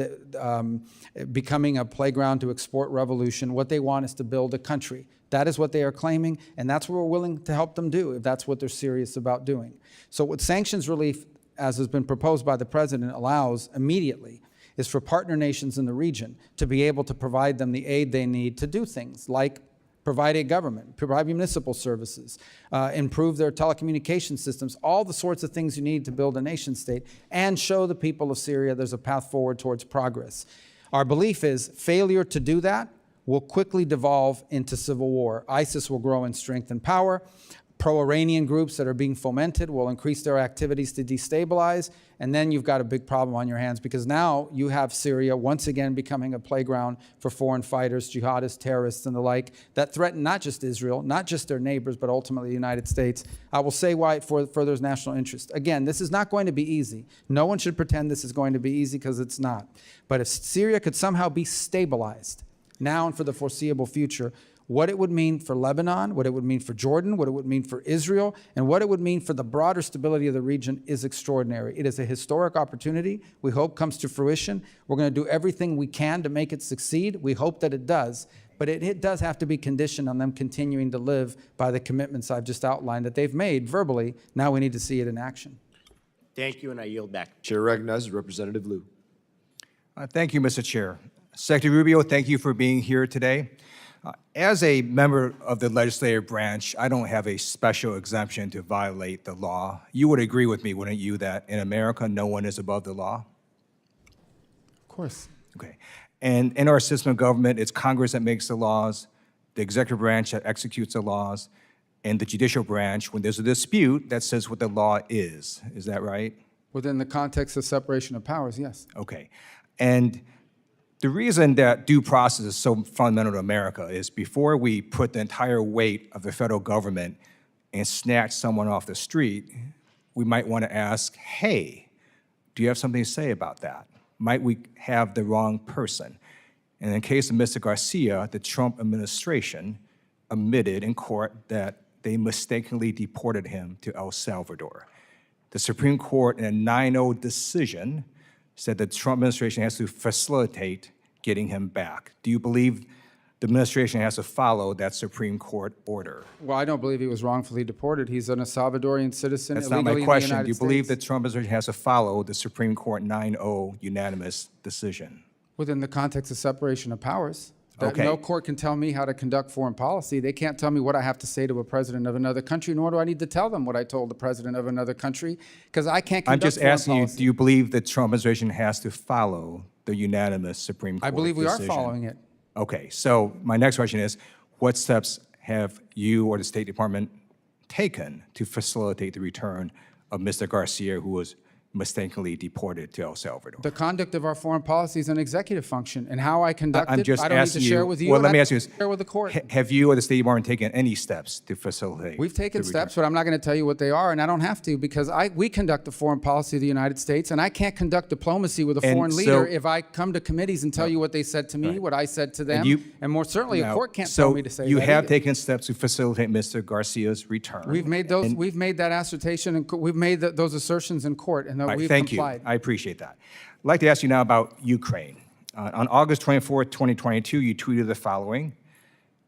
becoming a playground to export revolution. What they want is to build a country. That is what they are claiming, and that's what we're willing to help them do if that's what they're serious about doing. So what sanctions relief, as has been proposed by the president, allows immediately is for partner nations in the region to be able to provide them the aid they need to do things like provide a government, provide municipal services, improve their telecommunication systems, all the sorts of things you need to build a nation state, and show the people of Syria there's a path forward towards progress. Our belief is failure to do that will quickly devolve into civil war. ISIS will grow in strength and power. Pro-Iranian groups that are being fomented will increase their activities to destabilize, and then you've got a big problem on your hands because now you have Syria once again becoming a playground for foreign fighters, jihadists, terrorists, and the like that threaten not just Israel, not just their neighbors, but ultimately the United States. I will say why it furthers national interest. Again, this is not going to be easy. No one should pretend this is going to be easy because it's not. But if Syria could somehow be stabilized now and for the foreseeable future, what it would mean for Lebanon, what it would mean for Jordan, what it would mean for Israel, and what it would mean for the broader stability of the region is extraordinary. It is a historic opportunity we hope comes to fruition. We're going to do everything we can to make it succeed. We hope that it does. But it does have to be conditioned on them continuing to live by the commitments I've just outlined that they've made verbally. Now we need to see it in action. Thank you, and I yield back. Chair recognizes Representative Liu. Thank you, Mr. Chair. Secretary Rubio, thank you for being here today. As a member of the legislative branch, I don't have a special exemption to violate the law. You would agree with me, wouldn't you, that in America, no one is above the law? Of course. Okay. And in our system of government, it's Congress that makes the laws, the executive branch that executes the laws, and the judicial branch, when there's a dispute, that says what the law is. Is that right? Within the context of separation of powers, yes. Okay. And the reason that due process is so fundamental to America is before we put the entire weight of the federal government and snatch someone off the street, we might want to ask, hey, do you have something to say about that? Might we have the wrong person? And in the case of Mr. Garcia, the Trump administration admitted in court that they mistakenly deported him to El Salvador. The Supreme Court in a 9-0 decision said the Trump administration has to facilitate getting him back. Do you believe the administration has to follow that Supreme Court order? Well, I don't believe he was wrongfully deported. He's an Salvadorian citizen. That's not my question. Do you believe the Trump administration has to follow the Supreme Court 9-0 unanimous decision? Within the context of separation of powers. Okay. No court can tell me how to conduct foreign policy. They can't tell me what I have to say to a president of another country, nor do I need to tell them what I told the president of another country, because I can't conduct I'm just foreign asking policy. you, do you believe the Trump administration has to follow the unanimous Supreme Court I believe we decision? are following it. Okay, so my next question is, what steps have you or the State Department taken to facilitate the return of Mr. Garcia, who was mistakenly deported to El Salvador? The conduct of our foreign policy is an executive function, and how I conduct I'm it, just I don't need asking to share you. with you. Well, and let I me don't ask you need to this: share with the court. Have you or the State Department taken any steps to facilitate? We've taken the steps, return? but I'm not going to tell you what they are, and I don't have to, because we conduct the foreign policy of the United States, and I can't conduct diplomacy with a And foreign so- leader if I come to committees and tell you what they said to me, Right. what I said to them, you- and more certainly a No. court can't So tell me to say you that have either. taken steps to facilitate Mr. Garcia's return. We've made those. We've made that assertion, and we've made those assertions in court, and All right, we've thank complied. you. I appreciate that. I'd like to ask you now about Ukraine. On August 24th, 2022, you tweeted the following.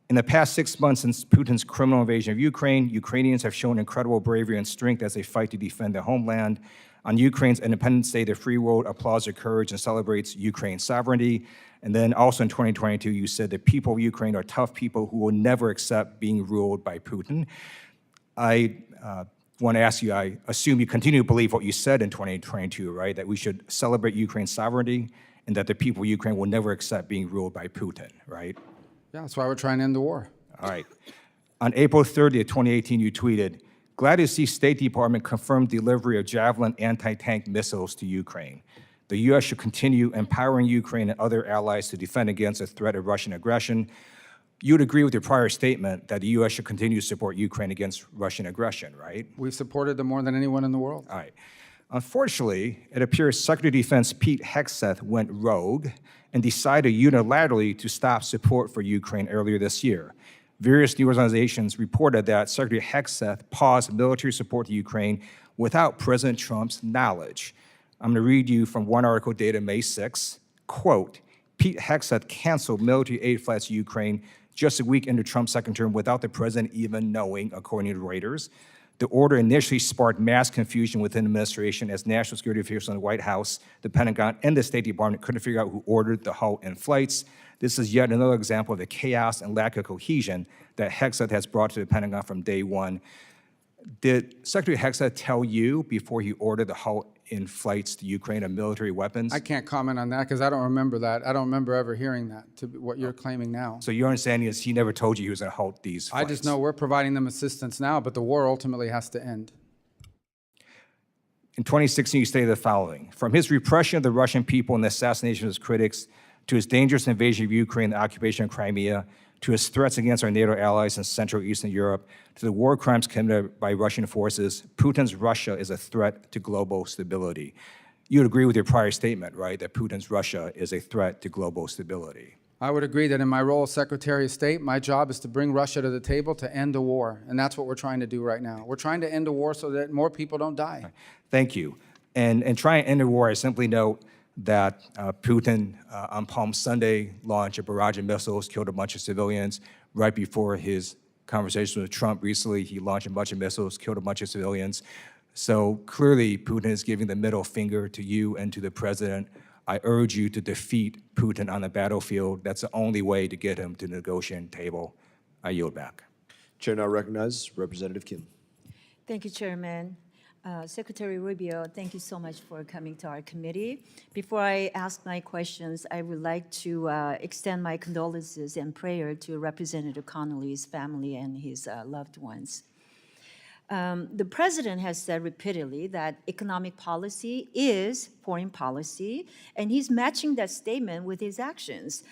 In the past 6 months since Putin's criminal invasion of Ukraine, Ukrainians have shown incredible bravery and strength as they fight to defend their homeland. On Ukraine's Independence Day, the free world applauds their courage and celebrates Ukraine's sovereignty. And then also in 2022, you said the people of Ukraine are tough people who will never accept being ruled by Putin. I want to ask you, I assume you continue to believe what you said in 2022, right? That we should celebrate Ukraine's sovereignty and that the people of Ukraine will never accept being ruled by Putin, right? Yeah, that's why we're trying to end the war. All right. On April 30th, 2018, you tweeted, "Glad to see State Department confirm delivery of Javelin anti-tank missiles to Ukraine. The U.S. should continue empowering Ukraine and other allies to defend against the threat of Russian aggression." You would agree with your prior statement that the U.S. should continue to support Ukraine against Russian aggression, right? We've supported them more than anyone in the world. All right. Unfortunately, it appears Secretary of Defense Pete Hegseth went rogue and decided unilaterally to stop support for Ukraine earlier this year. Various news organizations reported that Secretary Hegseth paused military support to Ukraine without President Trump's knowledge. I'm going to read you from one article dated May 6, quote, "Pete Hegseth canceled military aid flights to Ukraine just a week into Trump's second term without the president even knowing," according to Reuters. The order initially sparked mass confusion within the administration as national security officials in the White House, the Pentagon, and the State Department couldn't figure out who ordered the halt in flights. This is yet another example of the chaos and lack of cohesion that Hegseth has brought to the Pentagon from day one. Did Secretary Hegseth tell you before he ordered the halt in flights to Ukraine of military weapons? I can't comment on that because I don't remember that. I don't remember ever hearing that, to what you're claiming now. So your understanding is he never told you he was going to halt these flights? I just know we're providing them assistance now, but the war ultimately has to end. In 2016, you stated the following: "From his repression of the Russian people and the assassination of his critics, to his dangerous invasion of Ukraine and the occupation of Crimea, to his threats against our NATO allies in Central and Eastern Europe, to the war crimes committed by Russian forces, Putin's Russia is a threat to global stability." You would agree with your prior statement, right, that Putin's Russia is a threat to global stability? I would agree that in my role as Secretary of State, my job is to bring Russia to the table to end a war, and that's what we're trying to do right now. We're trying to end a war so that more people don't die. Thank you. And trying to end the war, I simply note that Putin on Palm Sunday launched a barrage of missiles, killed a bunch of civilians. Right before his conversation with Trump recently, he launched a bunch of missiles, killed a bunch of civilians. So clearly, Putin is giving the middle finger to you and to the president. I urge you to defeat Putin on the battlefield. That's the only way to get him to the negotiating table. I yield back. Chair now recognizes Representative Kim. Thank you, Chairman. Secretary Rubio, thank you so much for coming to our committee. Before I ask my questions, I would like to extend my condolences and prayer to Representative Connolly's family and his loved ones. The president has said repeatedly that economic policy is foreign policy, and he's matching that statement with his actions.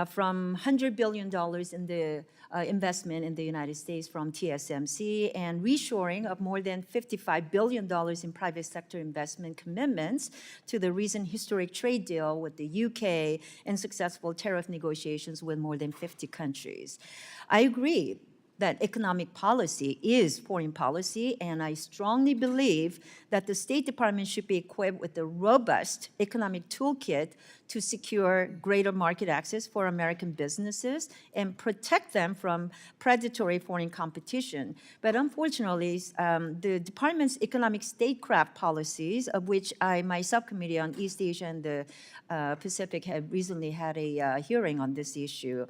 From $100 billion in the investment in the United States from TSMC and reshoring of more than $55 billion in private sector investment commitments to the recent historic trade deal with the UK and successful tariff negotiations with more than 50 countries. I agree that economic policy is foreign policy, and I strongly believe that the State Department should be equipped with a robust economic toolkit to secure greater market access for American businesses and protect them from predatory foreign competition. But unfortunately, the department's economic statecraft policies, of which my subcommittee on East Asia and the Pacific have recently had a hearing on this issue,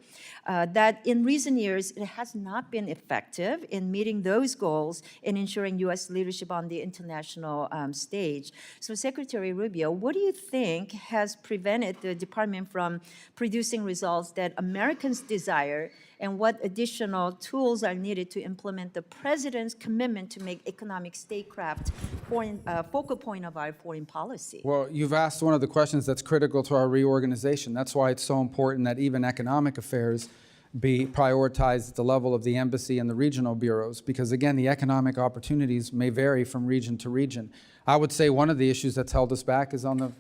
that in recent years, it has not been been effective in meeting those goals and ensuring U.S. leadership on the international stage. So Secretary Rubio, what do you think has prevented the department from producing results that Americans desire, and what additional tools are needed to implement the president's commitment to make economic statecraft focal point of our foreign policy? Well, you've asked one of the questions that's critical to our reorganization. That's why it's so important that even economic affairs be prioritized at the level of the embassy and the regional bureaus, because again, the economic opportunities may vary from region to region. I would say one of the issues that's held us back is on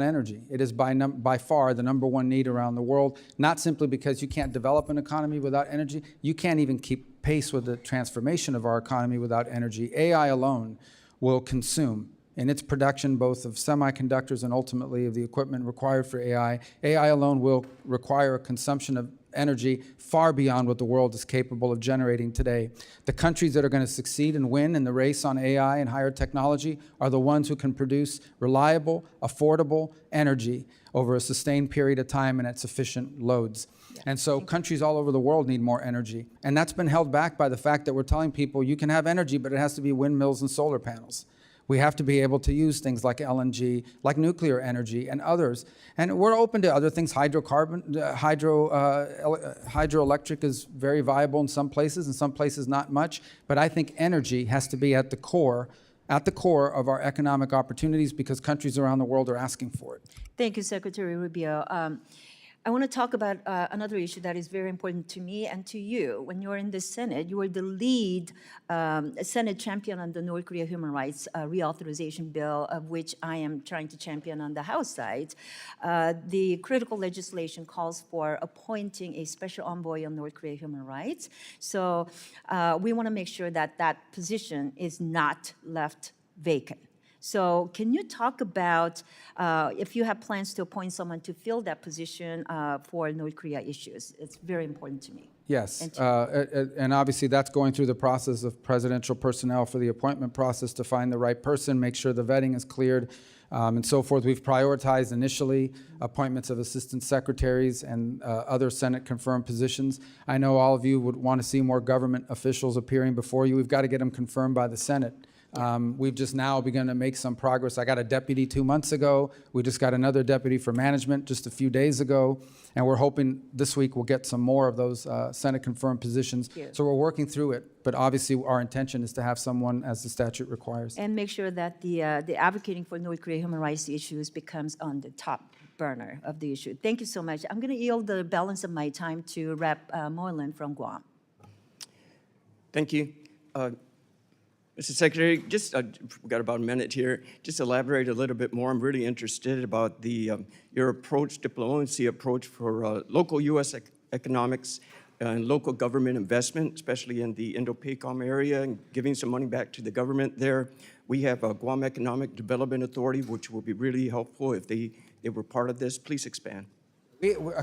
energy. It is by far the #1 need around the world, not simply because you can't develop an economy without energy. You can't even keep pace with the transformation of our economy without energy. AI alone will consume in its production both of semiconductors and ultimately of the equipment required for AI. AI alone will require a consumption of energy far beyond what the world is capable of generating today. The countries that are going to succeed and win in the race on AI and higher technology are the ones who can produce reliable, affordable energy over a sustained period of time and at sufficient loads. And so countries all over the world need more energy. And that's been held back by the fact that we're telling people you can have energy, but it has to be windmills and solar panels. We have to be able to use things like LNG, like nuclear energy and others. And we're open to other things. Hydroelectric is very viable in some places not much. But I think energy has to be at the core of our economic opportunities because countries around the world are asking for it. Thank you, Secretary Rubio. I want to talk about another issue that is very important to me and to you. When you're in the Senate, you are the lead Senate champion on the North Korea human rights reauthorization bill, of which I am trying to champion on the House side. The critical legislation calls for appointing a special envoy on North Korea human rights. So we want to make sure that that position is not left vacant. So can you talk about if you have plans to appoint someone to fill that position for North Korea issues? It's very important to me. Yes, and obviously that's going through the process of presidential personnel for the appointment process to find the right person, make sure the vetting is cleared, and so forth. We've prioritized initially appointments of assistant secretaries and other Senate-confirmed positions. I know all of you would want to see more government officials appearing before you. We've got to get them confirmed by the Senate. We've just now begun to make some progress. I got a deputy 2 months ago. We just got another deputy for management just a few days ago. And we're hoping this week we'll get some more of those Senate-confirmed positions. So we're working through it. But obviously our intention is to have someone as the statute requires. And make sure that the advocating for North Korea human rights issues becomes on the top burner of the issue. Thank you so much. I'm going to yield the balance of my time to Rep. Moylan from Guam. Thank you. Mr. Secretary, just we've got about a minute here. Just elaborate a little bit more. I'm really interested about your approach, diplomacy approach for local U.S. economics and local government investment, especially in the Indo-PACOM area, and giving some money back to the government there. We have a Guam Economic Development Authority, which will be really helpful if they were part of this. Please expand.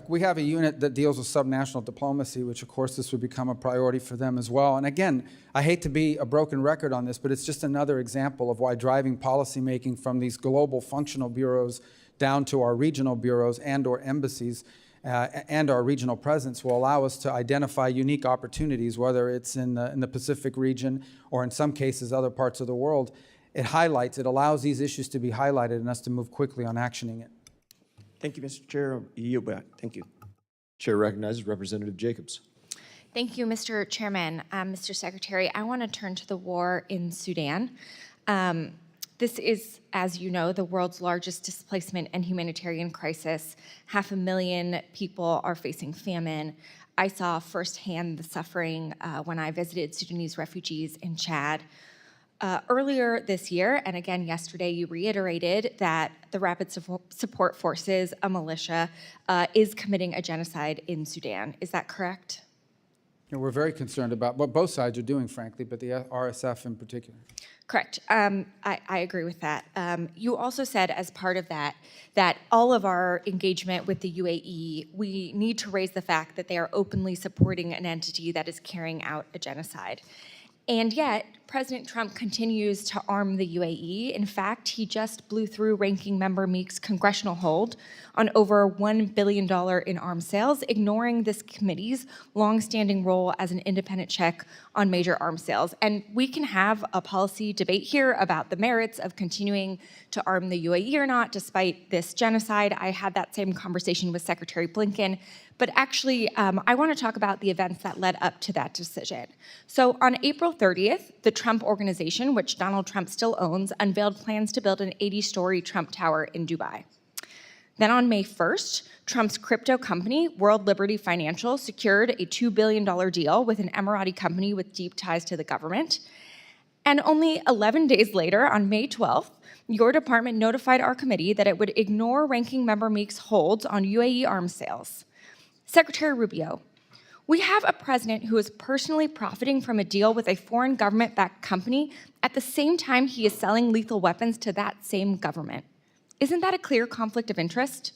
We have a unit that deals with subnational diplomacy, which of course this would become a priority for them as well. And again, I hate to be a broken record on this, but it's just another example of why driving policymaking from these global functional bureaus down to our regional bureaus and or embassies and our regional presence will allow us to identify unique opportunities, whether it's in the Pacific region or in some cases other parts of the world. It allows these issues to be highlighted and us to move quickly on actioning it. Thank you, Mr. Chair. Yield back. Thank you. Chair recognizes Representative Jacobs. Thank you, Mr. Chairman. Mr. Secretary, I want to turn to the war in Sudan. This is, as you know, the world's largest displacement and humanitarian crisis. 500,000 people are facing famine. I saw firsthand the suffering when I visited Sudanese refugees in Chad. Earlier this year, and again yesterday, you reiterated that the Rapid Support Forces, a militia, is committing a genocide in Sudan. Is that correct? We're very concerned about what both sides are doing, frankly, but the RSF in particular. Correct. I agree with that. You also said as part of that, that all of our engagement with the UAE, we need to raise the fact that they are openly supporting an entity that is carrying out a genocide. And yet, President Trump continues to arm the UAE. In fact, he just blew through Ranking Member Meek's congressional hold on over $1 billion in arms sales, ignoring this committee's longstanding role as an independent check on major arms sales. And we can have a policy debate here about the merits of continuing to arm the UAE or not, despite this genocide. I had that same conversation with Secretary Blinken. But actually, I want to talk about the events that led up to that decision. So on April 30th, the Trump Organization, which Donald Trump still owns, unveiled plans to build an 80-story Trump Tower in Dubai. Then on May 1st, Trump's crypto company, World Liberty Financial, secured a $2 billion deal with an Emirati company with deep ties to the government. And only 11 days later, on May 12th, your department notified our committee that it would ignore Ranking Member Meek's holds on UAE arms sales. Secretary Rubio, we have a president who is personally profiting from a deal with a foreign government-backed company at the same time he is selling lethal weapons to that same government. Isn't that a clear conflict of interest?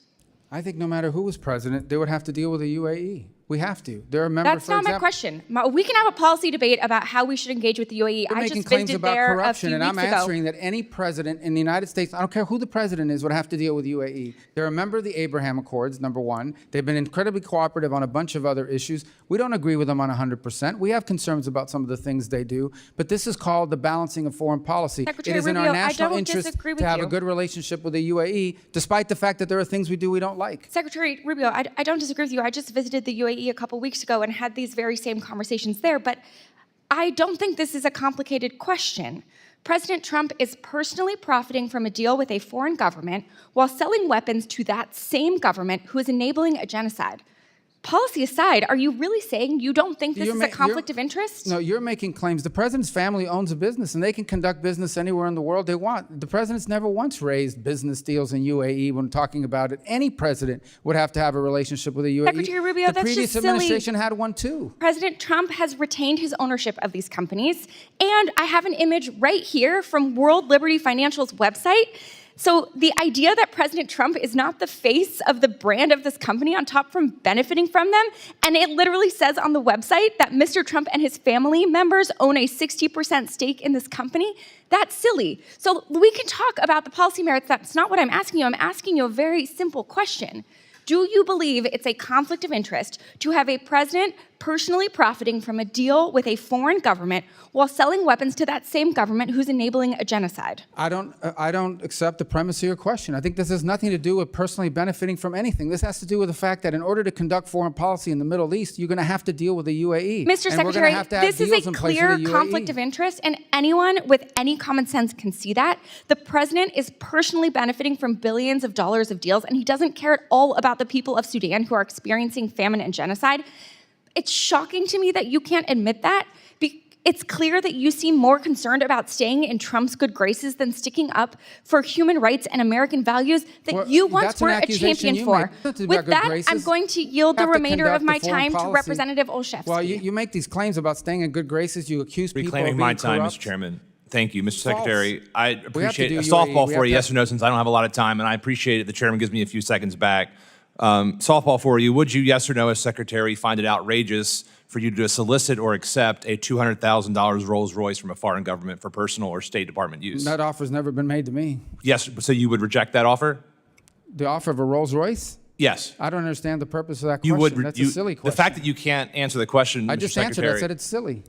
I think no matter who was president, they would have to deal with the UAE. We have to. They're a member, That's not my question. We can have a policy debate about how we should engage with the UAE. They're I making just claims visited about there corruption, a few and I'm weeks ago. answering that any president in the United States, I don't care who the president is, would have to deal with UAE. They're a member of the Abraham Accords, number one. They've been incredibly cooperative on a bunch of other issues. We don't agree with them on 100%. We have concerns about some of the things they do, but this is called the balancing of foreign policy. Secretary It is in Rubio, our I national don't interest disagree with to have you. a good relationship with the UAE, despite the fact that there are things we do we don't like. Secretary Rubio, I don't disagree with you. I just visited the UAE a couple weeks ago and had these very same conversations there, but I don't think this is a complicated question. President Trump is personally profiting from a deal with a foreign government while selling weapons to that same government who is enabling a genocide. Policy aside, are you really saying you don't think this is a conflict of interest? No, you're making claims. The president's family owns a business, and they can conduct business anywhere in the world they want. The president's never once raised business deals in UAE when talking about it. Any president would have to have a relationship with the UAE. Secretary Rubio, the that's previous just silly. administration had one too. President Trump has retained his ownership of these companies, and I have an image right here from World Liberty Financial's website. So the idea that President Trump is not the face of the brand of this company on top from benefiting from them, and it literally says on the website that Mr. Trump and his family members own a 60% stake in this company, that's silly. So we can talk about the policy merits. That's not what I'm asking you. I'm asking you a very simple question. Do you believe it's a conflict of interest to have a president personally profiting from a deal with a foreign government while selling weapons to that same government who's enabling a genocide? I don't accept the premise of your question. I think this has nothing to do with personally benefiting from anything. This has to do with the fact that in order to conduct foreign policy in the Middle East, you're going to have to deal with the UAE. Mr. And we're gonna Secretary, have to have this is deals a in place with clear the UAE. conflict of interest, and anyone with any common sense can see that. The president is personally benefiting from billions of dollars of deals, and he doesn't care at all about the people of Sudan who are experiencing famine and genocide. It's shocking to me that you can't admit that. It's clear that you seem more concerned about staying in Trump's good graces than sticking up for human rights and American values that you once that's an were a accusation champion you for. make. That's about With good that, graces. I'm going to yield the Have to remainder of conduct my the foreign time to policy. Representative Olszewski. Well, you make these claims about staying in good graces. You accuse people of being Reclaiming my time, corrupt. Mr. Chairman. Thank you, Mr. False. Secretary. I We have to appreciate do a UAE. softball We for have you, to yes or no, since I don't have a lot of time, and I appreciate it. The chairman gives me a few seconds back. Softball for you. Would you, yes or no, as Secretary, find it outrageous for you to solicit or accept a $200,000 Rolls Royce from a foreign government for personal or State Department use? That offer's never been made to me. Yes, so you would reject that offer? The offer of a Rolls Royce? Yes. I don't understand the purpose of that You question. would. That's a silly question. The fact that you can't answer the question, I Mr. just answered it. I Secretary, said it's silly.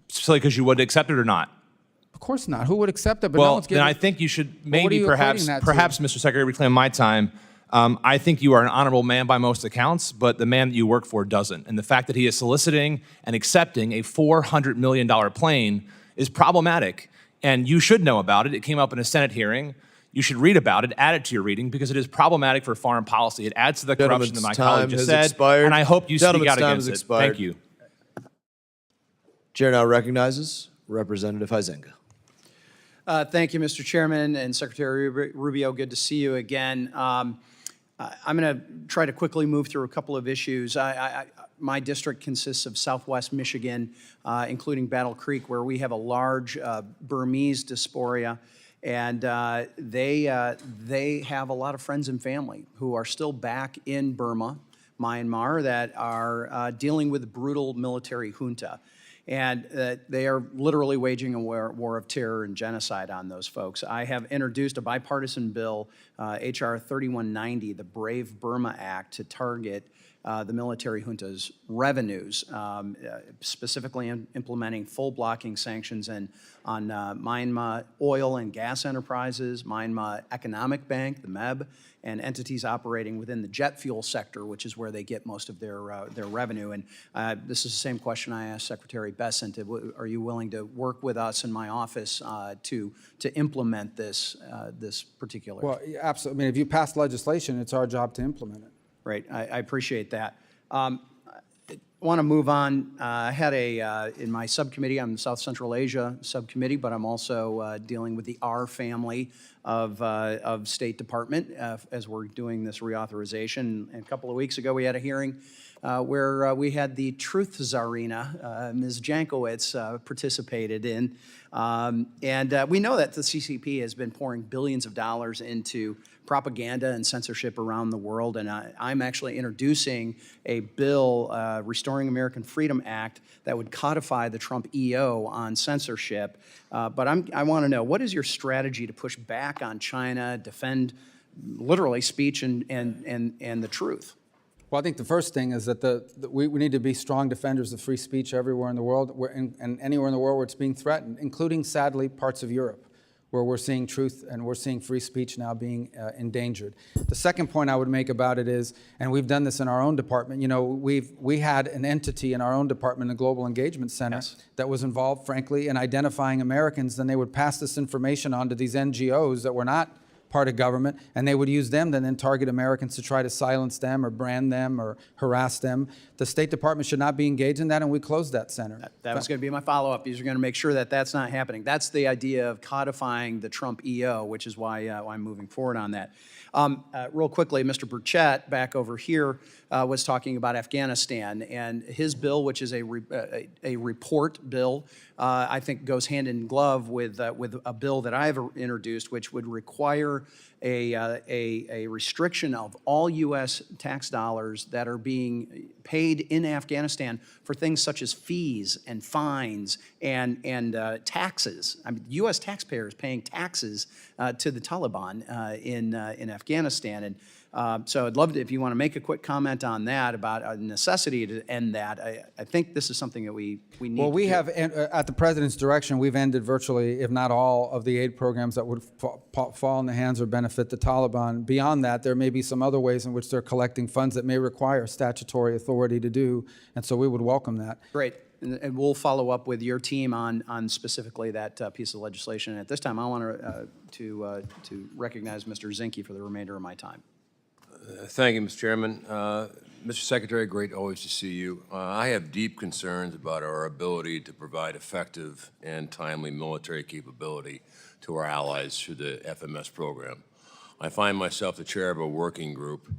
silly because you would accept it or not? Of course not. Who would accept it? But no Well, one's then giving. I think you should Well, what are maybe you perhaps, equating that to? Mr. Secretary, reclaim my time. I think you are an honorable man by most accounts, but the man that you work for doesn't. And the fact that he is soliciting and accepting a $400 million plane is problematic. And you should know about it. It came up in a Senate hearing. You should read about it, add it to your reading, because it is problematic for foreign policy. It adds to the corruption that my colleague just said. And I hope you speak out against it. Thank you. Chair now recognizes Representative Huizenga. Thank you, Mr. Chairman and Secretary Rubio. Good to see you again. I'm going to try to quickly move through a couple of issues. My district consists of Southwest Michigan, including Battle Creek, where we have a large Burmese diaspora, and they have a lot of friends and family who are still back in Burma, Myanmar, that are dealing with the brutal military junta. And they are literally waging a war of terror and genocide on those folks. I have introduced a bipartisan bill, H.R. 3190, the Brave Burma Act, to target the military junta's revenues, specifically implementing full blocking sanctions on Myanmar oil and gas enterprises, Myanmar Economic Bank, the MEB, and entities operating within the jet fuel sector, which is where they get most of their revenue. And this is the same question I asked Secretary Bessent. Are you willing to work with us in my office to implement this particular? Well, absolutely. I mean, if you pass legislation, it's our job to implement it. Right, I appreciate that. I want to move on. I had in my subcommittee, I'm the South Central Asia subcommittee, but I'm also dealing with the R family of State Department as we're doing this reauthorization. And a couple of weeks ago, we had a hearing where we had the Truth Czarina, Ms. Jankowicz, participated in. And we know that the CCP has been pouring billions of dollars into propaganda and censorship around the world, and I'm actually introducing a bill, Restoring American Freedom Act, that would codify the Trump EO on censorship. But I want to know, what is your strategy to push back on China, defend literally speech and the truth? Well, I think the first thing is that we need to be strong defenders of free speech everywhere in the world, and anywhere in the world where it's being threatened, including, sadly, parts of Europe, where we're seeing truth and we're seeing free speech now being endangered. The second point I would make about it is, and we've done this in our own department, you know, we had an entity in our own department, the Global Engagement Center, that was involved, frankly, in identifying Americans. Then they would pass this information on to these NGOs that were not part of government, and they would use them to then target Americans to try to silence them or brand them or harass them. The State Department should not be engaged in that, and we closed that center. That was going to be my follow-up. These are going to make sure that that's not happening. That's the idea of codifying the Trump EO, which is why I'm moving forward on that. Real quickly, Mr. Burchett, back over here, was talking about Afghanistan, and his bill, which is a report bill, I think goes hand in glove with a bill that I've introduced, which would require a restriction of all U.S. tax dollars that are being paid in Afghanistan for things such as fees and fines and taxes. I mean, U.S. taxpayers paying taxes to the Taliban in Afghanistan. And so I'd love to, if you want to make a quick comment on that, about a necessity to end that. I think this is something that we need Well, to we do. have, at the President's direction, we've ended virtually, if not all, of the aid programs that would fall in the hands or benefit the Taliban. Beyond that, there may be some other ways in which they're collecting funds that may require statutory authority to do, and so we would welcome that. Great. And we'll follow up with your team on specifically that piece of legislation. And at this time, I want to recognize Mr. Zinke for the remainder of my time. Thank you, Mr. Chairman. Mr. Secretary, great always to see you. I have deep concerns about our ability to provide effective and timely military capability to our allies through the FMS program. I find myself the chair of a working group,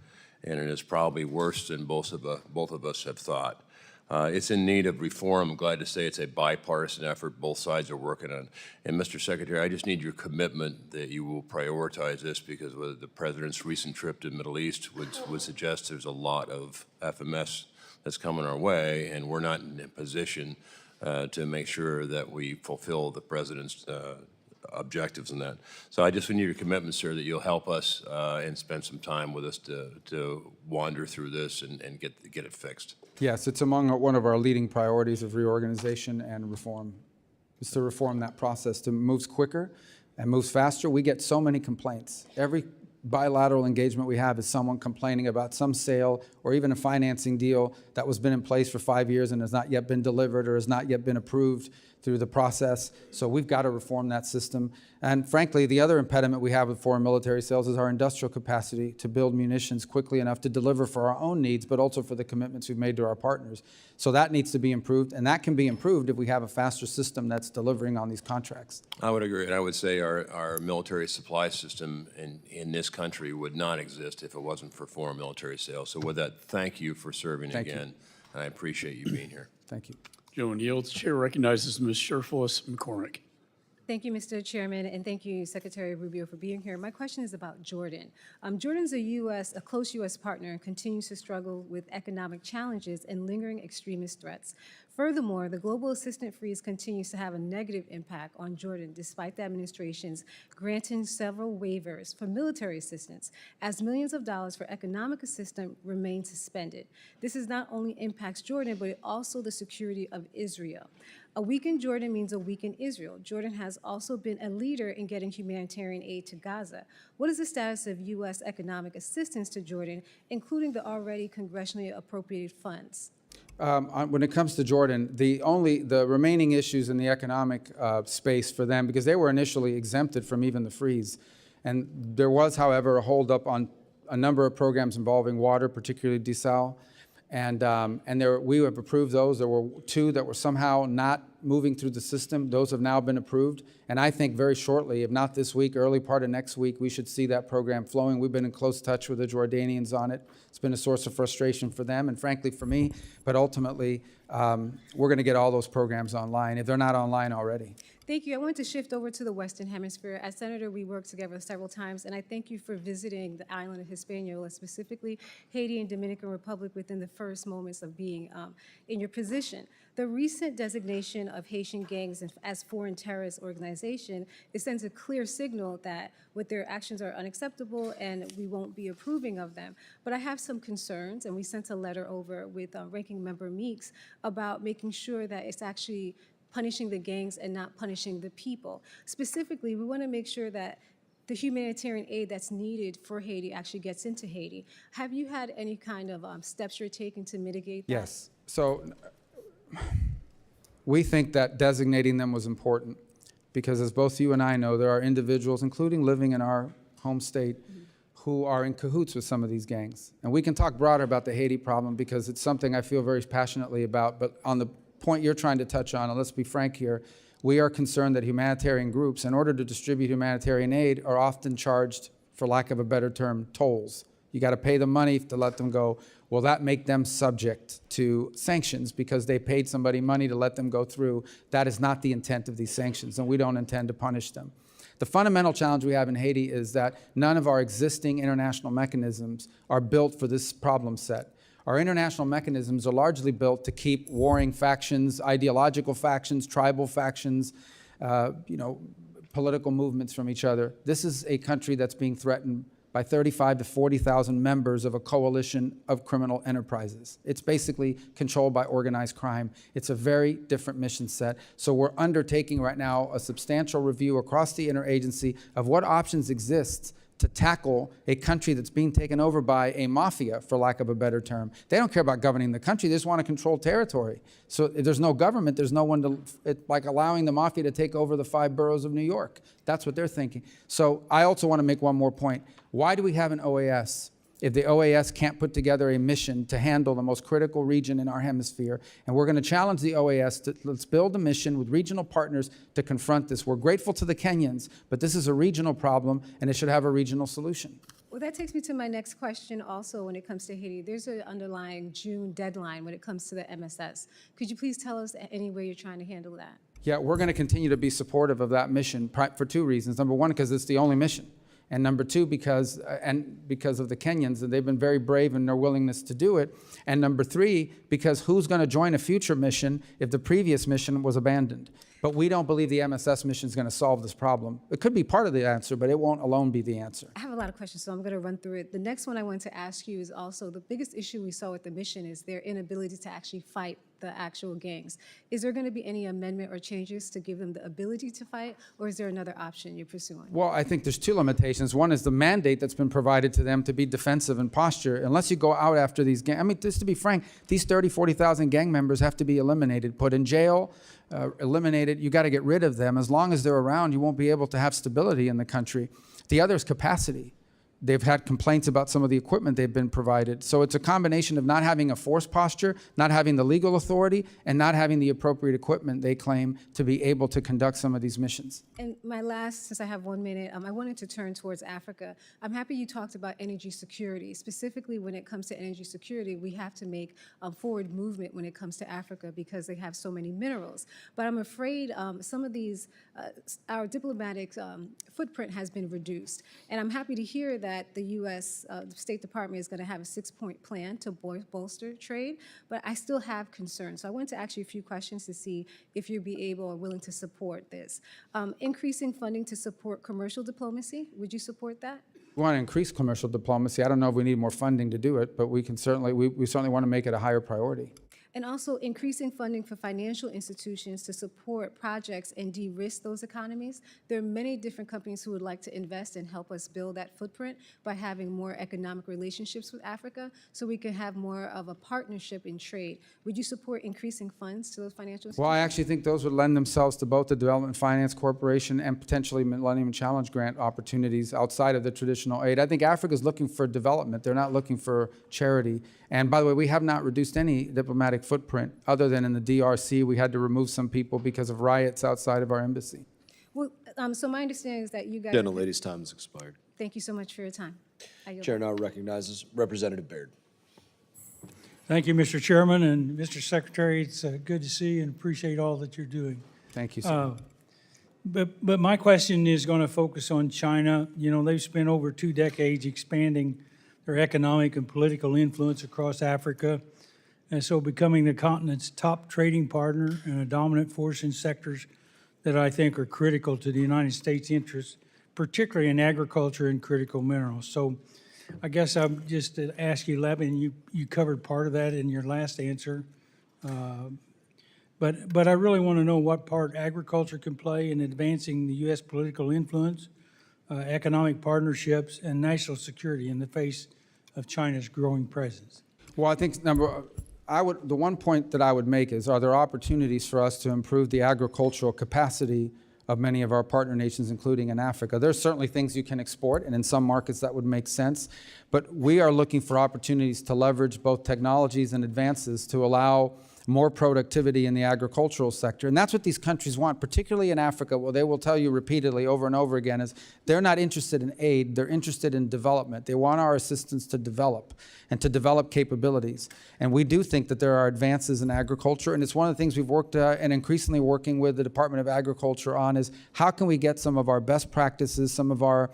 and it is probably worse than both of us have thought. It's in need of reform. I'm glad to say it's a bipartisan effort both sides are working on. And Mr. Secretary, I just need your commitment that you will prioritize this, because the President's recent trip to the Middle East would suggest there's a lot of FMS that's coming our way, and we're not in a position to make sure that we fulfill the President's objectives in that. So I just need your commitment, sir, that you'll help us and spend some time with us to wander through this and get it fixed. Yes, it's among one of our leading priorities of reorganization and reform, is to reform that process, to moves quicker and moves faster. We get so many complaints. Every bilateral engagement we have is someone complaining about some sale or even a financing deal that was been in place for 5 years and has not yet been delivered or has not yet been approved through the process. So we've got to reform that system. And frankly, the other impediment we have with foreign military sales is our industrial capacity to build munitions quickly enough to deliver for our own needs, but also for the commitments we've made to our partners. So that needs to be improved, and that can be improved if we have a faster system that's delivering on these contracts. I would agree, and I would say our military supply system in this country would not exist if it wasn't for foreign military sales. So with that, thank you for serving again, and I appreciate you being here. Thank you. Gentleman yields. Chair recognizes Ms. Sherfless McCormick. Thank you, Mr. Chairman, and thank you, Secretary Rubio, for being here. My question is about Jordan. Jordan's a close U.S. partner and continues to struggle with economic challenges and lingering extremist threats. Furthermore, the global assistance freeze continues to have a negative impact on Jordan, despite the administration's granting several waivers for military assistance, as millions of dollars for economic assistance remain suspended. This not only impacts Jordan, but it also the security of Israel. A weakened Jordan means a weakened Israel. Jordan has also been a leader in getting humanitarian aid to Gaza. What is the status of U.S. economic assistance to Jordan, including the already congressionally appropriated funds? When it comes to Jordan, the remaining issues in the economic space for them, because they were initially exempted from even the freeze, and there was, however, a holdup on a number of programs involving water, particularly desal. And we have approved those. There were 2 that were somehow not moving through the system. Those have now been approved. And I think very shortly, if not this week, early part of next week, we should see that program flowing. We've been in close touch with the Jordanians on it. It's been a source of frustration for them and frankly for me. But ultimately, we're going to get all those programs online if they're not online already. Thank you. I want to shift over to the Western Hemisphere. As Senator, we worked together several times, and I thank you for visiting the island of Hispaniola, specifically Haiti and Dominican Republic, within the first moments of being in your position. The recent designation of Haitian gangs as foreign terrorist organization, it sends a clear signal that what their actions are unacceptable and we won't be approving of them. But I have some concerns, and we sent a letter over with Ranking Member Meeks about making sure that it's actually punishing the gangs and not punishing the people. Specifically, we want to make sure that the humanitarian aid that's needed for Haiti actually gets into Haiti. Have you had any kind of steps you're taking to mitigate that? Yes. So we think that designating them was important because, as both you and I know, there are individuals, including living in our home state, who are in cahoots with some of these gangs. And we can talk broader about the Haiti problem because it's something I feel very passionately about, but on the point you're trying to touch on, and let's be frank here, we are concerned that humanitarian groups, in order to distribute humanitarian aid, are often charged, for lack of a better term, tolls. You got to pay the money to let them go. Will that make them subject to sanctions because they paid somebody money to let them go through? That is not the intent of these sanctions, and we don't intend to punish them. The fundamental challenge we have in Haiti is that none of our existing international mechanisms are built for this problem set. Our international mechanisms are largely built to keep warring factions, ideological factions, tribal factions, political movements from each other. This is a country that's being threatened by 35 to 40,000 members of a coalition of criminal enterprises. It's basically controlled by organized crime. It's a very different mission set. So we're undertaking right now a substantial review across the interagency of what options exist to tackle a country that's being taken over by a mafia, for lack of a better term. They don't care about governing the country, they just want to control territory. So if there's no government, there's no one to, it's like allowing the mafia to take over the 5 boroughs of New York. That's what they're thinking. So I also want to make one more point. Why do we have an OAS if the OAS can't put together a mission to handle the most critical region in our hemisphere? And we're going to challenge the OAS to let's build a mission with regional partners to confront this. We're grateful to the Kenyans, but this is a regional problem and it should have a regional solution. Well, that takes me to my next question also when it comes to Haiti. There's an underlying June deadline when it comes to the MSS. Could you please tell us any way you're trying to handle that? Yeah, we're going to continue to be supportive of that mission for 2 reasons. Number 1, because it's the only mission. And number 2, because of the Kenyans, and they've been very brave in their willingness to do it. And number 3, because who's going to join a future mission if the previous mission was abandoned? But we don't believe the MSS mission is going to solve this problem. It could be part of the answer, but it won't alone be the answer. I have a lot of questions, so I'm going to run through it. The next one I want to ask you is also the biggest issue we saw with the mission is their inability to actually fight the actual gangs. Is there going to be any amendment or changes to give them the ability to fight, or is there another option you're pursuing? Well, I think there's 2 limitations. One is the mandate that's been provided to them to be defensive in posture. Unless you go out after these gangs, I mean, just to be frank, these 30, 40,000 gang members have to be eliminated, put in jail, eliminated. You got to get rid of them. As long as they're around, you won't be able to have stability in the country. The other is capacity. They've had complaints about some of the equipment they've been provided. So it's a combination of not having a force posture, not having the legal authority, and not having the appropriate equipment, they claim, to be able to conduct some of these missions. And my last, since I have 1 minute, I wanted to turn towards Africa. I'm happy you talked about energy security. Specifically, when it comes to energy security, we have to make a forward movement when it comes to Africa because they have so many minerals. But I'm afraid some of these, our diplomatic footprint has been reduced. And I'm happy to hear that the U.S. State Department is going to have a 6-point plan to bolster trade, but I still have concerns. So I wanted to ask you a few questions to see if you'd be able or willing to support this. Increasing funding to support commercial diplomacy, would you support that? We want to increase commercial diplomacy. I don't know if we need more funding to do it, but we certainly want to make it a higher priority. And also increasing funding for financial institutions to support projects and de-risk those economies. There are many different companies who would like to invest and help us build that footprint by having more economic relationships with Africa so we can have more of a partnership in trade. Would you support increasing funds to those financial institutions? Well, I actually think those would lend themselves to both the Development Finance Corporation and potentially Millennium Challenge grant opportunities outside of the traditional aid. I think Africa's looking for development. They're not looking for charity. And by the way, we have not reduced any diplomatic footprint other than in the DRC. We had to remove some people because of riots outside of our embassy. Well, so my understanding is that you guys... Gentlelady's time has expired. Thank you so much for your time. I yield Chair back. now recognizes Representative Baird. Thank you, Mr. Chairman, and Mr. Secretary. It's good to see you and appreciate all that you're doing. Thank you, sir. But my question is going to focus on China. You know, they've spent over 2 decades expanding their economic and political influence across Africa, and so becoming the continent's top trading partner and a dominant force in sectors that I think are critical to the United States' interests, particularly in agriculture and critical minerals. So I guess I'm just to ask you, Levin, you covered part of that in your last answer, but I really want to know what part agriculture can play in advancing the U.S. political influence, economic partnerships, and national security in the face of China's growing presence. Well, I think the one point that I would make is, are there opportunities for us to improve the agricultural capacity of many of our partner nations, including in Africa? There's certainly things you can export, and in some markets that would make sense. But we are looking for opportunities to leverage both technologies and advances to allow more productivity in the agricultural sector. And that's what these countries want, particularly in Africa. Well, they will tell you repeatedly over and over again is they're not interested in aid, they're interested in development. They want our assistance to develop and to develop capabilities. And we do think that there are advances in agriculture, and it's one of the things we've worked and increasingly working with the Department of Agriculture on is how can we get some of our best practices, some of our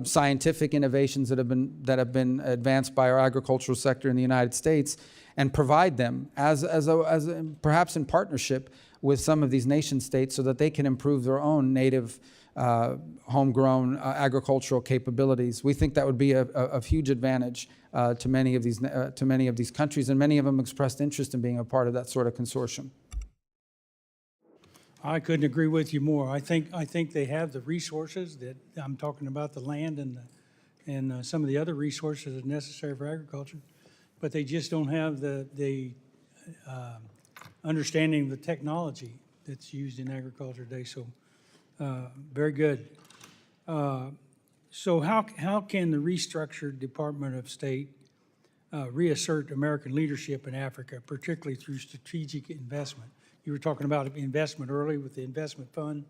scientific innovations that have been advanced by our agricultural sector in the United States, and provide them perhaps in partnership with some of these nation states so that they can improve their own native homegrown agricultural capabilities. We think that would be a huge advantage to many of these countries, and many of them expressed interest in being a part of that sort of consortium. I couldn't agree with you more. I think they have the resources that I'm talking about, the land and some of the other resources that are necessary for agriculture, but they just don't have the understanding of the technology that's used in agriculture today. So very good. So how can the restructured Department of State reassert American leadership in Africa, particularly through strategic investment? You were talking about investment early with the investment fund.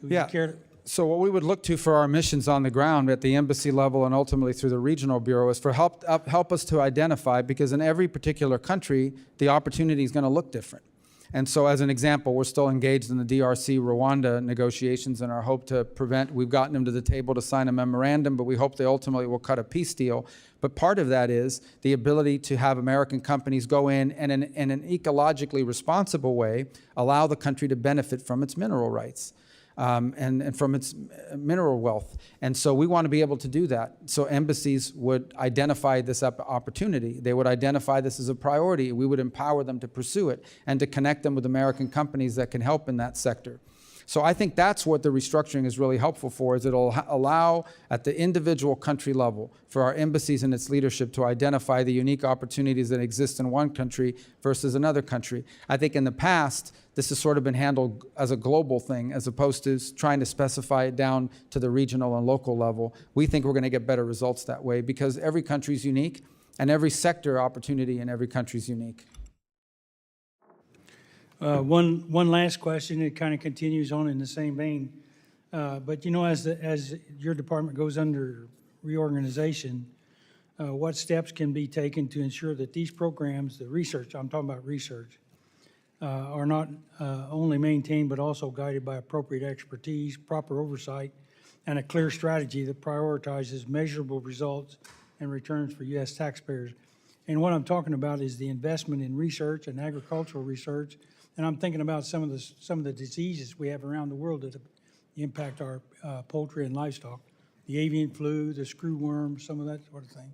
So Yeah. So what we would look to for our missions on the ground at the embassy level and ultimately through the regional bureau is for help us to identify, because in every particular country, the opportunity is going to look different. And so as an example, we're still engaged in the DRC Rwanda negotiations, and our hope to we've gotten them to the table to sign a memorandum, but we hope they ultimately will cut a peace deal. But part of that is the ability to have American companies go in and in an ecologically responsible way, allow the country to benefit from its mineral rights. And from its mineral wealth. And so we want to be able to do that. So embassies would identify this opportunity. They would identify this as a priority. We would empower them to pursue it and to connect them with American companies that can help in that sector. So I think that's what the restructuring is really helpful for, is it'll allow at the individual country level for our embassies and its leadership to identify the unique opportunities that exist in one country versus another country. I think in the past, this has sort of been handled as a global thing as opposed to trying to specify it down to the regional and local level. We think we're going to get better results that way because every country is unique and every sector opportunity in every country is unique. One last question. It kind of continues on in the same vein. But you know, as your department goes under reorganization, what steps can be taken to ensure that these programs, the research, I'm talking about research, are not only maintained but also guided by appropriate expertise, proper oversight, and a clear strategy that prioritizes measurable results and returns for U.S. taxpayers. And what I'm talking about is the investment in research and agricultural research. And I'm thinking about some of the diseases we have around the world that impact our poultry and livestock, the avian flu, the screwworm, some of that sort of thing.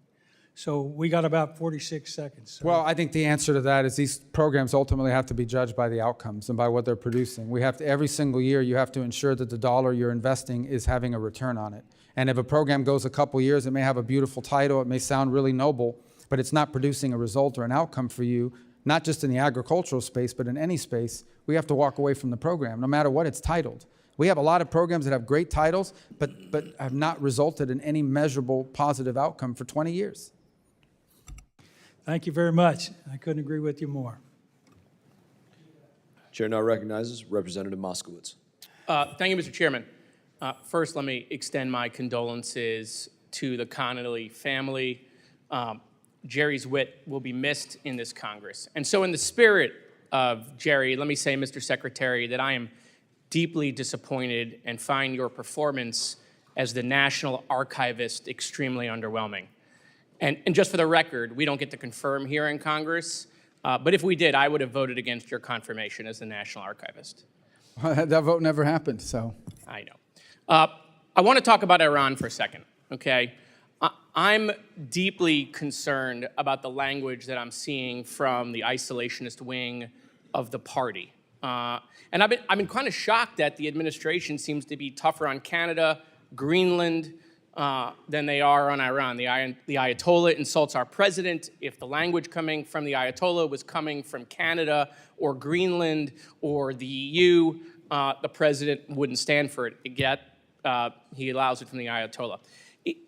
So we got about 46 seconds. So. Well, I think the answer to that is these programs ultimately have to be judged by the outcomes and by what they're producing. We have to, every single year, you have to ensure that the dollar you're investing is having a return on it. And if a program goes a couple years, it may have a beautiful title, it may sound really noble, but it's not producing a result or an outcome for you, not just in the agricultural space, but in any space. We have to walk away from the program, no matter what it's titled. We have a lot of programs that have great titles, but have not resulted in any measurable positive outcome for 20 years. Thank you very much. I couldn't agree with you more. Chair now recognizes Representative Moskowitz. Thank you, Mr. Chairman. First, let me extend my condolences to the Connolly family. Jerry's wit will be missed in this Congress. And so in the spirit of Jerry, let me say, Mr. Secretary, that I am deeply disappointed and find your performance as the National Archivist extremely underwhelming. And just for the record, we don't get to confirm here in Congress, but if we did, I would have voted against your confirmation as the National Archivist. That vote never happened, so. I know. I want to talk about Iran for a second, okay? I'm deeply concerned about the language that I'm seeing from the isolationist wing of the party. And I've been kind of shocked that the administration seems to be tougher on Canada, Greenland, than they are on Iran. The Ayatollah insults our president. If the language coming from the Ayatollah was coming from Canada or Greenland or the EU, the president wouldn't stand for it. Yet he allows it from the Ayatollah.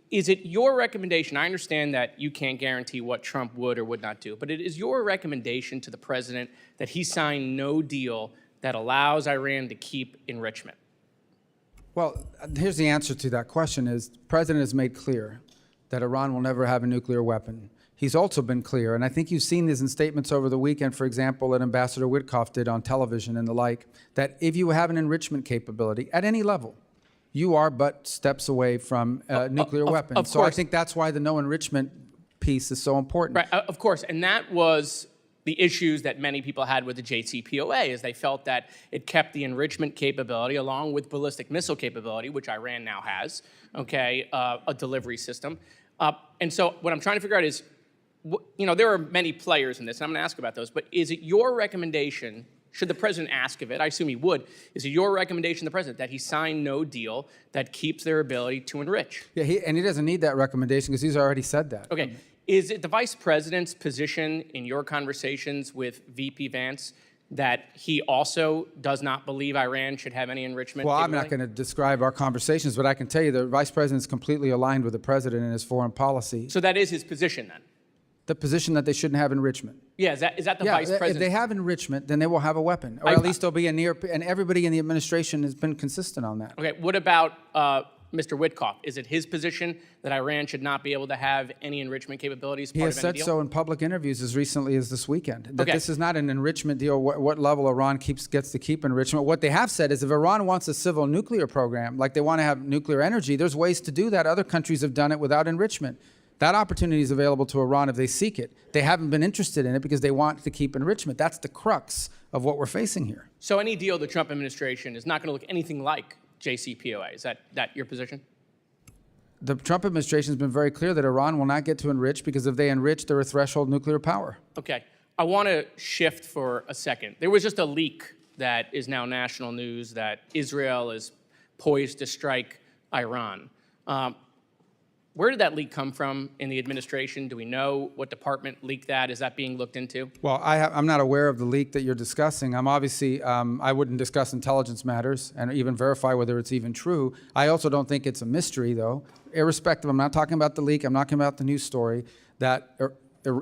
Is it your recommendation, I understand that you can't guarantee what Trump would or would not do, but it is your recommendation to the president that he sign no deal that allows Iran to keep enrichment? Well, here's the answer to that question is the president has made clear that Iran will never have a nuclear weapon. He's also been clear, and I think you've seen this in statements over the weekend, for example, that Ambassador Witkoff did on television and the like, that if you have an enrichment capability at any level, you are but steps away from nuclear weapons. So I think that's why the no enrichment piece is so important. Right, of course, and that was the issues that many people had with the JCPOA, is they felt that it kept the enrichment capability along with ballistic missile capability, which Iran now has, okay, a delivery system. And so what I'm trying to figure out is, you know, there are many players in this, and I'm going to ask about those, but is it your recommendation, should the president ask of it, I assume he would, is it your recommendation to the president that he sign no deal that keeps their ability to enrich? Yeah, and he doesn't need that recommendation because he's already said that. Okay. Is it the vice president's position in your conversations with VP Vance that he also does not believe Iran should have any enrichment? Well, I'm not going to describe our conversations, but I can tell you the vice president is completely aligned with the president in his foreign policy. So that is his position then? The position that they shouldn't have enrichment. Yeah, is that the vice president? If they have enrichment, then they will have a weapon, or at least there'll be a near, and everybody in the administration has been consistent on that. Okay, what about Mr. Witkoff? Is it his position that Iran should not be able to have any enrichment capabilities? He has said so in public interviews as recently as this weekend, that this is not an enrichment deal, what level Iran gets to keep enrichment. What they have said is if Iran wants a civil nuclear program, like they want to have nuclear energy, there's ways to do that. Other countries have done it without enrichment. That opportunity is available to Iran if they seek it. They haven't been interested in it because they want to keep enrichment. That's the crux of what we're facing here. So any deal the Trump administration is not going to look anything like JCPOA. Is that your position? The Trump administration has been very clear that Iran will not get to enrich because if they enrich, they're a threshold nuclear power. Okay. I want to shift for a second. There was just a leak that is now national news that Israel is poised to strike Iran. Where did that leak come from in the administration? Do we know what department leaked that? Is that being looked into? Well, I'm not aware of the leak that you're discussing. I'm obviously, I wouldn't discuss intelligence matters and even verify whether it's even true. I also don't think it's a mystery, though. Irrespective, I'm not talking about the leak, I'm not talking about the news story, that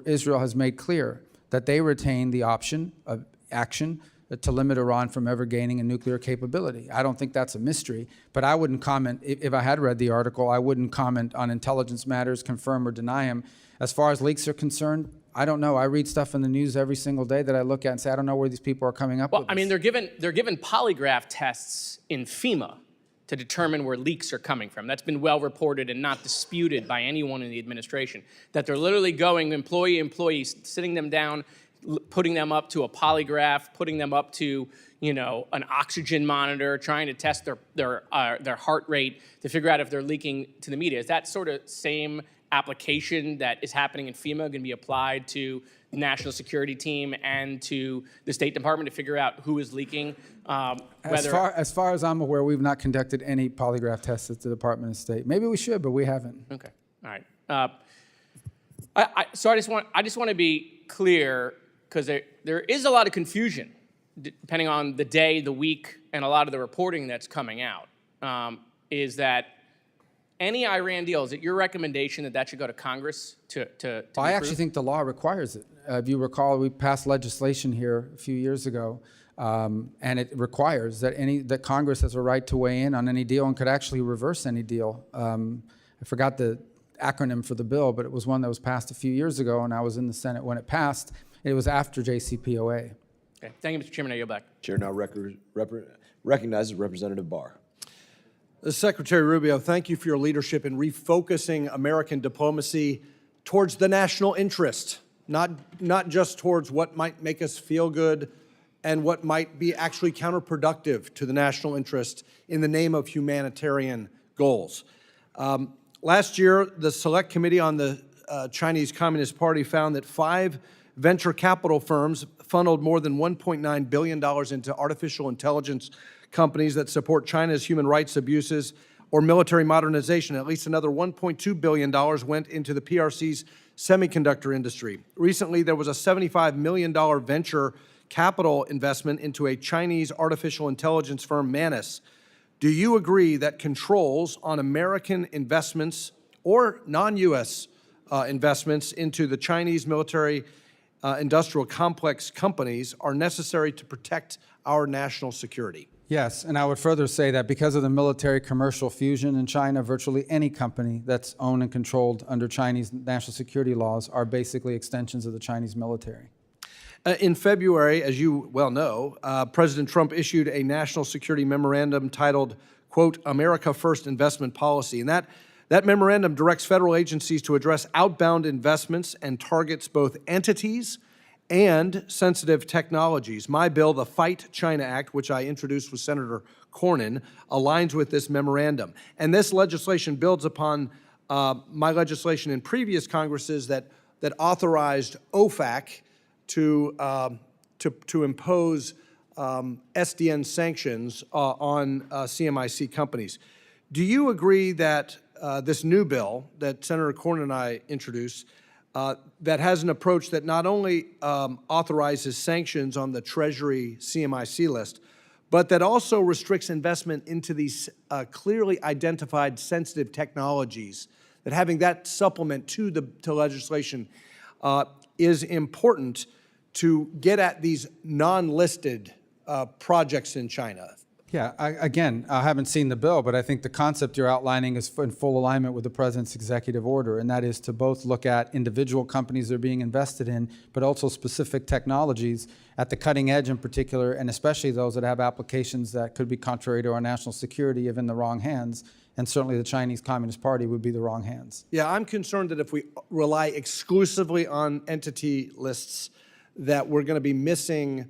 Israel has made clear that they retain the option of action to limit Iran from ever gaining a nuclear capability. I don't think that's a mystery, but I wouldn't comment, if I had read the article, I wouldn't comment on intelligence matters, confirm or deny them. As far as leaks are concerned, I don't know. I read stuff in the news every single day that I look at and say, I don't know where these people are coming up with Well, I mean, they're given polygraph tests in FEMA to determine where leaks are coming from. That's been well reported and not disputed by anyone in the administration, that they're literally going employee, sitting them down, putting them up to a polygraph, putting them up to, an oxygen monitor, trying to test their heart rate to figure out if they're leaking to the media. Is that sort of same application that is happening in FEMA going to be applied to the National Security Team and to the State Department to figure out who is leaking? As far as I'm aware, we've not conducted any polygraph tests at the Department of State. Maybe we should, but we haven't. Okay, all right. So I just want to be clear, because there is a lot of confusion depending on the day, the week, and a lot of the reporting that's coming out, is that any Iran deal, is it your recommendation that should go to Congress to I actually think the law requires it. If you recall, we passed legislation here a few years ago, and it requires that Congress has a right to weigh in on any deal and could actually reverse any deal. I forgot the acronym for the bill, but it was one that was passed a few years ago, and I was in the Senate when it passed. It was after JCPOA. Okay, thank you, Mr. Chairman. I yield back. Chair now recognizes Representative Barr. Secretary Rubio, thank you for your leadership in refocusing American diplomacy towards the national interest, not just towards what might make us feel good and what might be actually counterproductive to the national interest in the name of humanitarian goals. Last year, the Select Committee on the Chinese Communist Party found that 5 venture capital firms funneled more than $1.9 billion into artificial intelligence companies that support China's human rights abuses or military modernization. At least another $1.2 billion went into the PRC's semiconductor industry. Recently, there was a $75 million venture capital investment into a Chinese artificial intelligence firm, Mast. Do you agree that controls on American investments or non-U.S. investments into the Chinese military industrial complex companies are necessary to protect our national security? Yes, and I would further say that because of the military-commercial fusion in China, virtually any company that's owned and controlled under Chinese national security laws are basically extensions of the Chinese military. In February, as you well know, President Trump issued a national security memorandum titled, quote, America First Investment Policy. And that memorandum directs federal agencies to address outbound investments and targets both entities and sensitive technologies. My bill, the Fight China Act, which I introduced with Senator Cornyn, aligns with this memorandum. And this legislation builds upon my legislation in previous Congresses that authorized OFAC to impose SDN sanctions on CMIC companies. Do you agree that this new bill that Senator Cornyn and I introduced that has an approach that not only authorizes sanctions on the Treasury CMIC list, but that also restricts investment into these clearly identified sensitive technologies, that having that supplement to legislation is important to get at these non-listed projects in China? Yeah, I haven't seen the bill, but I think the concept you're outlining is in full alignment with the President's executive order, and that is to both look at individual companies they're being invested in, but also specific technologies at the cutting edge in particular, and especially those that have applications that could be contrary to our national security if in the wrong hands, and certainly the Chinese Communist Party would be the wrong hands. Yeah, I'm concerned that if we rely exclusively on entity lists, that we're going to be missing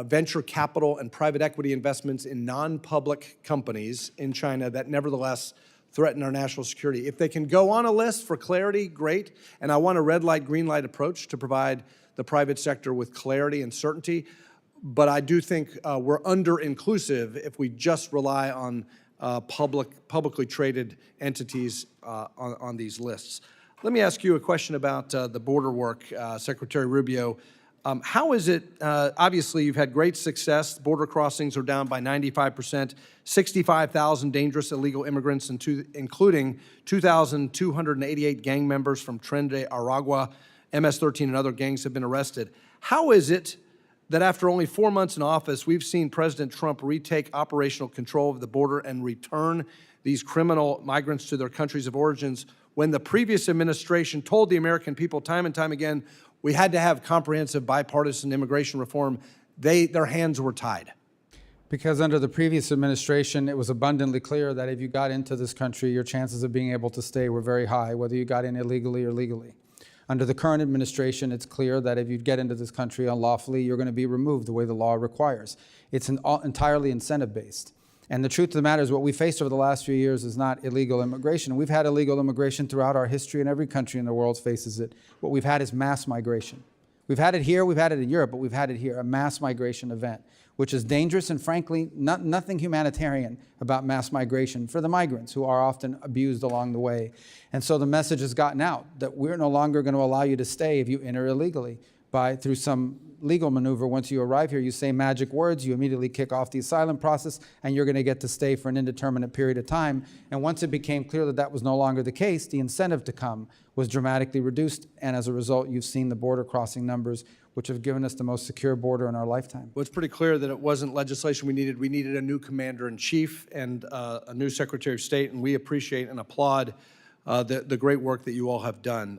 venture capital and private equity investments in non-public companies in China that nevertheless threaten our national security. If they can go on a list for clarity, great. And I want a red light, green light approach to provide the private sector with clarity and certainty. but I do think we're under-inclusive if we just rely on publicly traded entities on these lists. Let me ask you a question about the border work, Secretary Rubio. How is it, obviously you've had great success, border crossings are down by 95%, 65,000 dangerous illegal immigrants, including 2,288 gang members from UNRWA, MS-13 and other gangs have been arrested. How is it that after only 4 months in office, we've seen President Trump retake operational control of the border and return these criminal migrants to their countries of origins when the previous administration told the American people time and time again, we had to have comprehensive bipartisan immigration reform? Their hands were tied. Because under the previous administration, it was abundantly clear that if you got into this country, your chances of being able to stay were very high, whether you got in illegally or legally. Under the current administration, it's clear that if you get into this country unlawfully, you're going to be removed the way the law requires. It's entirely incentive-based. And the truth of the matter is what we faced over the last few years is not illegal immigration. We've had illegal immigration throughout our history, and every country in the world faces it. What we've had is mass migration. We've had it here, we've had it in Europe, but we've had it here, a mass migration event, which is dangerous and frankly, nothing humanitarian about mass migration for the migrants who are often abused along the way. And so the message has gotten out that we're no longer going to allow you to stay if you enter illegally through some legal maneuver. Once you arrive here, you say magic words, you immediately kick off the asylum process, and you're going to get to stay for an indeterminate period of time. And once it became clear that that was no longer the case, the incentive to come was dramatically reduced, and as a result, you've seen the border crossing numbers, which have given us the most secure border in our lifetime. Well, it's pretty clear that it wasn't legislation we needed. We needed a new commander-in-chief and a new Secretary of State, and we appreciate and applaud the great work that you all have done.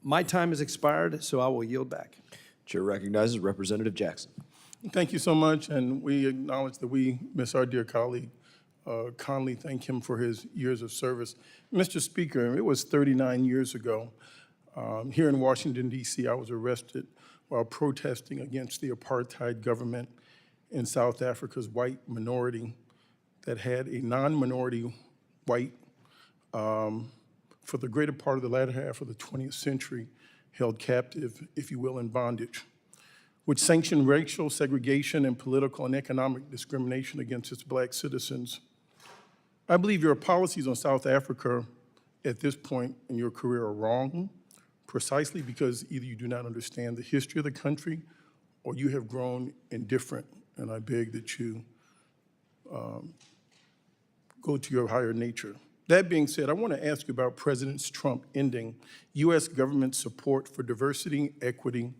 My time has expired, so I will yield back. Chair recognizes Representative Jackson. Thank you so much, and we acknowledge that we miss our dear colleague, Connolly. Thank him for his years of service. Mr. Speaker, it was 39 years ago. Here in Washington, D.C., I was arrested while protesting against the apartheid government in South Africa's white minority that had a non-minority white, for the greater part of the latter half of the 20th century, held captive, if you will, in bondage, which sanctioned racial segregation and political and economic discrimination against its black citizens. I believe your policies on South Africa at this point in your career are wrong, precisely because either you do not understand the history of the country or you have grown indifferent, and I beg that you go to your higher nature. That being said, I want to ask you about President Trump ending U.S. government support for diversity, equity,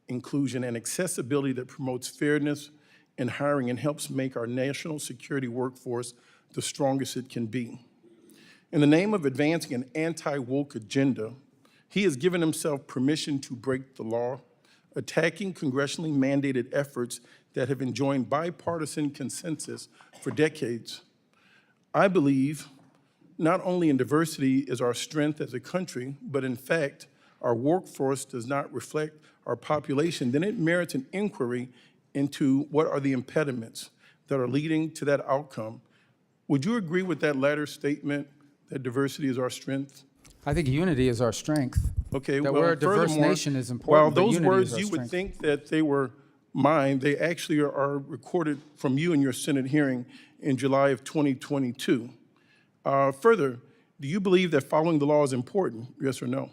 inclusion, and accessibility that promotes fairness in hiring and helps make our national security workforce the strongest it can be. In the name of advancing an anti-woke agenda, he has given himself permission to break the law, attacking congressionally mandated efforts that have enjoyed bipartisan consensus for decades. I believe not only in diversity is our strength as a country, but in fact, our workforce does not reflect our population, then it merits an inquiry into what are the impediments that are leading to that outcome. Would you agree with that latter statement, that diversity is our strength? I think unity is our strength. Okay, that well, we're a diverse furthermore, nation is important. while but those unity words is our you would strength. think that they were mine, they actually are recorded from you in your Senate hearing in July of 2022. Further, do you believe that following the law is important, yes or no?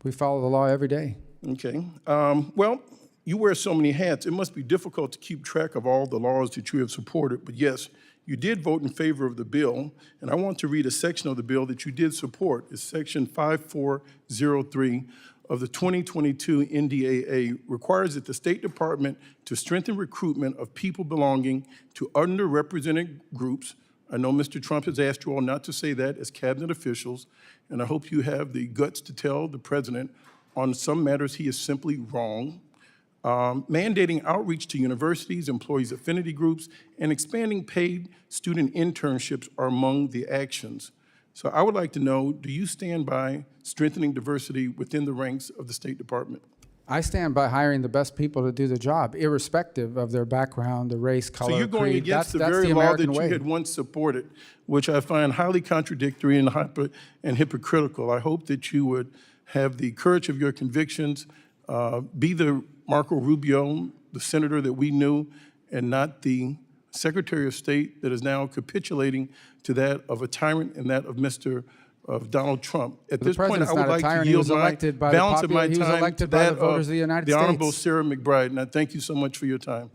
We follow the law every day. Okay. Well, you wear so many hats, it must be difficult to keep track of all the laws that you have supported, but yes, you did vote in favor of the bill, and I want to read a section of the bill that you did support. It's section 5403 of the 2022 NDAA requires that the State Department to strengthen recruitment of people belonging to underrepresented groups. I know Mr. Trump has asked you all not to say that as cabinet officials, and I hope you have the guts to tell the president on some matters he is simply wrong. Mandating outreach to universities, employees' affinity groups, and expanding paid student internships are among the actions. So I would like to know, do you stand by strengthening diversity within the ranks of the State Department? I stand by hiring the best people to do the job, irrespective of their background, the race, color, So you're going creed. against the That's very the law American that way. you had once supported, which I find highly contradictory and hypocritical. I hope that you would have the courage of your convictions, be the Marco Rubio, the senator that we knew, and not the Secretary of State that is now capitulating to that of a tyrant and that of Donald Trump. At this point, I would like to yield my balance of my time to that of the Honorable Sarah McBride, and I thank you so much for your time.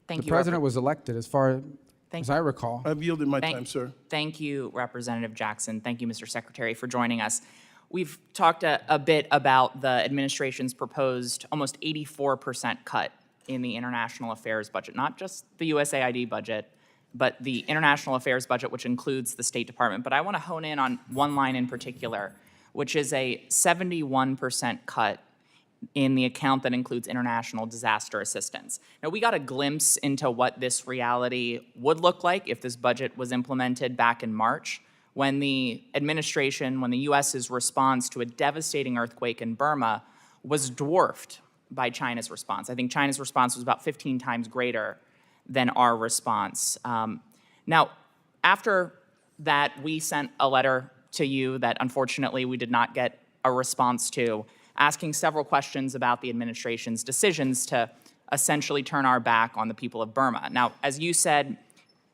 The president was elected, as far as I recall. I've yielded my time, sir. Thank you, Representative Jackson. Thank you, Mr. Secretary, for joining us. We've talked a bit about the administration's proposed almost 84% cut in the international affairs budget, not just the USAID budget, but the international affairs budget, which includes the State Department. But I want to hone in on one line in particular, which is a 71% cut in the account that includes international disaster assistance. Now, we got a glimpse into what this reality would look like if this budget was implemented back in March, when the administration, when the U.S.'s response to a devastating earthquake in Burma was dwarfed by China's response. I think China's response was about 15 times greater than our response. Now, after that, we sent a letter to you that unfortunately we did not get a response to, asking several questions about the administration's decisions to essentially turn our back on the people of Burma. Now, as you said,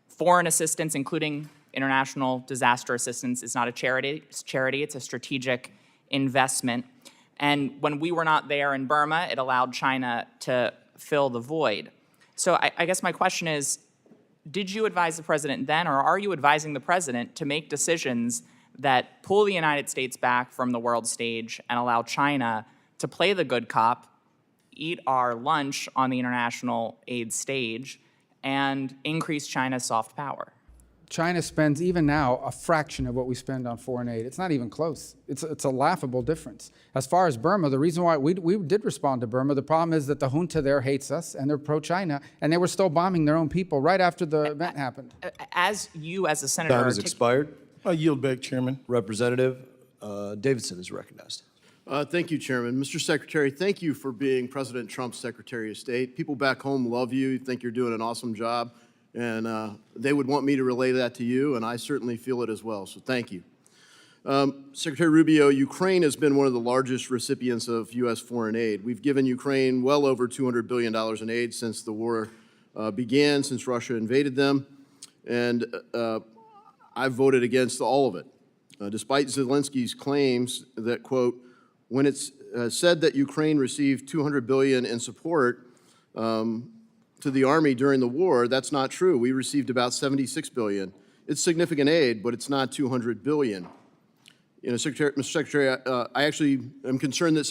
foreign assistance, including international disaster assistance, is not a charity. It's a strategic investment. And when we were not there in Burma, it allowed China to fill the void. So I guess my question is, did you advise the president then, or are you advising the president to make decisions that pull the United States back from the world stage and allow China to play the good cop, eat our lunch on the international aid stage, and increase China's soft power? China spends, even now, a fraction of what we spend on foreign aid. It's not even close. It's a laughable difference. As far as Burma, the reason why we did respond to Burma, the problem is that the junta there hates us, and they're pro-China, and they were still bombing their own people right after the event happened. As you, as a senator... Time has expired. I yield back, Chairman. Representative Davidson is recognized. Thank you, Chairman. Mr. Secretary, thank you for being President Trump's Secretary of State. People back home love you, think you're doing an awesome job, and they would want me to relay that to you, and I certainly feel it as well, so thank you. Secretary Rubio, Ukraine has been one of the largest recipients of U.S. foreign aid. We've given Ukraine well over $200 billion in aid since the war began, since Russia invaded them, and I've voted against all of it. Despite Zelensky's claims that, quote, when it's said that Ukraine received $200 billion in support to the Army during the war, that's not true. We received about $76 billion. It's significant aid, but it's not $200 billion. You know, Mr. Secretary, I actually am concerned that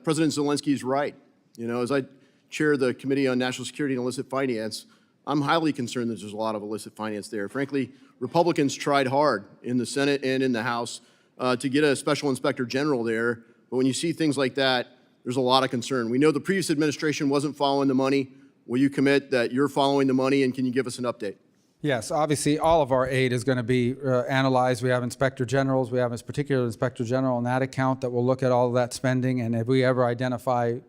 President Zelensky is right. You know, as I chair the Committee on National Security and Illicit Finance, I'm highly concerned that there's a lot of illicit finance there. Frankly, Republicans tried hard in the Senate and in the House to get a special inspector general there, but when you see things like that, there's a lot of concern. We know the previous administration wasn't following the money. Will you commit that you're following the money, and can you give us an update? Yes, obviously, all of our aid is going to be analyzed. We have inspector generals. We have a particular inspector general on that account that will look at all of that spending, and if we ever identify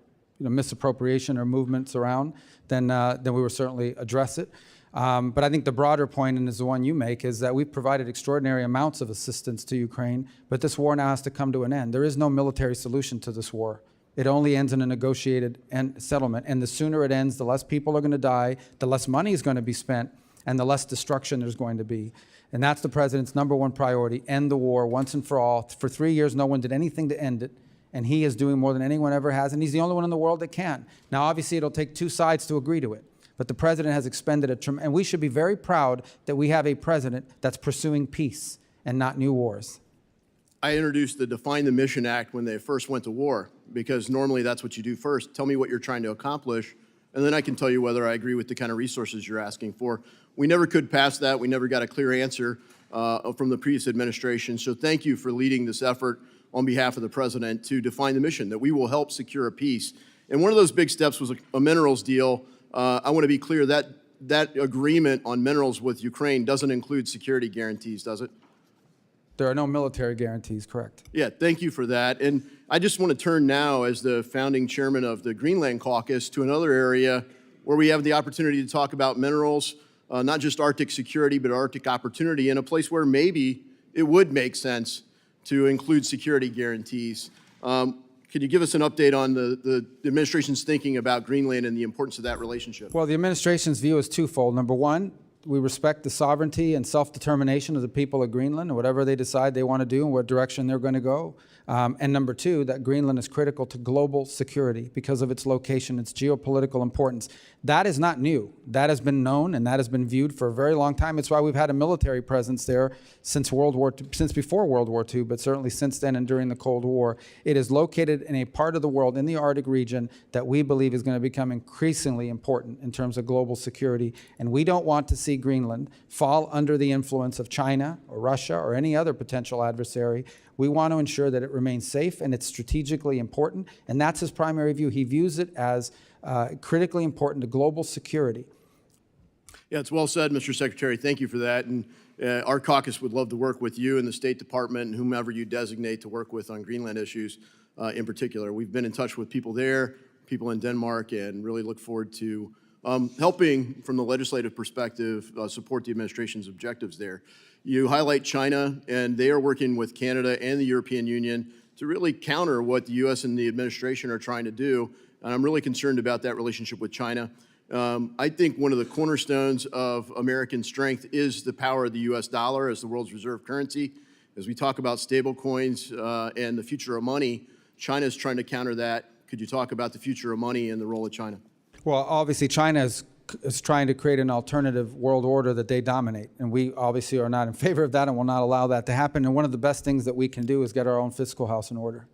misappropriation or movements around, then we will certainly address it. But I think the broader point, and is the one you make, is that we've provided extraordinary amounts of assistance to Ukraine, but this war now has to come to an end. There is no military solution to this war. It only ends in a negotiated settlement, and the sooner it ends, the less people are going to die, the less money is going to be spent, and the less destruction there's going to be. And that's the president's #1 priority, end the war once and for all. For 3 years, no one did anything to end it, and he is doing more than anyone ever has, and he's the only one in the world that can. Now, obviously, it'll take two sides to agree to it, but the president has expended and we should be very proud that we have a president that's pursuing peace and not new wars. I introduced the Define the Mission Act when they first went to war, because normally that's what you do first. Tell me what you're trying to accomplish, and then I can tell you whether I agree with the kind of resources you're asking for. We never could pass that. We never got a clear answer from the previous administration. So thank you for leading this effort on behalf of the president to define the mission, that we will help secure a peace. And one of those big steps was a minerals deal. I want to be clear that that agreement on minerals with Ukraine doesn't include security guarantees, does it? There are no military guarantees, correct? Yeah, thank you for that. And I just want to turn now, as the founding chairman of the Greenland Caucus, to another area where we have the opportunity to talk about minerals, not just Arctic security, but Arctic opportunity, in a place where maybe it would make sense to include security guarantees. Could you give us an update on the administration's thinking about Greenland and the importance of that relationship? Well, the administration's view is twofold. Number one, we respect the sovereignty and self-determination of the people of Greenland and whatever they decide they want to do and what direction they're going to go. And number two, that Greenland is critical to global security because of its location, its geopolitical importance. That is not new. That has been known and that has been viewed for a very long time. It's why we've had a military presence there since before World War II, but certainly since then and during the Cold War. It is located in a part of the world, in the Arctic region, that we believe is going to become increasingly important in terms of global security. And we don't want to see Greenland fall under the influence of China or Russia or any other potential adversary. We want to ensure that it remains safe and it's strategically important, and that's his primary view. He views it as critically important to global security. Yeah, it's well said, Mr. Secretary. Thank you for that. And our caucus would love to work with you and the State Department and whomever you designate to work with on Greenland issues in particular. We've been in touch with people there, people in Denmark, and really look forward to helping, from the legislative perspective, support the administration's objectives there. You highlight China, and they are working with Canada and the European Union to really counter what the U.S. and the administration are trying to do. And I'm really concerned about that relationship with China. I think one of the cornerstones of American strength is the power of the U.S. dollar as the world's reserve currency. As we talk about stable coins and the future of money, China is trying to counter that. Could you talk about the future of money and the role of China? Well, obviously, China is trying to create an alternative world order that they dominate. And we obviously are not in favor of that and will not allow that to happen. And one of the best things that we can do is get our own fiscal house in order.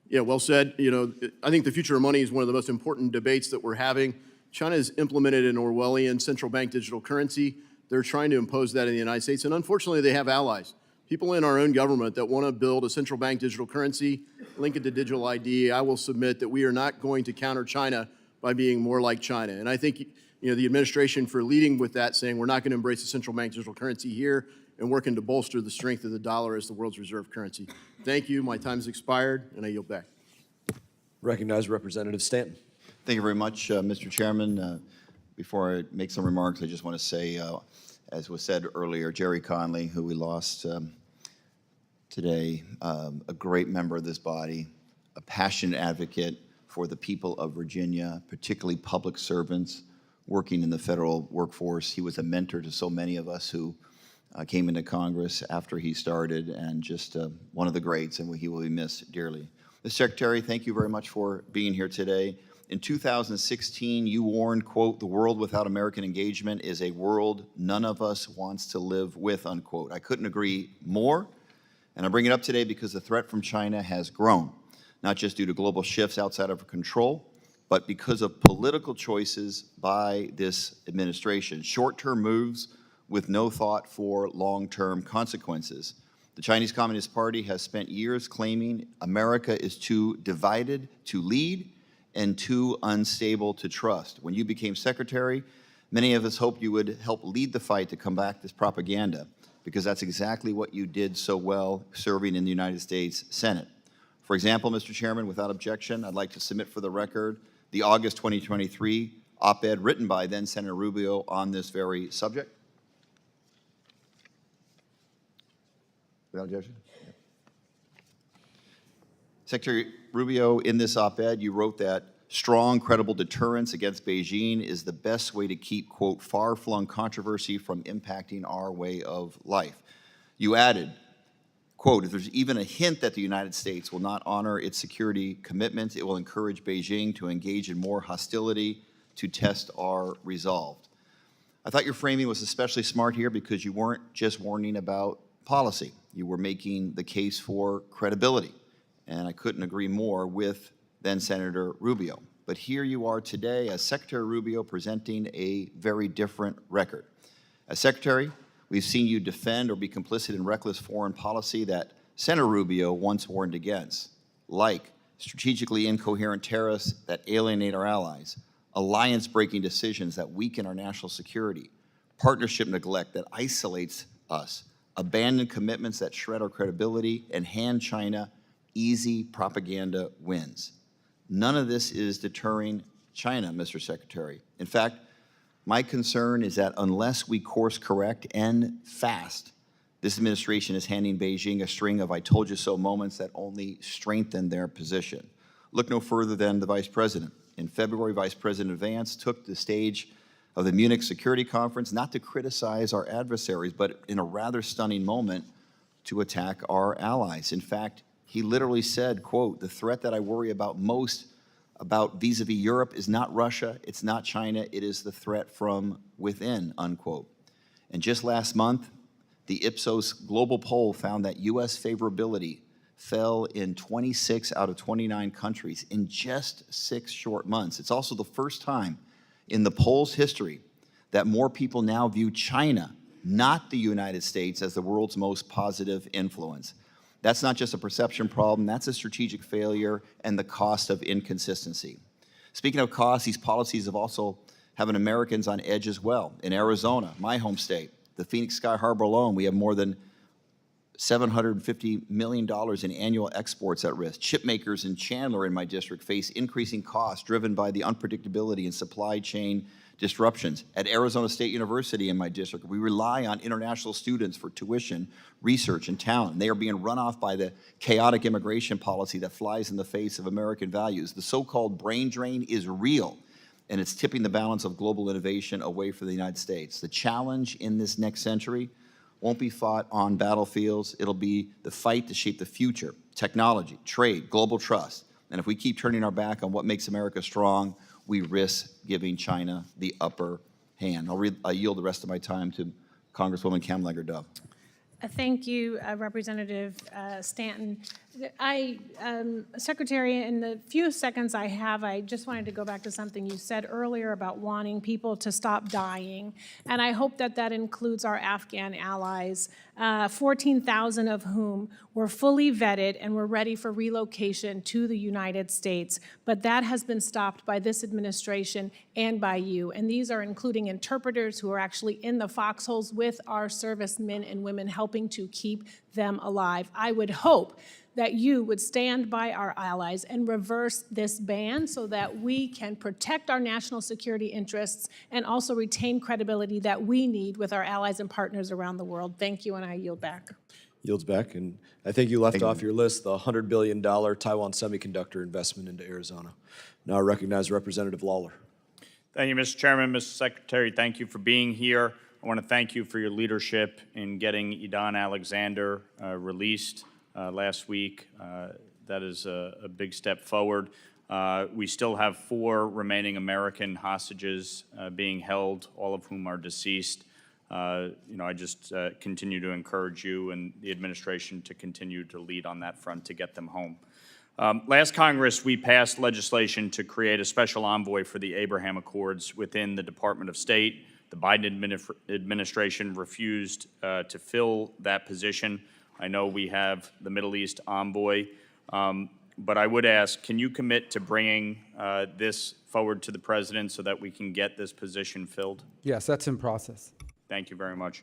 Yeah, well said. You know, I think the future of money is one of the most important debates that we're having. China has implemented an Orwellian central bank digital currency. They're trying to impose that in the United States. And unfortunately, they have allies. People in our own government that want to build a central bank digital currency, link it to digital ID. I will submit that we are not going to counter China by being more like China. And I think the administration for leading with that, saying we're not going to embrace the central bank digital currency here and working to bolster the strength of the dollar as the world's reserve currency. Thank you. My time has expired, and I yield back. Recognize Representative Stanton. Thank you very much, Mr. Chairman. Before I make some remarks, I just want to say, as was said earlier, Jerry Connolly, who we lost today, a great member of this body, a passionate advocate for the people of Virginia, particularly public servants working in the federal workforce. He was a mentor to so many of us who came into Congress after he started, and just one of the greats, and he will be missed dearly. Mr. Secretary, thank you very much for being here today. In 2016, you warned, quote, "The world without American engagement is a world none of us wants to live with," unquote. I couldn't agree more, and I bring it up today because the threat from China has grown, not just due to global shifts outside of control, but because of political choices by this administration, short-term moves with no thought for long-term consequences. The Chinese Communist Party has spent years claiming America is too divided to lead and too unstable to trust. When you became secretary, many of us hoped you would help lead the fight to combat this propaganda, because that's exactly what you did so well serving in the United States Senate. For example, Mr. Chairman, without objection, I'd like to submit for the record the August 2023 op-ed written by then Senator Rubio on this very subject. Without objection? Yeah. Secretary Rubio, in this op-ed, you wrote that strong, credible deterrence against Beijing is the best way to keep, quote, far-flung controversy from impacting our way of life. You added, quote, "If there's even a hint that the United States will not honor its security commitments, it will encourage Beijing to engage in more hostility to test our resolve." I thought your framing was especially smart here because you weren't just warning about policy. You were making the case for credibility, and I couldn't agree more with then Senator Rubio. But here you are today as Secretary Rubio presenting a very different record. As Secretary, we've seen you defend or be complicit in reckless foreign policy that Senator Rubio once warned against, like strategically incoherent tariffs that alienate our allies, alliance-breaking decisions that weaken our national security, partnership neglect that isolates us, abandoned commitments that shred our credibility, and hand China easy propaganda wins. None of this is deterring China, Mr. Secretary. In fact, my concern is that unless we course correct and fast, this administration is handing Beijing a string of I told you so moments that only strengthen their position. Look no further than the Vice President. In February, Vice President Vance took the stage of the Munich Security Conference not to criticize our adversaries, but in a rather stunning moment, to attack our allies. In fact, he literally said, quote, "The threat that I worry about most about vis-a-vis Europe is not Russia, it's not China, it is the threat from within," unquote. And just last month, the Ipsos global poll found that U.S. favorability fell in 26 out of 29 countries in just 6 short months. It's also the first time in the poll's history that more people now view China, not the United States, as the world's most positive influence. That's not just a perception problem, that's a strategic failure and the cost of inconsistency. Speaking of costs, these policies have also having Americans on edge as well. In Arizona, my home state, the Phoenix Sky Harbor alone, we have more than $750 million in annual exports at risk. Chip makers in Chandler in my district face increasing costs driven by the unpredictability and supply chain disruptions. At Arizona State University in my district, we rely on international students for tuition, research, and talent. They are being run off by the chaotic immigration policy that flies in the face of American values. The so-called brain drain is real, and it's tipping the balance of global innovation away from the United States. The challenge in this next century won't be fought on battlefields. It'll be the fight to shape the future, technology, trade, global trust. And if we keep turning our back on what makes America strong, we risk giving China the upper hand. I'll yield the rest of my time to Congresswoman Kamlager-Dove. Thank you, Representative Stanton. Secretary, in the few seconds I have, I just wanted to go back to something you said earlier about wanting people to stop dying, and I hope that that includes our Afghan allies, 14,000 of whom were fully vetted and were ready for relocation to the United States, but that has been stopped by this administration and by you, and these are including interpreters who are actually in the foxholes with our servicemen and women helping to keep them alive. I would hope that you would stand by our allies and reverse this ban so that we can protect our national security interests and also retain credibility that we need with our allies and partners around the world. Thank you, and I yield back. Yields back, and I think you left off your list the $100 billion Taiwan semiconductor investment into Arizona. Now I recognize Representative Lawler. Thank you, Mr. Chairman. Mr. Secretary, thank you for being here. I want to thank you for your leadership in getting Idan Alexander released last week. That is a big step forward. We still have 4 remaining American hostages being held, all of whom are deceased. I just continue to encourage you and the administration to continue to lead on that front to get them home. Last Congress, we passed legislation to create a special envoy for the Abraham Accords within the Department of State. The Biden administration refused to fill that position. I know we have the Middle East envoy, but I would ask, can you commit to bringing this forward to the president so that we can get this position filled? Yes, that's in process. Thank you very much.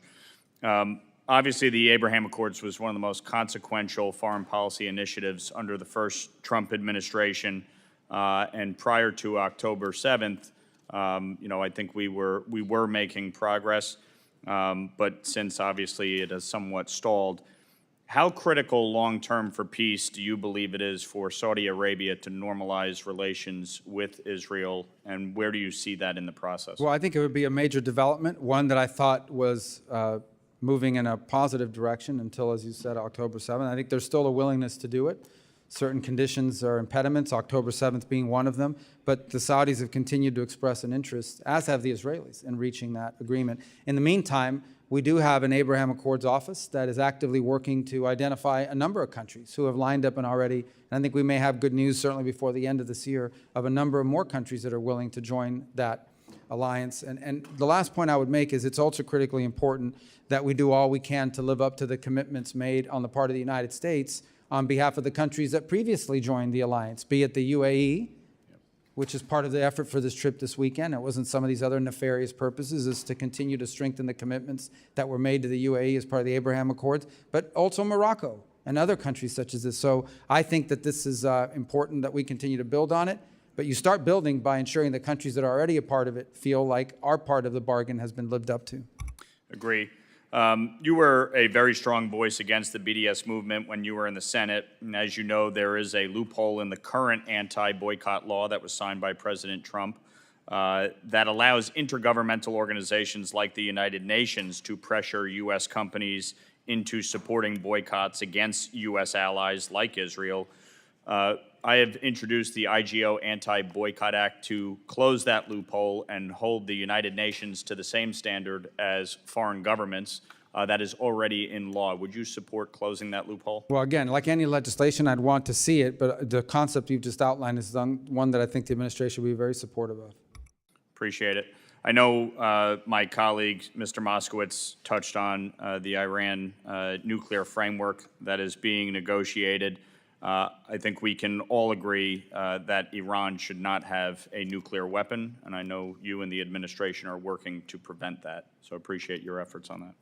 Obviously, the Abraham Accords was one of the most consequential foreign policy initiatives under the first Trump administration, and prior to October 7th, I think we were making progress, but since obviously it has somewhat stalled, how critical long-term for peace do you believe it is for Saudi Arabia to normalize relations with Israel, and where do you see that in the process? Well, I think it would be a major development, one that I thought was moving in a positive direction until, as you said, October 7th. I think there's still a willingness to do it. Certain conditions are impediments, October 7th being one of them, but the Saudis have continued to express an interest, as have the Israelis, in reaching that agreement. In the meantime, we do have an Abraham Accords office that is actively working to identify a number of countries who have lined up and already, and I think we may have good news certainly before the end of this year, of a number of more countries that are willing to join that alliance. And the last point I would make is it's also critically important that we do all we can to live up to the commitments made on the part of the United States on behalf of the countries that previously joined the alliance, be it the UAE, which is part of the effort for this trip this weekend. It wasn't some of these other nefarious purposes, is to continue to strengthen the commitments that were made to the UAE as part of the Abraham Accords, but also Morocco and other countries such as this. So I think that this is important that we continue to build on it, but you start building by ensuring the countries that are already a part of it feel like our part of the bargain has been lived up to. Agree. You were a very strong voice against the BDS movement when you were in the Senate. And as you know, there is a loophole in the current anti-boycott law that was signed by President Trump that allows intergovernmental organizations like the United Nations to pressure U.S. companies into supporting boycotts against U.S. allies like Israel. I have introduced the IGO Anti-Boycott Act to close that loophole and hold the United Nations to the same standard as foreign governments that is already in law. Would you support closing that loophole? Well, again, like any legislation, I'd want to see it, but the concept you've just outlined is one that I think the administration will be very supportive of. Appreciate it. I know my colleague, Mr. Moskowitz, touched on the Iran nuclear framework that is being negotiated. I think we can all agree that Iran should not have a nuclear weapon, and I know you and the administration are working to prevent that. So appreciate your efforts on that.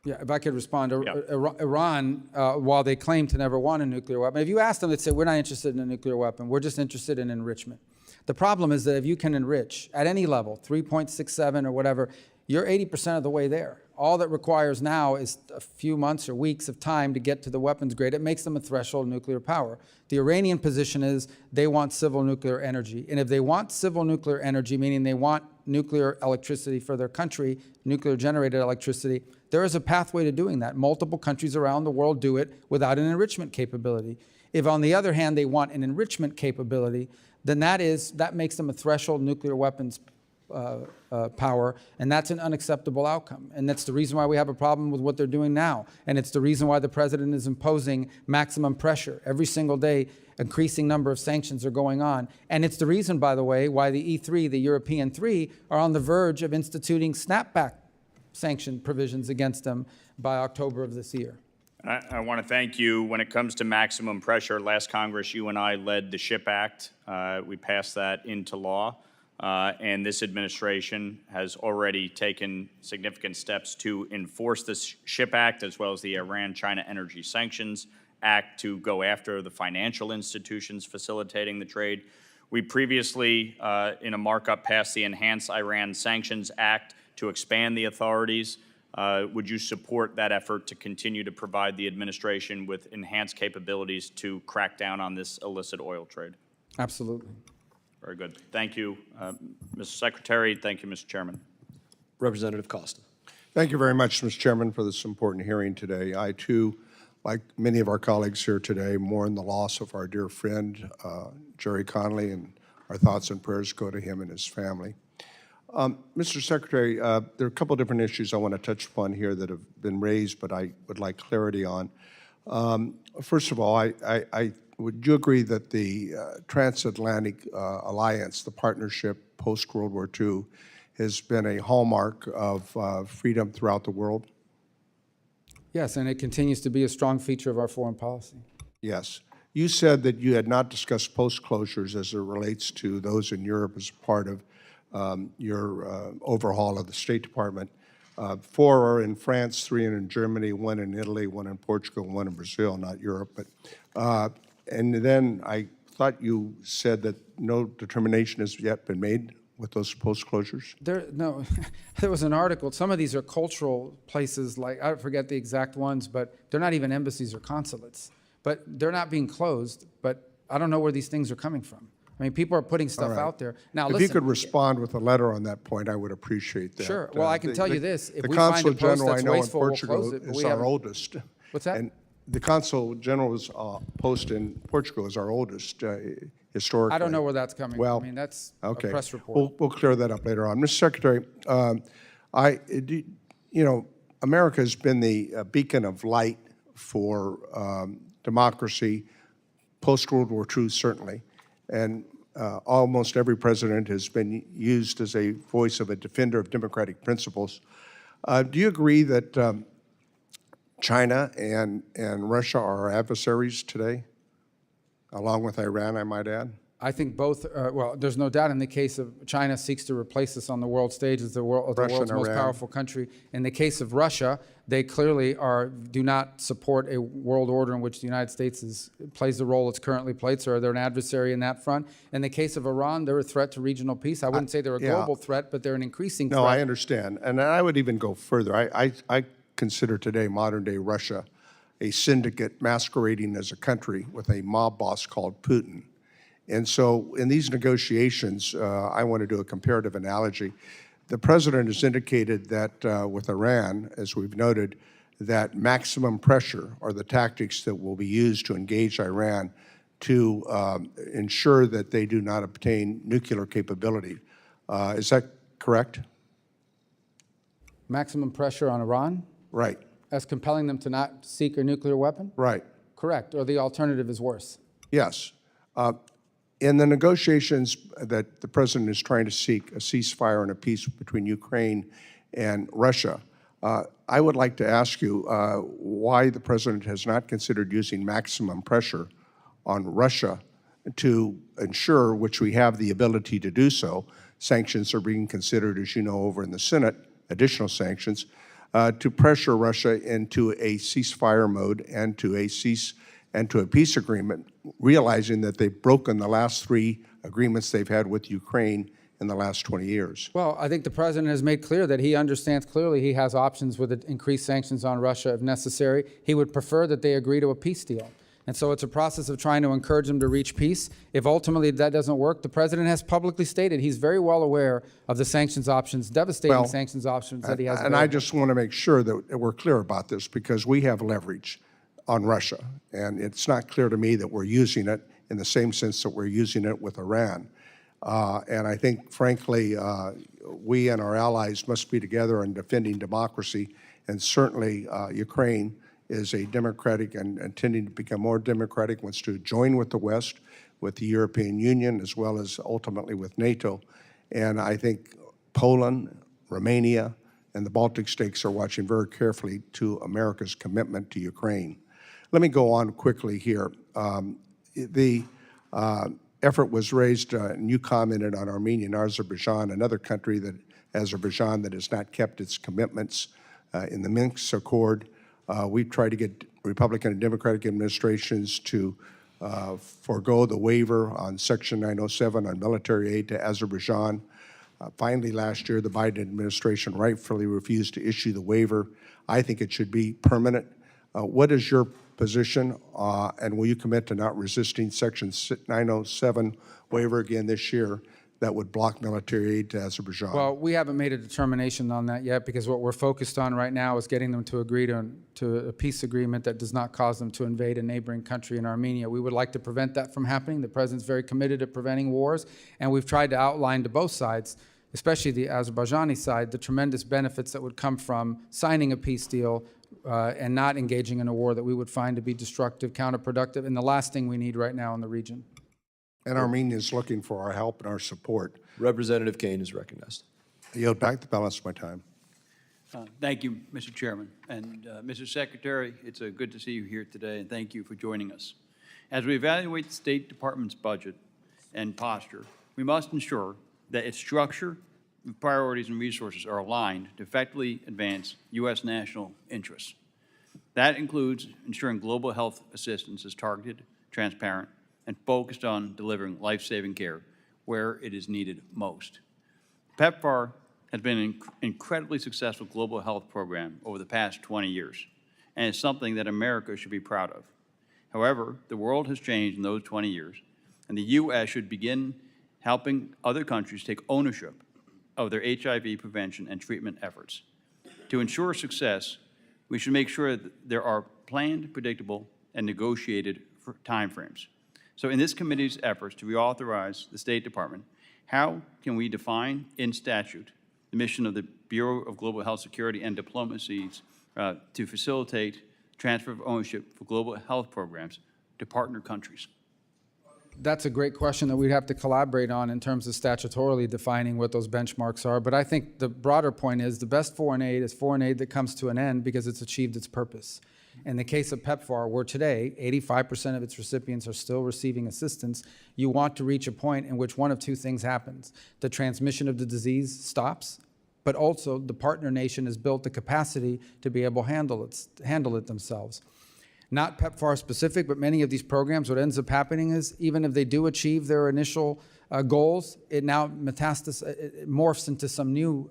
Yeah, if I could respond. Yeah. Iran, while they claim to never want a nuclear weapon, if you ask them, they'd say, we're not interested in a nuclear weapon. We're just interested in enrichment. The problem is that if you can enrich at any level, 3.67 or whatever, you're 80% of the way there. All that requires now is a few months or weeks of time to get to the weapons grade. It makes them a threshold nuclear power. The Iranian position is they want civil nuclear energy. And if they want civil nuclear energy, meaning they want nuclear electricity for their country, nuclear generated electricity, there is a pathway to doing that. Multiple countries around the world do it without an enrichment capability. If, on the other hand, they want an enrichment capability, then that makes them a threshold nuclear weapons power, and that's an unacceptable outcome. And that's the reason why we have a problem with what they're doing now. And it's the reason why the president is imposing maximum pressure. Every single day, increasing number of sanctions are going on. And it's the reason, by the way, why the E3, the European three, are on the verge of instituting snapback sanction provisions against them by October of this year. I want to thank you. When it comes to maximum pressure, last Congress, you and I led the SHIP Act. We passed that into law. And this administration has already taken significant steps to enforce the SHIP Act, as well as the Iran-China Energy Sanctions Act, to go after the financial institutions facilitating the trade. We previously, in a markup, passed the Enhanced Iran Sanctions Act to expand the authorities. Would you support that effort to continue to provide the administration with enhanced capabilities to crack down on this illicit oil trade? Absolutely. Very good. Thank you, Mr. Secretary. Thank you, Mr. Chairman. Representative Costa. Thank you very much, Mr. Chairman, for this important hearing today. I, too, like many of our colleagues here today, mourn the loss of our dear friend, Jerry Connolly, and our thoughts and prayers go to him and his family. Mr. Secretary, there are a couple different issues I want to touch upon here that have been raised, but I would like clarity on. First of all, would you agree that the Transatlantic Alliance, the partnership post-World War II, has been a hallmark of freedom throughout the world? Yes, and it continues to be a strong feature of our foreign policy. Yes. You said that you had not discussed post-closures as it relates to those in Europe as part of your overhaul of the State Department. 4 are in France, 3 are in Germany, 1 in Italy, 1 in Portugal, 1 in Brazil, not Europe. But and then I thought you said that no determination has yet been made with those post-closures? No, there was an article. Some of these are cultural places, like, I forget the exact ones, but they're not even embassies or consulates. But they're not being closed, but I don't know where these things are coming from. I mean, people are putting stuff out there. Now, if listen, you could respond with a letter on that point, I would appreciate that. Sure. Well, I can tell you this. If the we find a Consul post General that's I know in wasteful, we'll Portugal close it, but is we our haven't- oldest. What's that? And the Consul General's post in Portugal is our oldest historically. I don't know where that's coming well, from. I mean, that's okay. a press report. We'll clear that up later on. Mr. Secretary, America has been the beacon of light for democracy, post-World War II certainly, and almost every president has been used as a voice of a defender of democratic principles. Do you agree that China and Russia are our adversaries today, along with Iran, I might add? I think both, well, there's no doubt in the case of China seeks to replace us on the world stage as the world's most powerful country. In the case of Russia, they clearly do not support a world order in which the United States plays the role it's currently played, so they're an adversary in that front. In the case of Iran, they're a threat to regional peace. I wouldn't say they're a global threat, but they're an increasing threat. No, I understand. And I would even go further. I consider today modern-day Russia a syndicate masquerading as a country with a mob boss called Putin. And so in these negotiations, I want to do a comparative analogy. The president has indicated that with Iran, as we've noted, that maximum pressure are the tactics that will be used to engage Iran to ensure that they do not obtain nuclear capability. Is that correct? Maximum pressure on Iran? Right. As compelling them to not seek a nuclear weapon? Right. Correct, or the alternative is worse? Yes. In the negotiations that the president is trying to seek a ceasefire and a peace between Ukraine and Russia, I would like to ask you why the president has not considered using maximum pressure on Russia to ensure, which we have the ability to do so. Sanctions are being considered, as you know, over in the Senate, additional sanctions, to pressure Russia into a ceasefire mode and to a peace agreement, realizing that they've broken the last 3 agreements they've had with Ukraine in the last 20 years. Well, I think the president has made clear that he understands clearly he has options with increased sanctions on Russia if necessary. He would prefer that they agree to a peace deal. And so it's a process of trying to encourage them to reach peace. If ultimately that doesn't work, the president has publicly stated he's very well aware of the sanctions options, devastating sanctions options that he has And available. I just want to make sure that we're clear about this because we have leverage on Russia. And it's not clear to me that we're using it in the same sense that we're using it with Iran. And I think, frankly, we and our allies must be together in defending democracy. And certainly Ukraine is a democratic and intending to become more democratic, wants to join with the West, with the European Union, as well as ultimately with NATO. And I think Poland, Romania, and the Baltic states are watching very carefully to America's commitment to Ukraine. Let me go on quickly here. The effort was raised, and you commented on Armenia and Azerbaijan, another country that, Azerbaijan, that has not kept its commitments in the Minsk Accord. We've tried to get Republican and Democratic administrations to forego the waiver on Section 907 on military aid to Azerbaijan. Finally, last year, the Biden administration rightfully refused to issue the waiver. I think it should be permanent. What is your position, and will you commit to not resisting Section 907 waiver again this year that would block military aid to Azerbaijan? Well, we haven't made a determination on that yet because what we're focused on right now is getting them to agree to a peace agreement that does not cause them to invade a neighboring country in Armenia. We would like to prevent that from happening. The president's very committed to preventing wars, and we've tried to outline to both sides, especially the Azerbaijani side, the tremendous benefits that would come from signing a peace deal and not engaging in a war that we would find to be destructive, counterproductive, and the last thing we need right now in the region. And Armenia is looking for our help and our support. Representative Kane is recognized. I yield back the balance of my time. Thank you, Mr. Chairman. And Mr. Secretary, it's good to see you here today, and thank you for joining us. As we evaluate the State Department's budget and posture, we must ensure that its structure, priorities, and resources are aligned to effectively advance U.S. national interests. That includes ensuring global health assistance is targeted, transparent, and focused on delivering life-saving care where it is needed most. PEPFAR has been an incredibly successful global health program over the past 20 years, and it's something that America should be proud of. However, the world has changed in those 20 years, and the U.S. should begin helping other countries take ownership of their HIV prevention and treatment efforts. To ensure success, we should make sure that there are planned, predictable, and negotiated timeframes. So in this committee's efforts to reauthorize the State Department, how can we define in statute the mission of the Bureau of Global Health Security and Diplomacies to facilitate transfer of ownership for global health programs to partner countries? That's a great question that we'd have to collaborate on in terms of statutorily defining what those benchmarks are. But I think the broader point is the best foreign aid is foreign aid that comes to an end because it's achieved its purpose. In the case of PEPFAR, where today 85% of its recipients are still receiving assistance, you want to reach a point in which one of two things happens. The transmission of the disease stops, but also the partner nation has built the capacity to be able to handle it themselves. Not PEPFAR specific, but many of these programs, what ends up happening is even if they do achieve their initial goals, it now it morphs into some new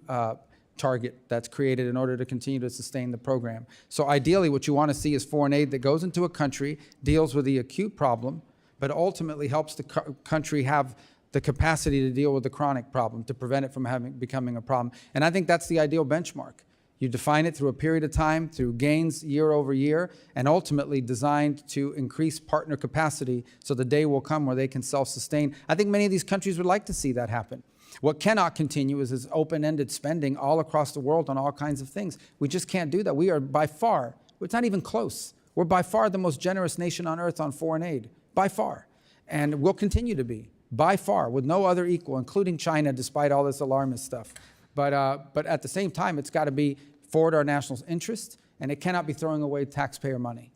target that's created in order to continue to sustain the program. So ideally, what you want to see is foreign aid that goes into a country, deals with the acute problem, but ultimately helps the country have the capacity to deal with the chronic problem, to prevent it from becoming a problem. And I think that's the ideal benchmark. You define it through a period of time, through gains year over year, and ultimately designed to increase partner capacity so the day will come where they can self-sustain. I think many of these countries would like to see that happen. What cannot continue is this open-ended spending all across the world on all kinds of things. We just can't do that. We are by far, it's not even close, we're by far the most generous nation on earth on foreign aid, by far. And we'll continue to be, by far, with no other equal, including China, despite all this alarmist stuff. But at the same time, it's got to be forward our national interest, and it cannot be throwing away taxpayer money.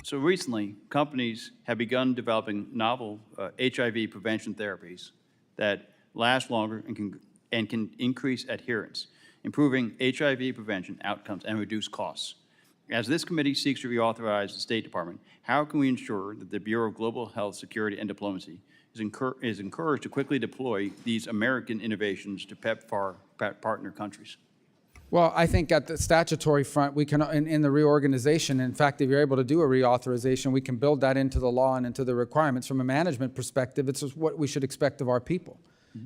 So recently, companies have begun developing novel HIV prevention therapies that last longer and can increase adherence, improving HIV prevention outcomes and reduce costs. As this committee seeks to reauthorize the State Department, how can we ensure that the Bureau of Global Health, Security, and Diplomacy is encouraged to quickly deploy these American innovations to PEPFAR partner countries? Well, I think at the statutory front, we can, in the reorganization, in fact, if you're able to do a reauthorization, we can build that into the law and into the requirements. From a management perspective, it's what we should expect of our people.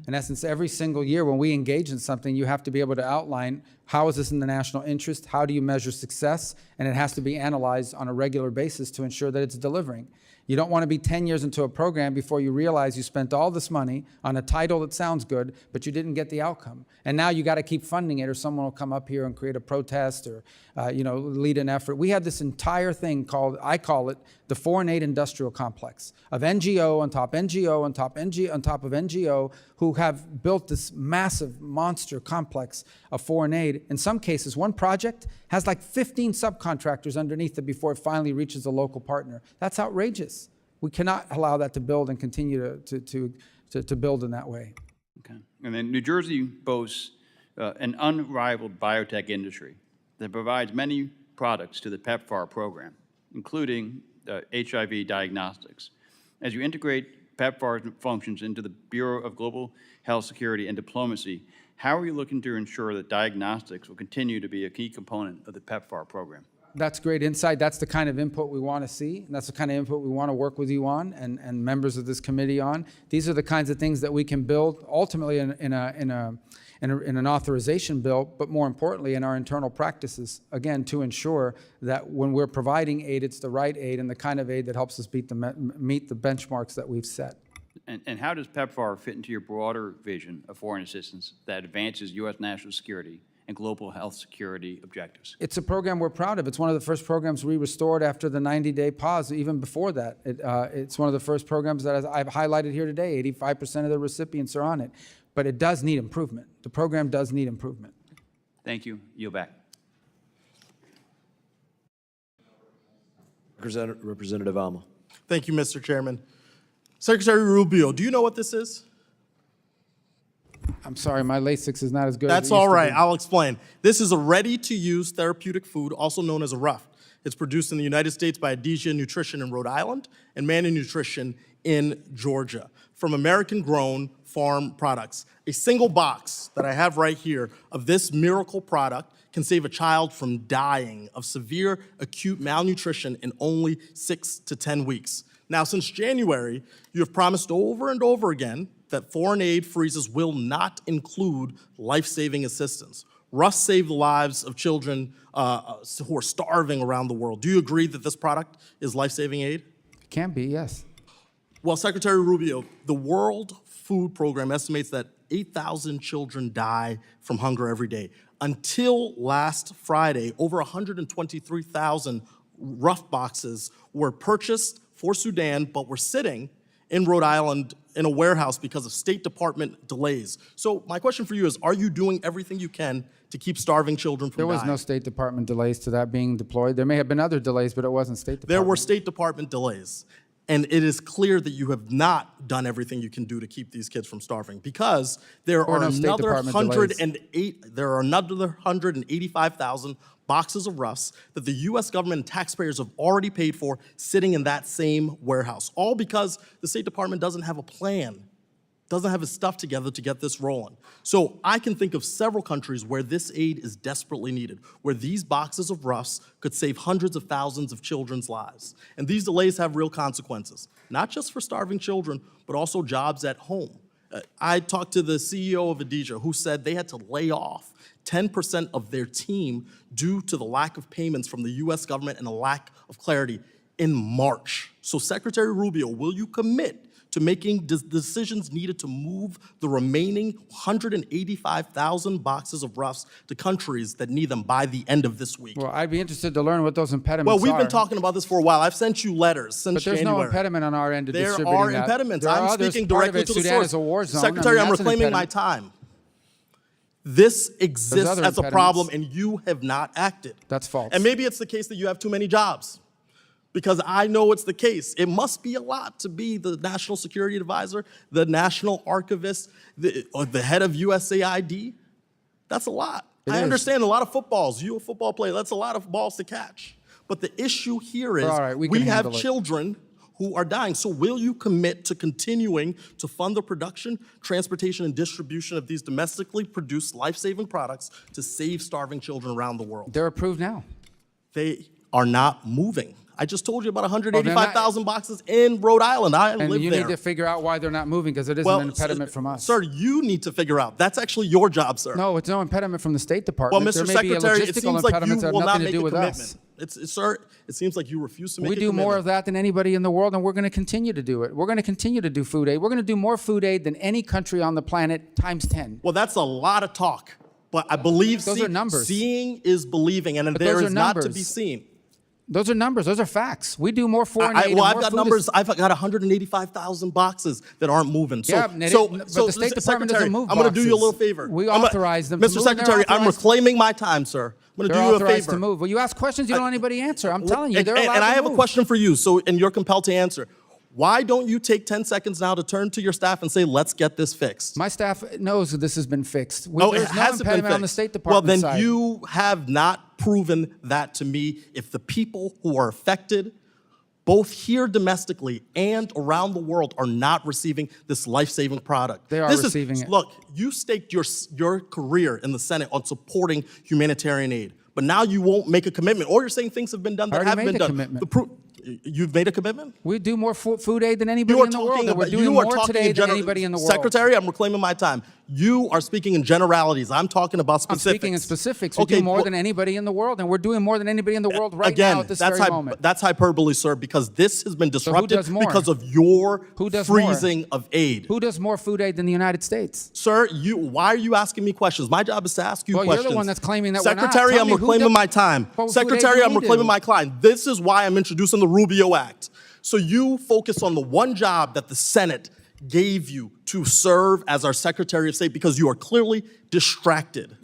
In essence, every single year when we engage in something, you have to be able to outline how is this in the national interest, how do you measure success, and it has to be analyzed on a regular basis to ensure that it's delivering. You don't want to be 10 years into a program before you realize you spent all this money on a title that sounds good, but you didn't get the outcome. And now you got to keep funding it, or someone will come up here and create a protest or lead an effort. We had this entire thing called, I call it, the foreign aid industrial complex of NGO on top NGO on top NGO on top of NGO, who have built this massive monster complex of foreign aid. In some cases, one project has like 15 subcontractors underneath it before it finally reaches a local partner. That's outrageous. We cannot allow that to build and continue to build in that way. Okay. And then New Jersey boasts an unrivaled biotech industry that provides many products to the PEPFAR program, including HIV diagnostics. As you integrate PEPFAR functions into the Bureau of Global Health, Security, and Diplomacy, how are you looking to ensure that diagnostics will continue to be a key component of the PEPFAR program? That's great insight. That's the kind of input we want to see, and that's the kind of input we want to work with you on and members of this committee on. These are the kinds of things that we can build ultimately in an authorization bill, but more importantly in our internal practices, again, to ensure that when we're providing aid, it's the right aid and the kind of aid that helps us meet the benchmarks that we've set. And how does PEPFAR fit into your broader vision of foreign assistance that advances U.S. national security and global health security objectives? It's a program we're proud of. It's one of the first programs we restored after the 90-day pause. Even before that, it's one of the first programs that, as I've highlighted here today, 85% of the recipients are on it. But it does need improvement. The program does need improvement. Thank you. Yield back. Representative Alma. Thank you, Mr. Chairman. Secretary Rubio, do you know what this is? I'm sorry, my Lasix is not as good as it That's used all to right. be. I'll explain. This is a ready-to-use therapeutic food, also known as a RUF. It's produced in the United States by Adesia Nutrition in Rhode Island and Manna Nutrition in Georgia from American-grown farm products. A single box that I have right here of this miracle product can save a child from dying of severe acute malnutrition in only 6 to 10 weeks. Now, since January, you have promised over and over again that foreign aid freezes will not include life-saving assistance. RUF save the lives of children who are starving around the world. Do you agree that this product is life-saving aid? It can be, yes. Well, Secretary Rubio, the World Food Program estimates that 8,000 children die from hunger every day. Until last Friday, over 123,000 RUF boxes were purchased for Sudan, but were sitting in Rhode Island in a warehouse because of State Department delays. So my question for you is, are you doing everything you can to keep starving children from dying? There was no State Department delays to that being deployed. There may have been other delays, but it wasn't State Department. There were State Department delays. And it is clear that you have not done everything you can do to keep these kids from starving, because there are another 185,000 boxes of RUFs that the U.S. government and taxpayers have already paid for sitting in that same warehouse, all because the State Department doesn't have a plan doesn't have his stuff together to get this rolling. So I can think of several countries where this aid is desperately needed, where these boxes of roughs could save hundreds of thousands of children's lives. And these delays have real consequences, not just for starving children, but also jobs at home. I talked to the CEO of Adija who said they had to lay off 10% of their team due to the lack of payments from the US government and a lack of clarity in March. So Secretary Rubio, will you commit to making decisions needed to move the remaining 185,000 boxes of roughs to countries that need them by the end of this week? Well, I'd be interested to learn what those impediments Well, we've are. been talking about this for a while. I've sent you letters since But there's January. no impediment on our end to There distributing are that. impediments. There are I'm others. speaking Part of directly it, to the Sudan source. is a war zone. Secretary, I'm that's an reclaiming my impediment. time. This exists other as a impediments. problem, and you have not acted. That's false. And maybe it's the case that you have too many jobs, because I know it's the case. It must be a lot to be the National Security Advisor, the National Archivist, or the head of USAID. That's a lot. I understand a lot of footballs. You're a football player. That's a lot of balls to catch. But the issue here is All right, we we can have handle it. children who are dying. So will you commit to continuing to fund the production, transportation, and distribution of these domestically produced life-saving products to save starving children around the world? They're approved now. They are not moving. I just told you about 185,000 boxes in Rhode Island. I And live you there. need to figure out why they're not moving, because it isn't an impediment from us. Sir, you need to figure out. That's actually your job, sir. No, it's no impediment from the State Department. Well, Mr. There may be Secretary, a it logistical seems like you impediment that have will not nothing to make do a with commitment. us. Sir, it seems like you refuse to make We a do commitment. more of that than anybody in the world, and we're going to continue to do it. We're going to continue to do food aid. We're going to do more food aid than any country on the planet times 10. Well, that's a lot of talk, but I believe Those are numbers. Seeing is believing, and But there those is are not to numbers. be seen. Those are numbers. Those are facts. We do more foreign aid. Well, and I've more got food numbers. I've got 185,000 boxes that aren't moving. So, Yeah, but the State Department Secretary, doesn't move I'm going to do you a boxes. little favor. We I'm authorize them to Mr. move, and they're Secretary, I'm authorized- reclaiming my time, sir. I'm going to They're do you a authorized favor. to move. Well, you ask questions you don't let anybody answer. I'm telling you, they're allowed And I to have a move. question for you, and you're compelled to answer. Why don't you take 10 seconds now to turn to your staff and say, let's get this fixed? My staff knows that this has been fixed. Oh, it There's no hasn't been impediment on the fixed. State Well, Department then side. you have not proven that to me. If the people who are affected, both here domestically and around the world, are not receiving this life-saving product. They are receiving it. Look, you staked your career in the Senate on supporting humanitarian aid, but now you won't make a commitment, or you're saying things have been done that I already haven't made been the done. commitment. You've made a commitment? We do more food aid than anybody You are in the world, talking and we're about, doing you are more talking today in than anybody in the world. Secretary, I'm reclaiming my time. You are speaking in generalities. I'm talking about I'm specifics. speaking in specifics. We do more than anybody in the world, and we're doing more than anybody in the world right now at this very moment. That's hyperbole, sir, because this has been disrupted does more? because of your Who does more? freezing of aid. Who does more food aid than the United States? Sir, why are you asking me questions? My job is to ask you Well, questions. you're the one that's claiming that we're not. Secretary, Tell I'm me who reclaiming does- my time. What food aid Secretary, do I'm we reclaiming do? my client. This is why I'm introducing the Rubio Act. So you focus on the one job that the Senate gave you to serve as our Secretary of State because you are clearly distracted,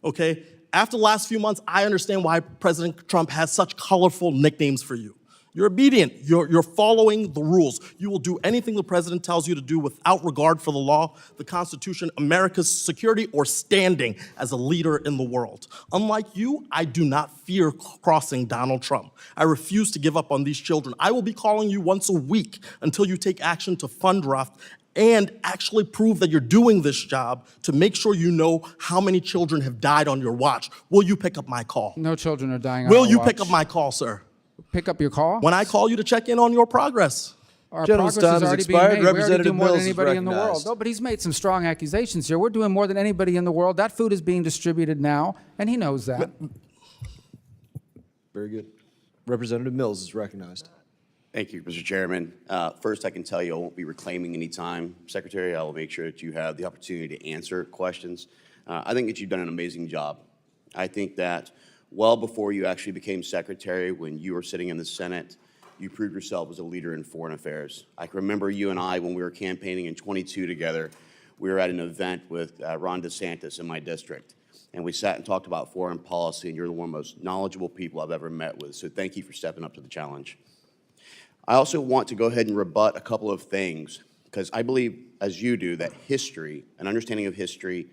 okay? After the last few months, I understand why President Trump has such colorful nicknames for you. You're obedient. You're following the rules. You will do anything the president tells you to do without regard for the law, the Constitution, America's security, or standing as a leader in the world. Unlike you, I do not fear crossing Donald Trump. I refuse to give up on these children. I will be calling you once a week until you take action to fund RUF and actually prove that you're doing this job to make sure you know how many children have died on your watch. Will you pick up my call? No children are dying on Will our you watch. pick up my call, sir? Pick up your call? When I call you to check in on your progress. Our Gentleman's progress time is has already being expired. made. We already Representative do more than Mills is anybody in the world. recognized. No, but he's made some strong accusations here. We're doing more than anybody in the world. That food is being distributed now, and he knows that. Very good. Representative Mills is recognized. Thank you, Mr. Chairman. First, I can tell you I won't be reclaiming any time, Secretary. I will make sure that you have the opportunity to answer questions. I think that you've done an amazing job. I think that well before you actually became Secretary, when you were sitting in the Senate, you proved yourself as a leader in foreign affairs. I can remember you and I, when we were campaigning in 22 together, we were at an event with Ron DeSantis in my district, and we sat and talked about foreign policy, and you're one of the most knowledgeable people I've ever met with, so thank you for stepping up to the challenge. I also want to go ahead and rebut a couple of things, because I believe, as you do, that history, an understanding of history,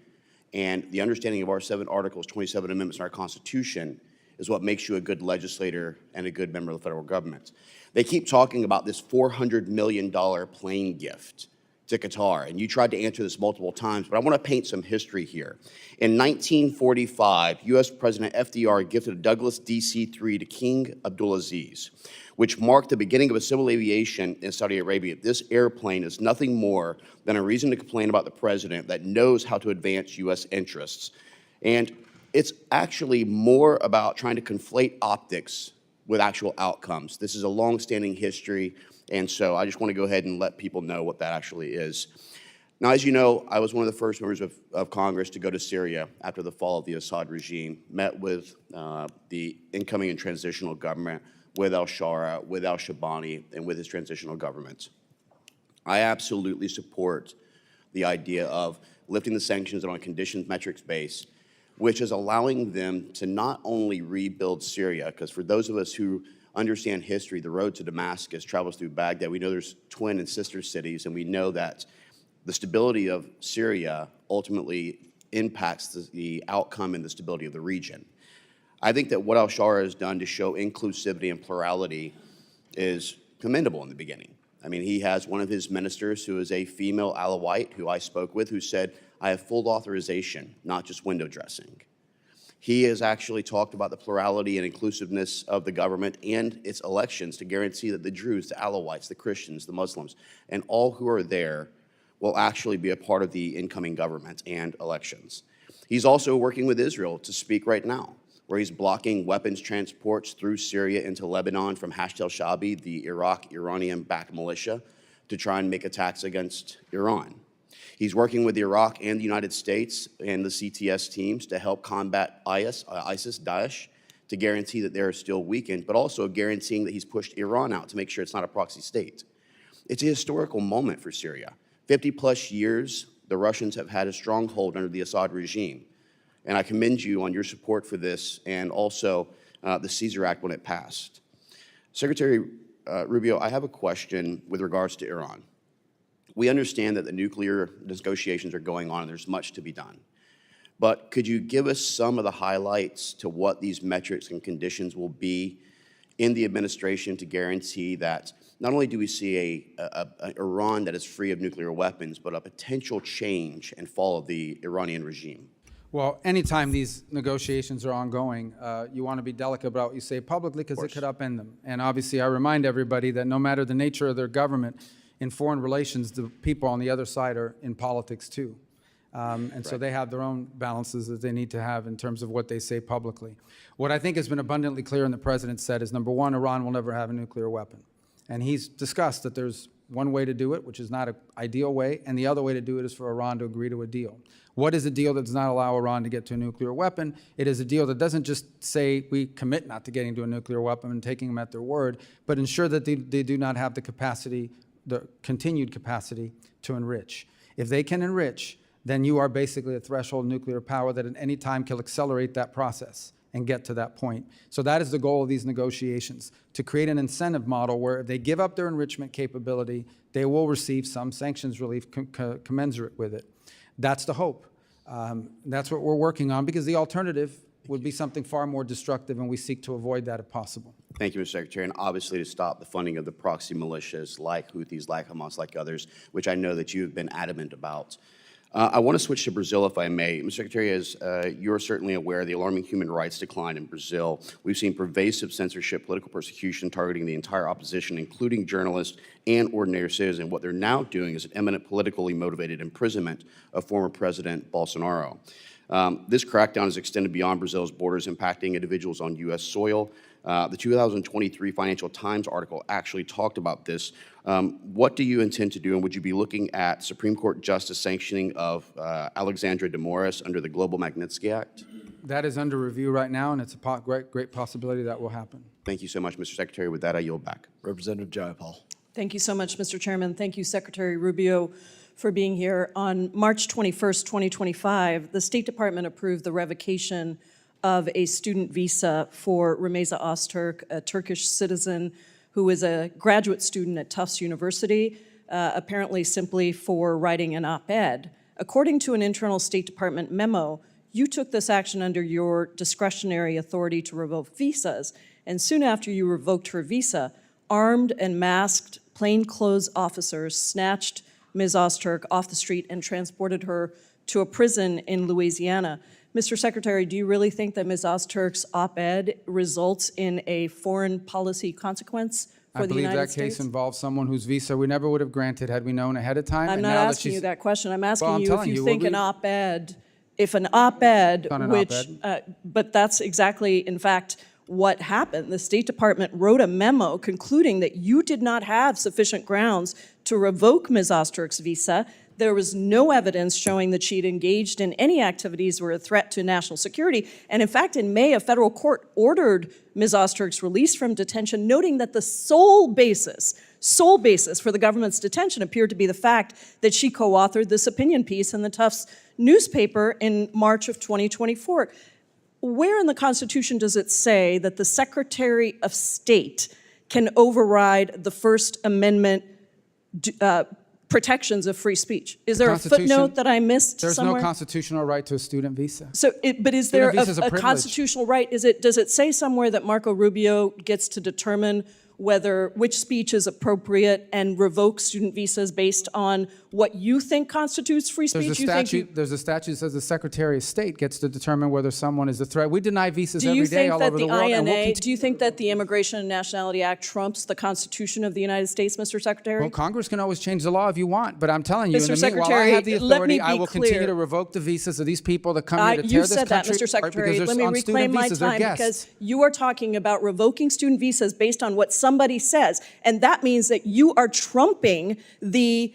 and the understanding of our 7 articles, 27 amendments in our Constitution is what makes you a good legislator and a good member of the federal government. They keep talking about this $400 million plane gift to Qatar. And you tried to answer this multiple times, but I want to paint some history here. In 1945, U.S. President FDR gifted a Douglas DC-3 to King Abdulaziz, which marked the beginning of a civil aviation in Saudi Arabia. This airplane is nothing more than a reason to complain about the president that knows how to advance U.S. interests. And it's actually more about trying to conflate optics with actual outcomes. This is a long-standing history, and so I just want to go ahead and let people know what that actually is. Now, as you know, I was one of the first members of Congress to go to Syria after the fall of the Assad regime, met with the incoming and transitional government, with al-Shara, with al-Shabani, and with his transitional government. I absolutely support the idea of lifting the sanctions on a conditions metrics base, which is allowing them to not only rebuild Syria, because for those of us who understand history, the road to Damascus travels through Baghdad. We know there's twin and sister cities, and we know that the stability of Syria ultimately impacts the outcome and the stability of the region. I think that what al-Shara has done to show inclusivity and plurality is commendable in the beginning. I mean, he has one of his ministers who is a female Alawite who I spoke with who said, I have full authorization, not just window dressing. He has actually talked about the plurality and inclusiveness of the government and its elections to guarantee that the Druze, the Alawites, the Christians, the Muslims, and all who are there will actually be a part of the incoming government and elections. He's also working with Israel to speak right now, where he's blocking weapons transports through Syria into Lebanon from Hashd al-Shaabi, the Iranian-backed militia, to try and make attacks against Iran. He's working with Iraq and the United States and the CTS teams to help combat ISIS, Daesh, to guarantee that they're still weakened, but also guaranteeing that he's pushed Iran out to make sure it's not a proxy state. It's a historical moment for Syria. 50-plus years, the Russians have had a stronghold under the Assad regime. And I commend you on your support for this and also the Caesar Act when it passed. Secretary Rubio, I have a question with regards to Iran. We understand that the nuclear negotiations are going on and there's much to be done. But could you give us some of the highlights to what these metrics and conditions will be in the administration to guarantee that not only do we see an Iran that is free of nuclear weapons, but a potential change and fall of the Iranian regime? Well, anytime these negotiations are ongoing, you want to be delicate about what you say publicly because it could upend them. And obviously, I remind everybody that no matter the nature of their government, in foreign relations, the people on the other side are in politics too. And so they have their own balances that they need to have in terms of what they say publicly. What I think has been abundantly clear and the president said is, number one, Iran will never have a nuclear weapon. And he's discussed that there's one way to do it, which is not an ideal way, and the other way to do it is for Iran to agree to a deal. What is a deal that does not allow Iran to get to a nuclear weapon? It is a deal that doesn't just say we commit not to getting to a nuclear weapon and taking them at their word, but ensure that they do not have the capacity, the continued capacity to enrich. If they can enrich, then you are basically a threshold nuclear power that at any time can accelerate that process and get to that point. So that is the goal of these negotiations, to create an incentive model where if they give up their enrichment capability, they will receive some sanctions relief commensurate with it. That's the hope. That's what we're working on, because the alternative would be something far more destructive, and we seek to avoid that if possible. Thank you, Mr. Secretary. And obviously to stop the funding of the proxy militias like Houthis, like Hamas, like others, which I know that you have been adamant about. I want to switch to Brazil, if I may. Mr. Secretary, as you're certainly aware, the alarming human rights decline in Brazil. We've seen pervasive censorship, political persecution targeting the entire opposition, including journalists and ordinary citizens. What they're now doing is an imminent politically motivated imprisonment of former President Bolsonaro. This crackdown is extended beyond Brazil's borders, impacting individuals on U.S. soil. The 2023 Financial Times article actually talked about this. What do you intend to do, and would you be looking at Supreme Court justice sanctioning of Alexandra de Moraes under the Global Magnitsky Act? That is under review right now, and it's a great possibility that will happen. Thank you so much, Mr. Secretary. With that, I yield back. Representative Jayapal. Thank you so much, Mr. Chairman. Thank you, Secretary Rubio, for being here. On March 21st, 2025, the State Department approved the revocation of a student visa for Remeza Öztürk, a Turkish citizen who is a graduate student at Tufts University, apparently simply for writing an op-ed. According to an internal State Department memo, you took this action under your discretionary authority to revoke visas, and soon after you revoked her visa, armed and masked plainclothes officers snatched Ms. Ozturk off the street and transported her to a prison in Louisiana. Mr. Secretary, do you really think that Ms. Ozturk's op-ed results in a foreign policy consequence for the United States? I believe that case involves someone whose visa we never would have granted had we known ahead of time. I'm and not now asking you that question. I'm Well, asking I'm you if telling you you, think we'll an be- op-ed, if an op-ed, Not an which, op-ed. but that's exactly, in fact, what happened. The State Department wrote a memo concluding that you did not have sufficient grounds to revoke Ms. Ozturk's visa. There was no evidence showing that she'd engaged in any activities that were a threat to national security. And in fact, in May, a federal court ordered Ms. Ozturk's release from detention, noting that the sole basis for the government's detention appeared to be the fact that she co-authored this opinion piece in the Tufts newspaper in March of 2024. Where in the Constitution does it say that the Secretary of State can override the First Amendment protections of free speech? Is there a footnote that I missed There's somewhere? no constitutional right to a student visa. So, but is there Student visa is a privilege. constitutional right? Does it say somewhere that Marco Rubio gets to determine which speech is appropriate and revoke student visas based on what you think constitutes free speech? There's a statute that says the Secretary of State gets to determine whether someone is a threat. We deny visas Do you every day think all that over the the world. and we'll INA, continue- do you think that the Immigration and Nationality Act trumps the Constitution of the United States, Mr. Secretary? Well, Congress can always change the law if you want, but I'm telling you, Mr. in the meanwhile, I Secretary, have the let me authority. I be will clear. continue to revoke the visas of these people that come here to tear You this said that, country Mr. apart because Secretary. they're Let me on reclaim student my visas. They're time guests. because you are talking about revoking student visas based on what somebody says, and that means that you are trumping the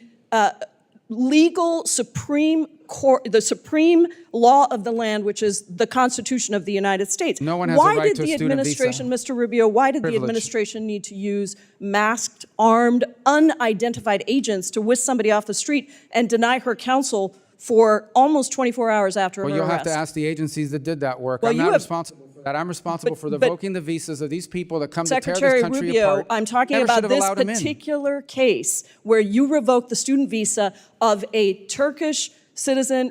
legal Supreme Court, the supreme law of the land, which is the Constitution of the United States. No one has a right to a student visa. Why did the administration, Mr. Rubio, why did the Privilege. administration need to use masked, armed, unidentified agents to whisk somebody off the street and deny her counsel for almost 24 hours after Well, her you'll arrest? have to ask the agencies that did that work. Well, I'm you not have- responsible for that. I'm responsible for but- revoking the visas of these people that come to tear Secretary this country Rubio, apart. I'm talking Never should about have this allowed 'em in. particular case where you revoked the student visa of a Turkish citizen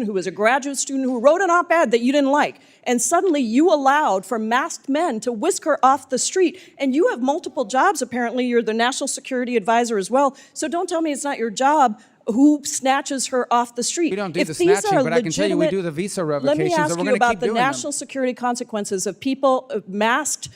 who was a graduate student who wrote an op-ed that you didn't like. And suddenly you allowed for masked men to whisk her off the street. And you have multiple jobs, apparently. You're the national security advisor as well. So don't tell me it's not your job who snatches her off the street. We don't do If the these snatching, are but I can tell you we legitimate- do the visa Let revocations, me and ask we're you going to about keep the doing them. national security consequences of people, masked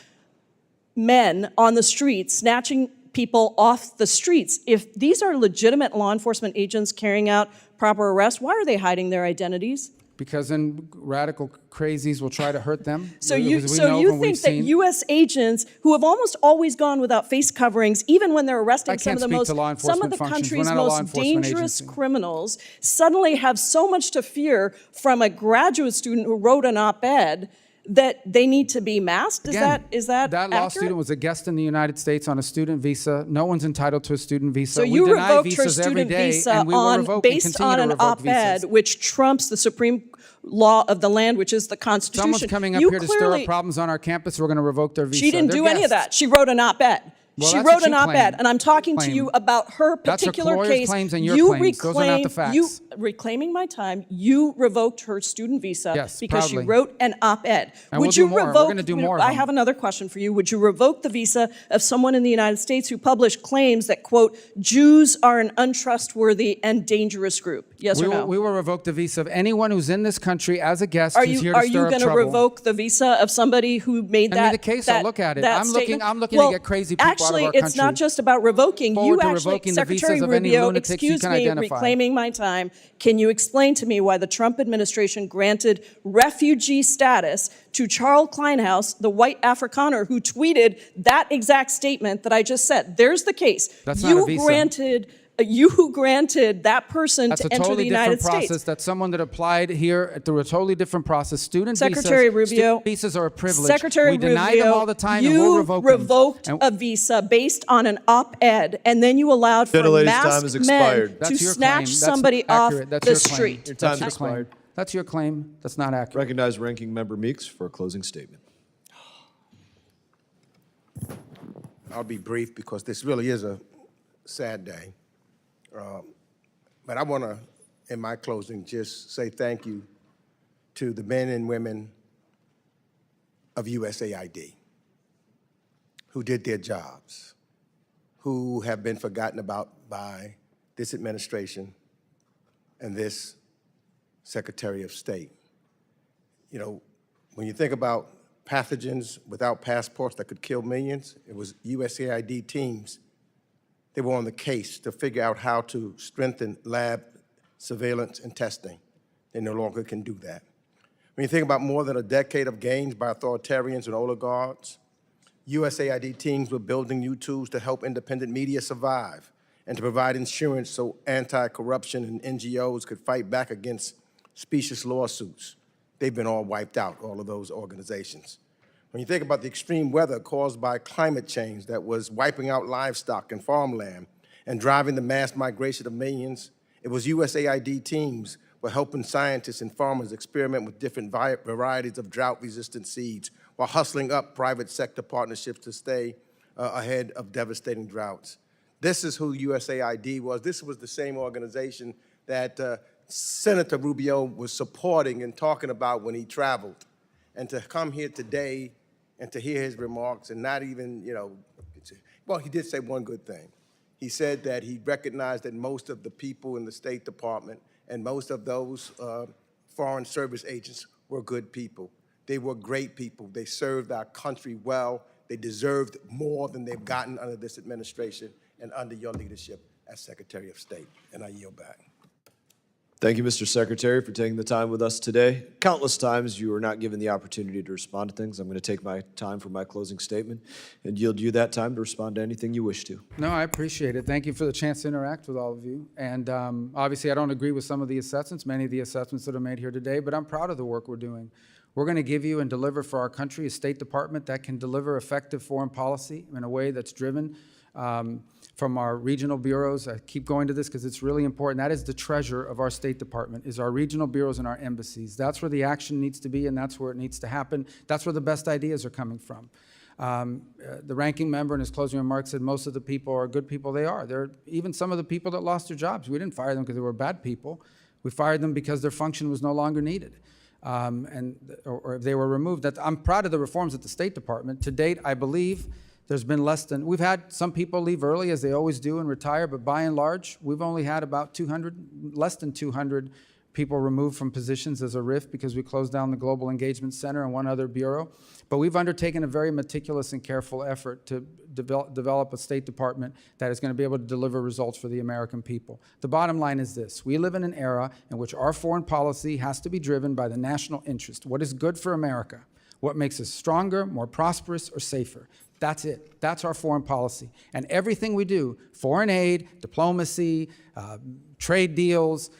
men on the streets, snatching people off the streets. If these are legitimate law enforcement agents carrying out proper arrests, why are they hiding their identities? Because then radical crazies will try to hurt them. So as you we know think from we've that seen. U.S. agents who have almost always gone without face coverings, even when they're arresting I some can't of the speak to law some of enforcement the functions. We're country's not a law most enforcement dangerous agency. criminals, suddenly have so much to fear from a graduate student who wrote an op-ed that they need to be masked? Again, Is that that law accurate? student was a guest in the United States on a student visa. No one's entitled to a student visa. So we you deny revoked her visas every student day, visa and we will on revoke and based continue on to an revoke op-ed, visas. which trumps the supreme law of the land, which is the Constitution. Someone's coming up You here to stir clearly- up problems on our campus. We're going to revoke their visa. She didn't They're do any of guests. that. She wrote an op-ed. Well, She that's wrote what an you op-ed, claim. and I'm talking to you about her That's her particular lawyer's case. claims and your You claims. Those are not the facts. You reclaiming my time. You revoked her student visa Yes, because proudly. she wrote an op-ed. And Would we'll do you more. We're revoke? gonna do more of I them. have another question for you. Would you revoke the visa of someone in the United States who published claims that quote Jews are an untrustworthy and dangerous group? Yes or no? We will revoke the visa of anyone who's in this country as a guest Are who's you here to are stir you up going to trouble. revoke the visa of somebody who made Send that? me the case, that, I'll look at it. that I'm looking statement? to Well, get crazy people out of actually, our it's not country. just about revoking. Forward You to actually, revoking the Secretary visas of any Rubio, lunatics you excuse can me, identify. reclaiming my time. Can you explain to me why the Trump administration granted refugee status to Charles Kleinhaus, the white Afrikaner who tweeted that exact statement that I just said? There's the case. That's not a visa. You granted that person That's to a enter the totally United different process. States. That's someone that applied here through a totally different process. Student Secretary visas, Rubio, student visas are a privilege. Secretary we deny Rubio, them all the time, and you we'll revoke revoked them. a visa based on an op-ed, and then you allowed for Gentlelady's time has masked expired. men That's to your snatch claim. That's somebody off accurate. That's the your claim. street. Your time That's your has claim. expired. That's your claim. That's not accurate. Recognize Ranking Member Meeks for a closing statement. I'll be brief because this really is a sad day. But I want to, in my closing, just say thank you to the men and women of USAID who did their jobs, who have been forgotten about by this administration and this Secretary of State. You know, when you think about pathogens without passports that could kill millions, it was USAID teams. They were on the case to figure out how to strengthen lab surveillance and testing. They no longer can do that. When you think about more than a decade of gains by authoritarians and oligarchs, USAID teams were building new tools to help independent media survive and to provide insurance so anti-corruption and NGOs could fight back against specious lawsuits. They've been all wiped out, all of those organizations. When you think about the extreme weather caused by climate change that was wiping out livestock and farmland and driving the mass migration of millions, it was USAID teams were helping scientists and farmers experiment with different varieties of drought-resistant seeds while hustling up private sector partnerships to stay ahead of devastating droughts. This is who USAID was. This was the same organization that Senator Rubio was supporting and talking about when he traveled. And to come here today and to hear his remarks and not even, you know, well, he did say one good thing. He said that he recognized that most of the people in the State Department and most of those foreign service agents were good people. They were great people. They served our country well. They deserved more than they've gotten under this administration and under your leadership as Secretary of State. And I yield back. Thank you, Mr. Secretary, for taking the time with us today. Countless times you were not given the opportunity to respond to things. I'm going to take my time for my closing statement and yield you that time to respond to anything you wish to. No, I appreciate it. Thank you for the chance to interact with all of you. And obviously, I don't agree with some of the assessments, many of the assessments that are made here today, but I'm proud of the work we're doing. We're going to give you and deliver for our country a State Department that can deliver effective foreign policy in a way that's driven from our regional bureaus. I keep going to this because it's really important. That is the treasure of our State Department, is our regional bureaus and our embassies. That's where the action needs to be, and that's where it needs to happen. That's where the best ideas are coming from. The ranking member in his closing remarks said most of the people are good people. They are. They're even some of the people that lost their jobs. We didn't fire them because they were bad people. We fired them because their function was no longer needed. Or if they were removed. I'm proud of the reforms at the State Department. To date, I believe there's been we've had some people leave early, as they always do, and retire, but by and large, we've only had about less than 200 people removed from positions as a RIF because we closed down the Global Engagement Center and one other bureau. But we've undertaken a very meticulous and careful effort to develop a State Department that is going to be able to deliver results for the American people. The bottom line is this: we live in an era in which our foreign policy has to be driven by the national interest. What is good for America? What makes us stronger, more prosperous, or safer? That's it. That's our foreign policy. And everything we do, foreign aid, diplomacy, trade deals,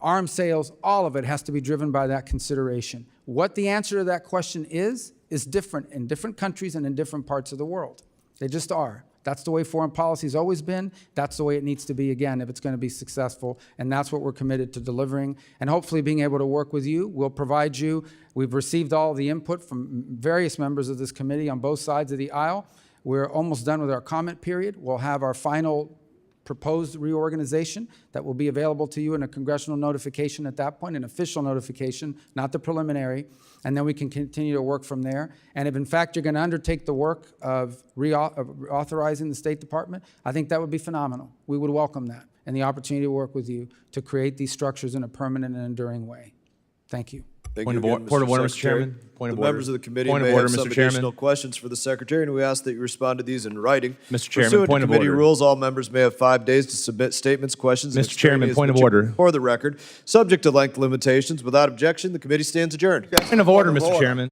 arms sales, all of it has to be driven by that consideration. What the answer to that question is different in different countries and in different parts of the world. They just are. That's the way foreign policy has always been. That's the way it needs to be again if it's going to be successful. And that's what we're committed to delivering. And hopefully being able to work with you, we'll provide you. We've received all the input from various members of this committee on both sides of the aisle. We're almost done with our comment period. We'll have our final proposed reorganization that will be available to you in a congressional notification at that point, an official notification, not the preliminary, and then we can continue to work from there. And if in fact you're going to undertake the work of reauthorizing the State Department, I think that would be phenomenal. We would welcome that and the opportunity to work with you to create these structures in a permanent and enduring way. Thank you. Point of order, Mr. Chairman. Point of order. Members of the committee may have some additional questions for the Secretary, and we ask that you respond to these in writing. Mr. Chairman, Pursuant point to of committee order. rules, all members may have 5 days to submit statements, questions, and Mr. Chairman, extraneous point of material order. For the record, subject to length limitations. Without objection, the committee stands adjourned. Point of order, Mr. Chairman.